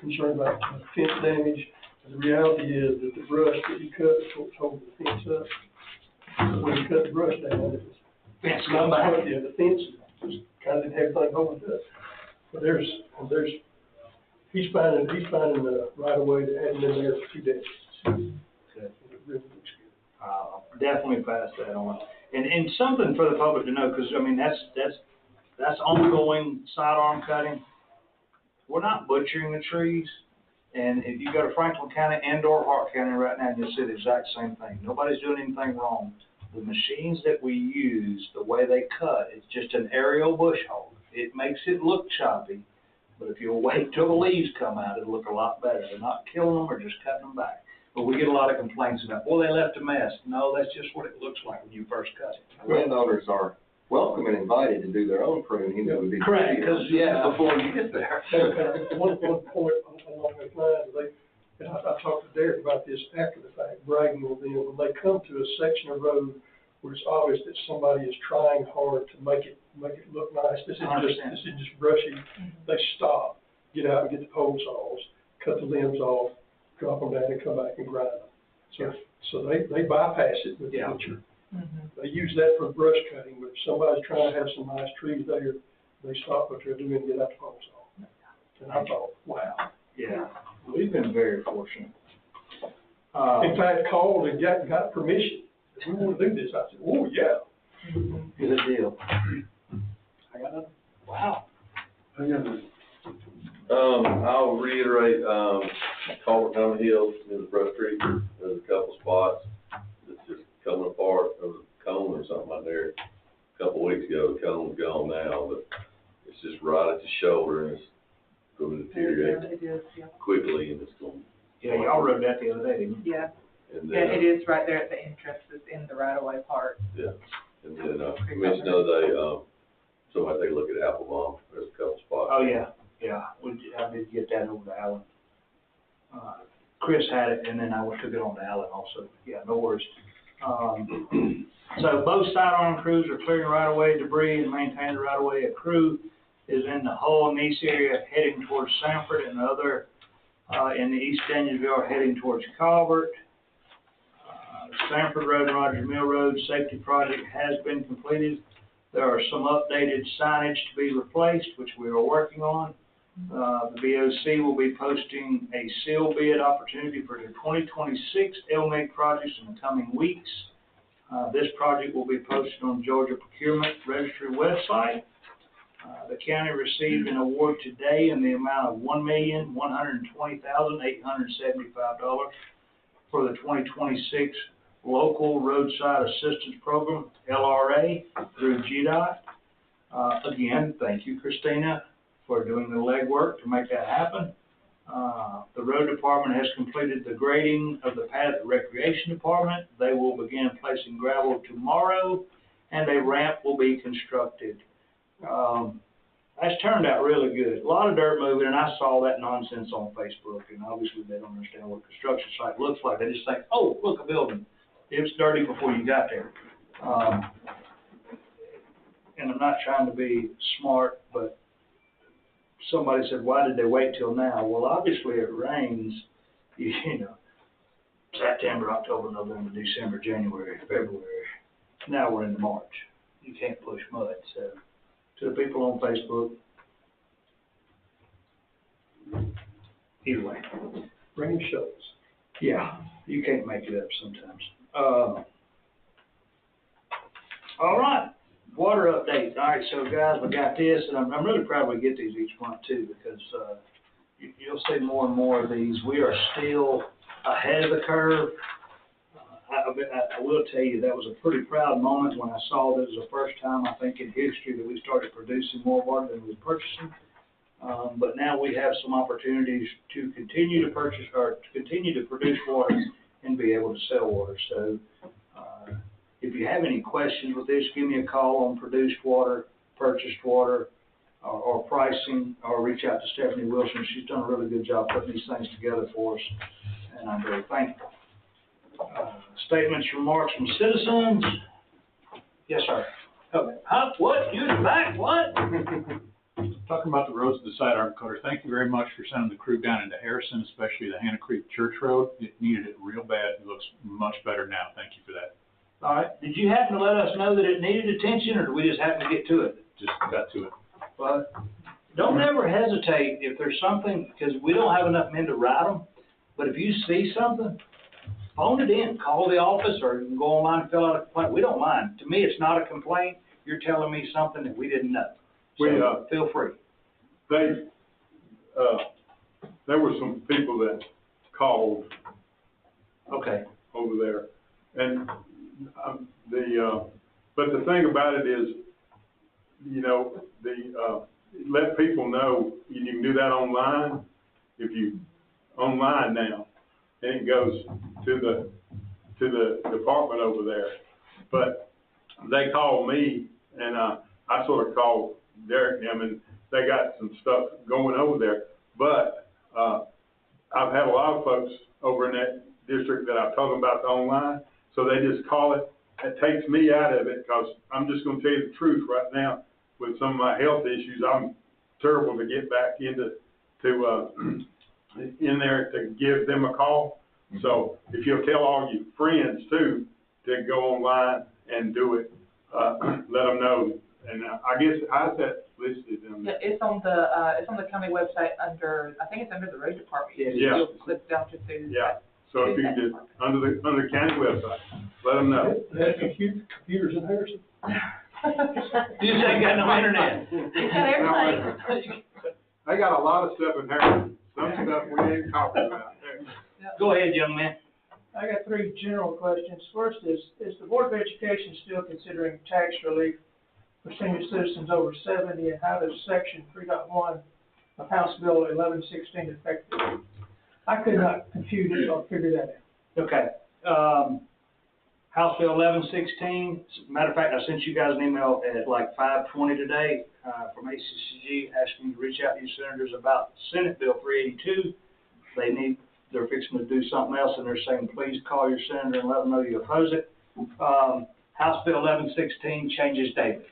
[SPEAKER 6] concerned about fence damage. And the reality is that the brush that he cut is what's holding the fence up. When he cut the brush down, it was
[SPEAKER 5] Fence come back.
[SPEAKER 6] Yeah, the fence just kind of didn't have everything holding it up. But he's finding the right of way that hadn't been there for 2 decades.
[SPEAKER 5] Good.
[SPEAKER 6] It really looks good.
[SPEAKER 5] Definitely pass that on. And something for the public to know, because, I mean, that's ongoing sidearm cutting. We're not butchering the trees. And if you go to Franklin County and/or Hart County right now, you'll see the exact same thing. Nobody's doing anything wrong. The machines that we use, the way they cut, it's just an aerial bush hog. It makes it look choppy, but if you'll wait till the leaves come out, it'll look a lot better. They're not killing them or just cutting them back. But we get a lot of complaints about, well, they left a mess. No, that's just what it looks like when you first cut it.
[SPEAKER 3] Landowners are welcome and invited to do their own pruning. That would be
[SPEAKER 5] Correct, because, yeah.
[SPEAKER 3] before you get there.
[SPEAKER 6] One point along those lines, I talked to Derek about this after the fact, bragging on them, when they come to a section of road where it's obvious that somebody is trying hard to make it look nice, this is just brushy, they stop, get out and get the pole saws, cut the limbs off, drop them down and come back and grind them. So they bypass it with the butcher. They use that for brush cutting, but if somebody's trying to have some nice trees there, they stop what they're doing and get out the pole saw. And I thought, wow.
[SPEAKER 5] Yeah, we've been very fortunate.
[SPEAKER 6] In fact, called and got permission. If we want to do this, I said, oh, yeah.
[SPEAKER 5] Good deal. I got another. Wow.
[SPEAKER 11] I'll reiterate, Culver County Hills near the brush creek, there's a couple spots that's just coming apart. There was a cone or something out there a couple weeks ago. The cone's gone now, but it's just right at the shoulder and it's going to deteriorate quickly and it's going.
[SPEAKER 5] Yeah, y'all rode that the other day, didn't you?
[SPEAKER 4] Yeah.
[SPEAKER 11] And
[SPEAKER 4] Yeah,
[SPEAKER 11] then,
[SPEAKER 4] it is right there at the entrance, it's in the right of way part.
[SPEAKER 11] yeah, and then, mentioned the other day, somebody take a look at Applebum. There's a couple spots.
[SPEAKER 5] Oh, yeah, I did get that over to Alan. Chris had it, and then I took it on to Alan also. Yeah, no worries. So both sidearm crews are clearing right-of-way debris and maintaining the right-of-way. A crew is in the Hull and East area heading towards Sanford, and the other in the East Danielsville heading towards Calvert. Sanford Road and Rogers Mill Road safety project has been completed. There are some updated signage to be replaced, which we are working on. The BOC will be posting a seal bid opportunity for the 2026 LMIG projects in the coming weeks. This project will be posted on Georgia Procurement Registry website. The county received an award today in the amount of $1,120,875 for the 2026 Local Roadside Assistance Program, LRA, through GDOT. Again, thank you, Christina, for doing the legwork to make that happen. The road department has completed the grading of the pad at the recreation department. They will begin placing gravel tomorrow, and a ramp will be constructed. That's turned out really good. A lot of dirt moving, and I saw that nonsense on Facebook, and obviously they don't understand what a construction site looks like. They just think, oh, look, a building. It was dirty before you got there. And I'm not trying to be smart, but somebody said, why did they wait till now? Well, obviously it rains, you know, September, October, November, December, January, February. Now we're into March. You can't push mud. So to the people on Facebook, either way.
[SPEAKER 6] Rain shows.
[SPEAKER 5] Yeah, you can't make it up sometimes. All right. What water update. All right, so guys, we got this, and I'm really proud we get these each month too, because, you'll see more and more of these. We are still ahead of the curve. I will tell you, that was a pretty proud moment when I saw that it was the first time, I think, in history that we started producing more water than we were purchasing. But now we have some opportunities to continue to purchase, or to continue to produce water and be able to sell water. So, if you have any questions with this, give me a call on produced water, purchased water, or pricing, or reach out to Stephanie Wilson. She's done a really good job putting these things together for us, and I'm very thankful. Statements, remarks from citizens. Yes, sir. Okay. Huh? What? You in the back? What?
[SPEAKER 15] Talking about the roads to the side arm cutter, thank you very much for sending the crew down into Harrison, especially the Hannah Creek Church Road. It needed it real bad. It looks much better now. Thank you for that.
[SPEAKER 5] All right. Did you happen to let us know that it needed attention, or did we just happen to get to it?
[SPEAKER 15] Just got to it.
[SPEAKER 5] Well, don't ever hesitate if there's something, because we don't have enough men to ride them, but if you see something, phone it in, call the office, or you can go online and fill out a complaint. We don't mind. To me, it's not a complaint. You're telling me something that we didn't know. So feel free.
[SPEAKER 2] There were some people that called.
[SPEAKER 5] Okay.
[SPEAKER 2] Over there, and but the thing about it is, you know, let people know you can do that online. If you online now, and it goes to the department over there. But they called me, and I sort of called Derek and them, and they got some stuff going over there. But I've had a lot of folks over in that district that I'm talking about the online, so they just call it. It takes me out of it, because I'm just going to tell you the truth right now. With some of my health issues, I'm terrible to get back in there to give them a call. So if you'll tell all your friends too to go online and do it, let them know. And I guess, how's that listed in there?
[SPEAKER 4] Yeah, it's on the county website under, I think it's under the road department.
[SPEAKER 2] Yeah.
[SPEAKER 4] You'll click down to do.
[SPEAKER 2] Yeah. So if you can just, under the county website, let them know.
[SPEAKER 6] They have computers in Harrison?
[SPEAKER 5] You just ain't got no internet.
[SPEAKER 2] They got a lot of stuff in Harrison. Some stuff we ain't talking about.
[SPEAKER 5] Go ahead, young man.
[SPEAKER 13] I got three general questions. First is the Board of Education still considering tax relief for senior citizens over 70, and how does Section 3.1 of House Bill 1116 affect it? I could not compute it or figure that out.
[SPEAKER 5] Okay. House Bill 1116, matter of fact, I sent you guys an email at like 5:20 today from ACCG asking you to reach out to your senators about Senate Bill 382. They're fixing to do something else, and they're saying, please call your senator and let them know you oppose it. House Bill 1116 changes daily.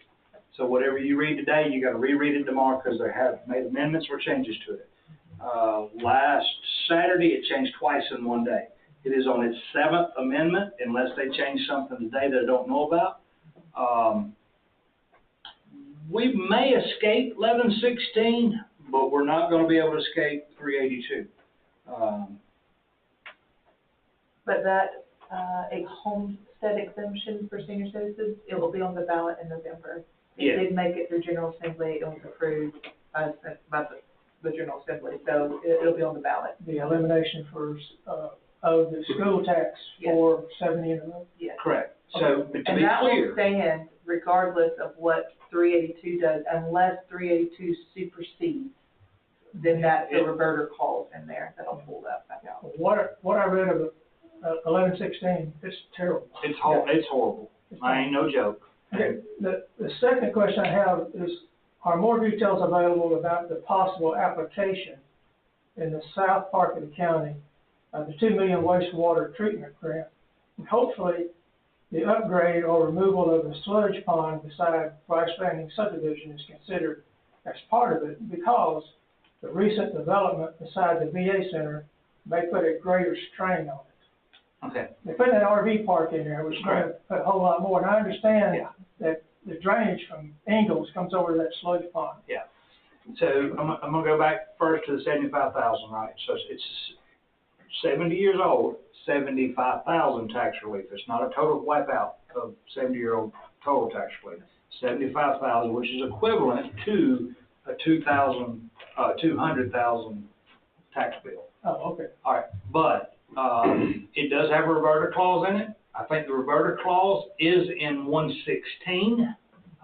[SPEAKER 5] So whatever you read today, you got to reread it tomorrow, because they have made amendments or changes to it. Last Saturday, it changed twice in one day. It is on its 7th amendment, unless they change something today that I don't know about. We may escape 1116, but we're not going to be able to escape 382.
[SPEAKER 4] But that, a homestead exemption for senior citizens, it will be on the ballot in November. It did make it through General Assembly. It was approved by the General Assembly, so it'll be on the ballot.
[SPEAKER 13] The elimination of the school tax for 70 and above?
[SPEAKER 4] Yes.
[SPEAKER 5] Correct. So, but to
[SPEAKER 4] and
[SPEAKER 5] be
[SPEAKER 4] that
[SPEAKER 5] clear,
[SPEAKER 4] will stand regardless of what 382 does, unless 382 supersedes. Then that's the reverter clause in there that'll pull that back out.
[SPEAKER 13] What I read of 1116, it's terrible.
[SPEAKER 5] It's horrible. I ain't no joke.
[SPEAKER 13] Okay. The second question I have is, are more details available about the possible application in the south part of the county of the $2 million wastewater treatment grant? And hopefully, the upgrade or removal of the sludge pond beside Rice Landing subdivision is considered as part of it, because the recent development beside the VA center may put a greater strain on it.
[SPEAKER 5] Okay.
[SPEAKER 13] They put an RV park in there, which is going to put a whole lot more. And I understand that the drainage from Ingalls comes over to that sludge pond.
[SPEAKER 5] Yeah. So I'm going to go back first to the 75,000, right? So it's 70 years old, 75,000 tax relief. It's not a total wipeout of 70-year-old total tax relief. $75,000, which is equivalent to a 200,000 tax bill.
[SPEAKER 13] Oh, okay.
[SPEAKER 5] All right, but, it does have a reverter clause in it. I think the reverter clause is in 116.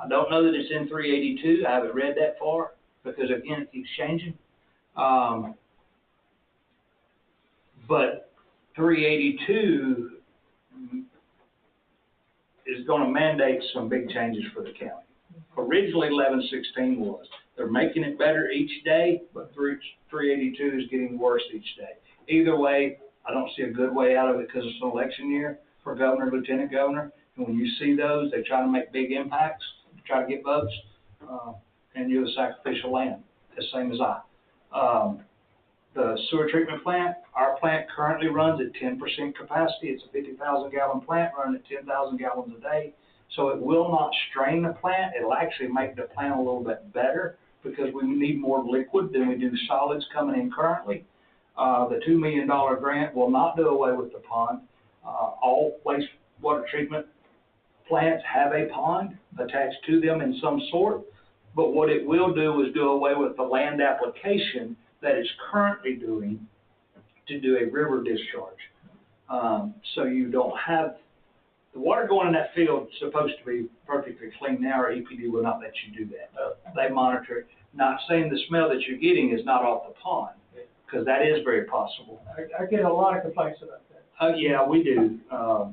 [SPEAKER 5] I don't know that it's in 382. I haven't read that far because again, it keeps changing. But 382 is gonna mandate some big changes for the county. Originally, 1116 was. They're making it better each day, but 382 is getting worse each day. Either way, I don't see a good way out of it because it's an election year for governor, lieutenant governor. And when you see those, they try to make big impacts, try to get votes, and you're the sacrificial lamb, the same as I. The sewer treatment plant, our plant currently runs at 10% capacity. It's a 50,000 gallon plant running at 10,000 gallons a day. So it will not strain the plant. It'll actually make the plant a little bit better because we need more liquid than we do solids coming in currently. The $2 million grant will not do away with the pond. All wastewater treatment plants have a pond attached to them in some sort, but what it will do is do away with the land application that it's currently doing to do a river discharge. So you don't have, the water going in that field is supposed to be perfectly clean now, or EPD will not let you do that. They monitor it. Not saying the smell that you're getting is not off the pond, because that is very possible.
[SPEAKER 13] I get a lot of complaints about that.
[SPEAKER 5] Yeah, we do. I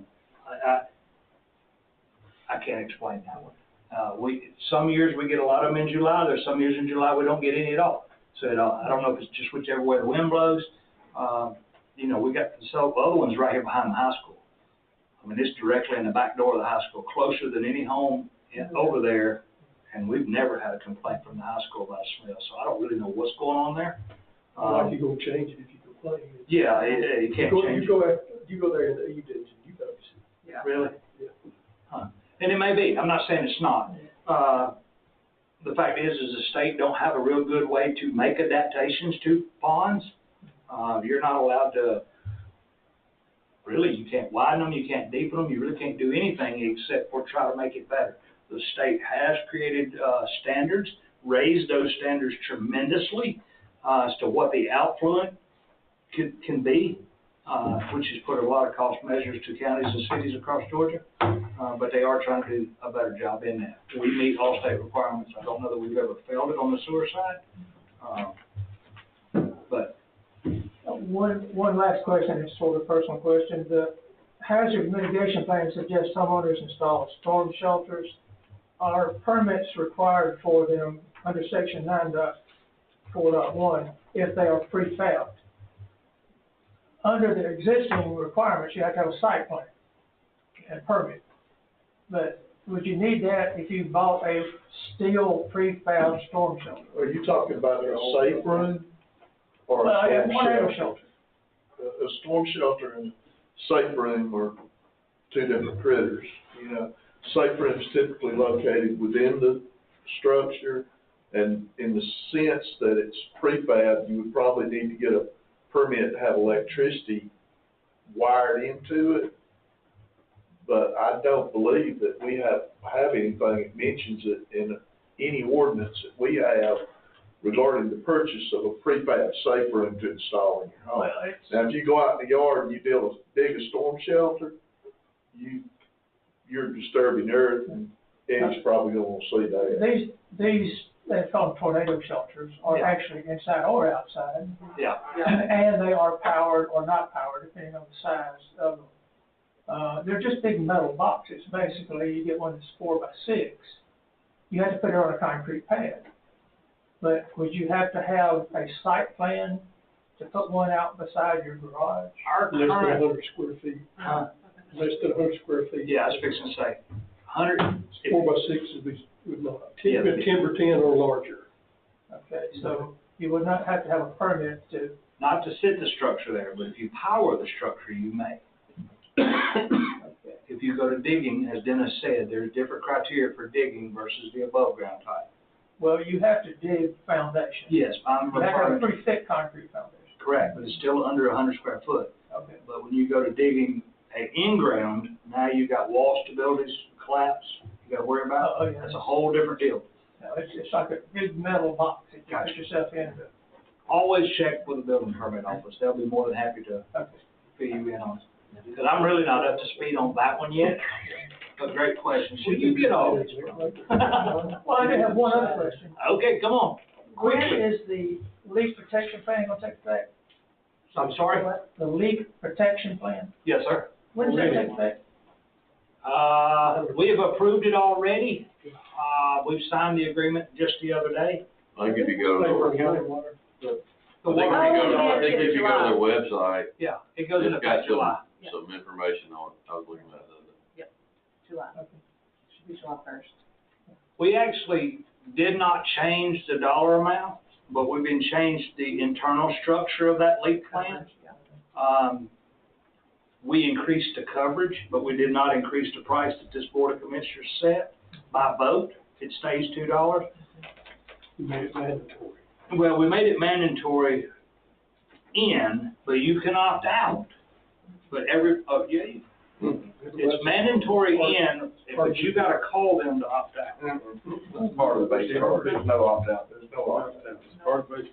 [SPEAKER 5] can't explain that one. Some years we get a lot of them in July. There's some years in July we don't get any at all. So I don't know if it's just whichever way the wind blows. We got the other one's right here behind the high school. I mean, it's directly in the back door of the high school, closer than any home over there. And we've never had a complaint from the high school about smell. So I don't really know what's going on there.
[SPEAKER 6] Like you're gonna change it if you complain.
[SPEAKER 5] Yeah, you can't change it.
[SPEAKER 6] You go there in the evenings and you notice it.
[SPEAKER 5] Yeah. Really?
[SPEAKER 6] Yeah.
[SPEAKER 5] Huh. And it may be. I'm not saying it's not. The fact is the state don't have a real good way to make adaptations to ponds. You're not allowed to, really, you can't widen them, you can't deepen them, you really can't do anything except for try to make it better. The state has created standards, raised those standards tremendously as to what the outfluent can be, which has put a lot of cost measures to counties and cities across Georgia. But they are trying to do a better job in that. We meet all state requirements. I don't know that we've ever failed it on the sewer side. But
[SPEAKER 13] One last question, it's sort of a personal question. The hazard mitigation plan suggests homeowners install storm shelters. Are permits required for them under section 9.4.1 if they are prefabbed? Under the existing requirements, you have to have a site plan and permit. But would you need that if you bought a steel prefab storm shelter?
[SPEAKER 12] Are you talking about a safe room or a storm shelter? A storm shelter and safe room are two different critters. Safe room is typically located within the structure, and in the sense that it's prefab, you would probably need to get a permit to have electricity wired into it. But I don't believe that we have anything that mentions it in any ordinance that we have regarding the purchase of a prefab safe room to install in your home.
[SPEAKER 13] Well,
[SPEAKER 12] Now, if you go out in the yard and you build as big a storm shelter, you're disturbing the earth, and Eddie's probably gonna want to see that.
[SPEAKER 13] These they call them tornado shelters, are actually inside or outside.
[SPEAKER 5] Yeah.
[SPEAKER 13] And they are powered or not powered, depending on the size of them. They're just big metal boxes. Basically, you get one that's 4 by 6. You have to put it on a concrete pad. But would you have to have a site plan to put one out beside your garage?
[SPEAKER 6] Less than 100 square feet. Less than 100 square feet.
[SPEAKER 5] Yeah, I was fixing to say, 100.
[SPEAKER 6] 4 by 6 would not, timber 10 or larger.
[SPEAKER 13] Okay, so you would not have to have a permit to.
[SPEAKER 5] Not to sit the structure there, but if you power the structure, you may.
[SPEAKER 13] Okay.
[SPEAKER 5] If you go to digging, as Dennis said, there's different criteria for digging versus the above ground type.
[SPEAKER 13] Well, you have to dig foundation.
[SPEAKER 5] Yes, I'm
[SPEAKER 13] You have to have a
[SPEAKER 5] referring,
[SPEAKER 13] pretty thick concrete foundation.
[SPEAKER 5] correct, but it's still under 100 square foot.
[SPEAKER 13] Okay.
[SPEAKER 5] But when you go to digging in ground, now you've got wall stabilities, collapse, you gotta worry about.
[SPEAKER 13] Oh, yeah.
[SPEAKER 5] That's a whole different deal.
[SPEAKER 13] No, it's like a big metal box that you put yourself in.
[SPEAKER 5] Always check with the building permit office, they'll be more than happy to fill you in on it. Because I'm really not up to speed on that one yet, but great question, where do you get all this from?
[SPEAKER 13] Well, I do have one other question.
[SPEAKER 5] Okay, come on,
[SPEAKER 13] When
[SPEAKER 5] quickly.
[SPEAKER 13] is the leak protection plan gonna take effect?
[SPEAKER 5] I'm sorry?
[SPEAKER 13] The leak protection plan,
[SPEAKER 5] Yes, sir.
[SPEAKER 13] when does that take effect?
[SPEAKER 5] We have approved it already, we've signed the agreement just the other day.
[SPEAKER 11] I think if you go to,
[SPEAKER 7] County water.
[SPEAKER 5] The
[SPEAKER 11] I think
[SPEAKER 5] water-
[SPEAKER 11] if you go to their website,
[SPEAKER 5] Yeah, it goes
[SPEAKER 11] it's
[SPEAKER 5] into
[SPEAKER 11] got
[SPEAKER 5] effect July.
[SPEAKER 11] some information on it. I was looking at it.
[SPEAKER 1] July. Should be July 1st.
[SPEAKER 5] We actually did not change the dollar amount, but we've been changed the internal structure of that leak plan. We increased the coverage, but we did not increase the price that this Board of Commissioners set by vote. It stays $2.
[SPEAKER 6] You made it mandatory.
[SPEAKER 5] Well, we made it mandatory but you can opt out. But it's mandatory but you gotta call them to opt out.
[SPEAKER 3] That's part of the base charge, there's no opt-out. There's no opt-out.
[SPEAKER 2] It's part of basic.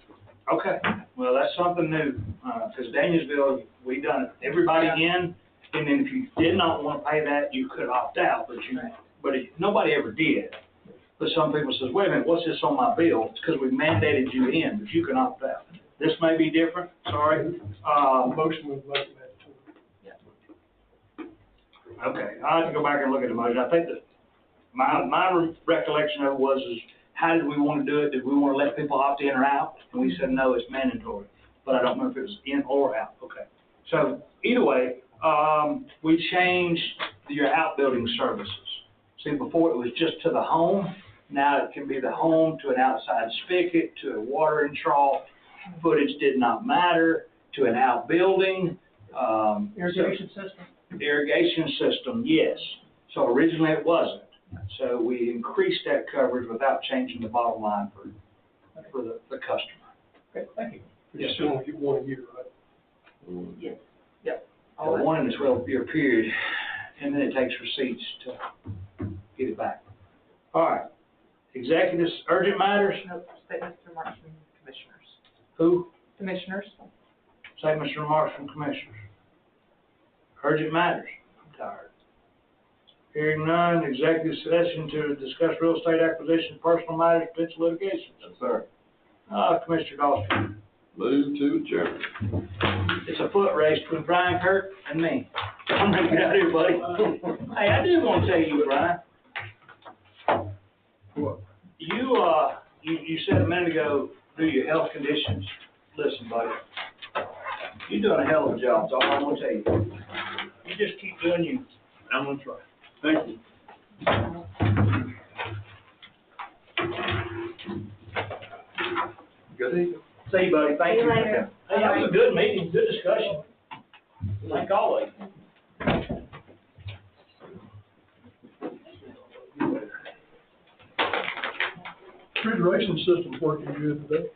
[SPEAKER 5] Okay, well, that's something new, because Danielsville, we done it, everybody in, and then if you did not want to pay that, you could opt out, but nobody ever did. But some people says, wait a minute, what's this on my bill? It's because we mandated you in, but you can opt out. This may be different, sorry.
[SPEAKER 6] Motion was made mandatory.
[SPEAKER 5] Okay, I have to go back and look at the motion. I think that my recollection of it was is, how did we want to do it? Did we want to let people opt in or out? And we said, no, it's mandatory. But I don't know if it was in or out. Okay. So either way, we changed your outbuilding services. See, before it was just to the home. Now it can be the home to an outside spigot, to a watering trough. Footage did not matter, to an outbuilding.
[SPEAKER 13] Irrigation system?
[SPEAKER 5] Irrigation system, yes. So originally it wasn't. So we increased that coverage without changing the bottom line for the customer.
[SPEAKER 13] Okay, thank you.
[SPEAKER 6] You still only get 1 year, right?
[SPEAKER 1] Yes.
[SPEAKER 5] So 1 in a 12-year period, and then it takes receipts to get it back. All right. Executives, urgent matters?
[SPEAKER 4] Nope, state Mr. Marks from Commissioners.
[SPEAKER 5] Who?
[SPEAKER 4] Commissioners?
[SPEAKER 5] Say Mr. Marks from Commissioners. Urgent matters? I'm tired. Hearing none, executive session to discuss real estate acquisition, personal matters, potential litigation.
[SPEAKER 3] Yes, sir.
[SPEAKER 5] Commissioner Dawson.
[SPEAKER 11] Move to adjourn.
[SPEAKER 5] It's a foot race between Brian Kirk and me. I'm ready to get out of here, buddy. Hey, I did want to tell you, Brian.
[SPEAKER 2] What?
[SPEAKER 5] You said a minute ago, do your health conditions. Listen, buddy, you're doing a hell of a job, that's all I'm gonna tell you. You just keep doing you. I'm gonna try.
[SPEAKER 2] Thank you.
[SPEAKER 3] Good evening.
[SPEAKER 5] See you, buddy, thank
[SPEAKER 1] See
[SPEAKER 5] you.
[SPEAKER 1] you later.
[SPEAKER 5] Hey, that was a good meeting, good discussion. Like always.
[SPEAKER 6] Refrigeration system's working good today.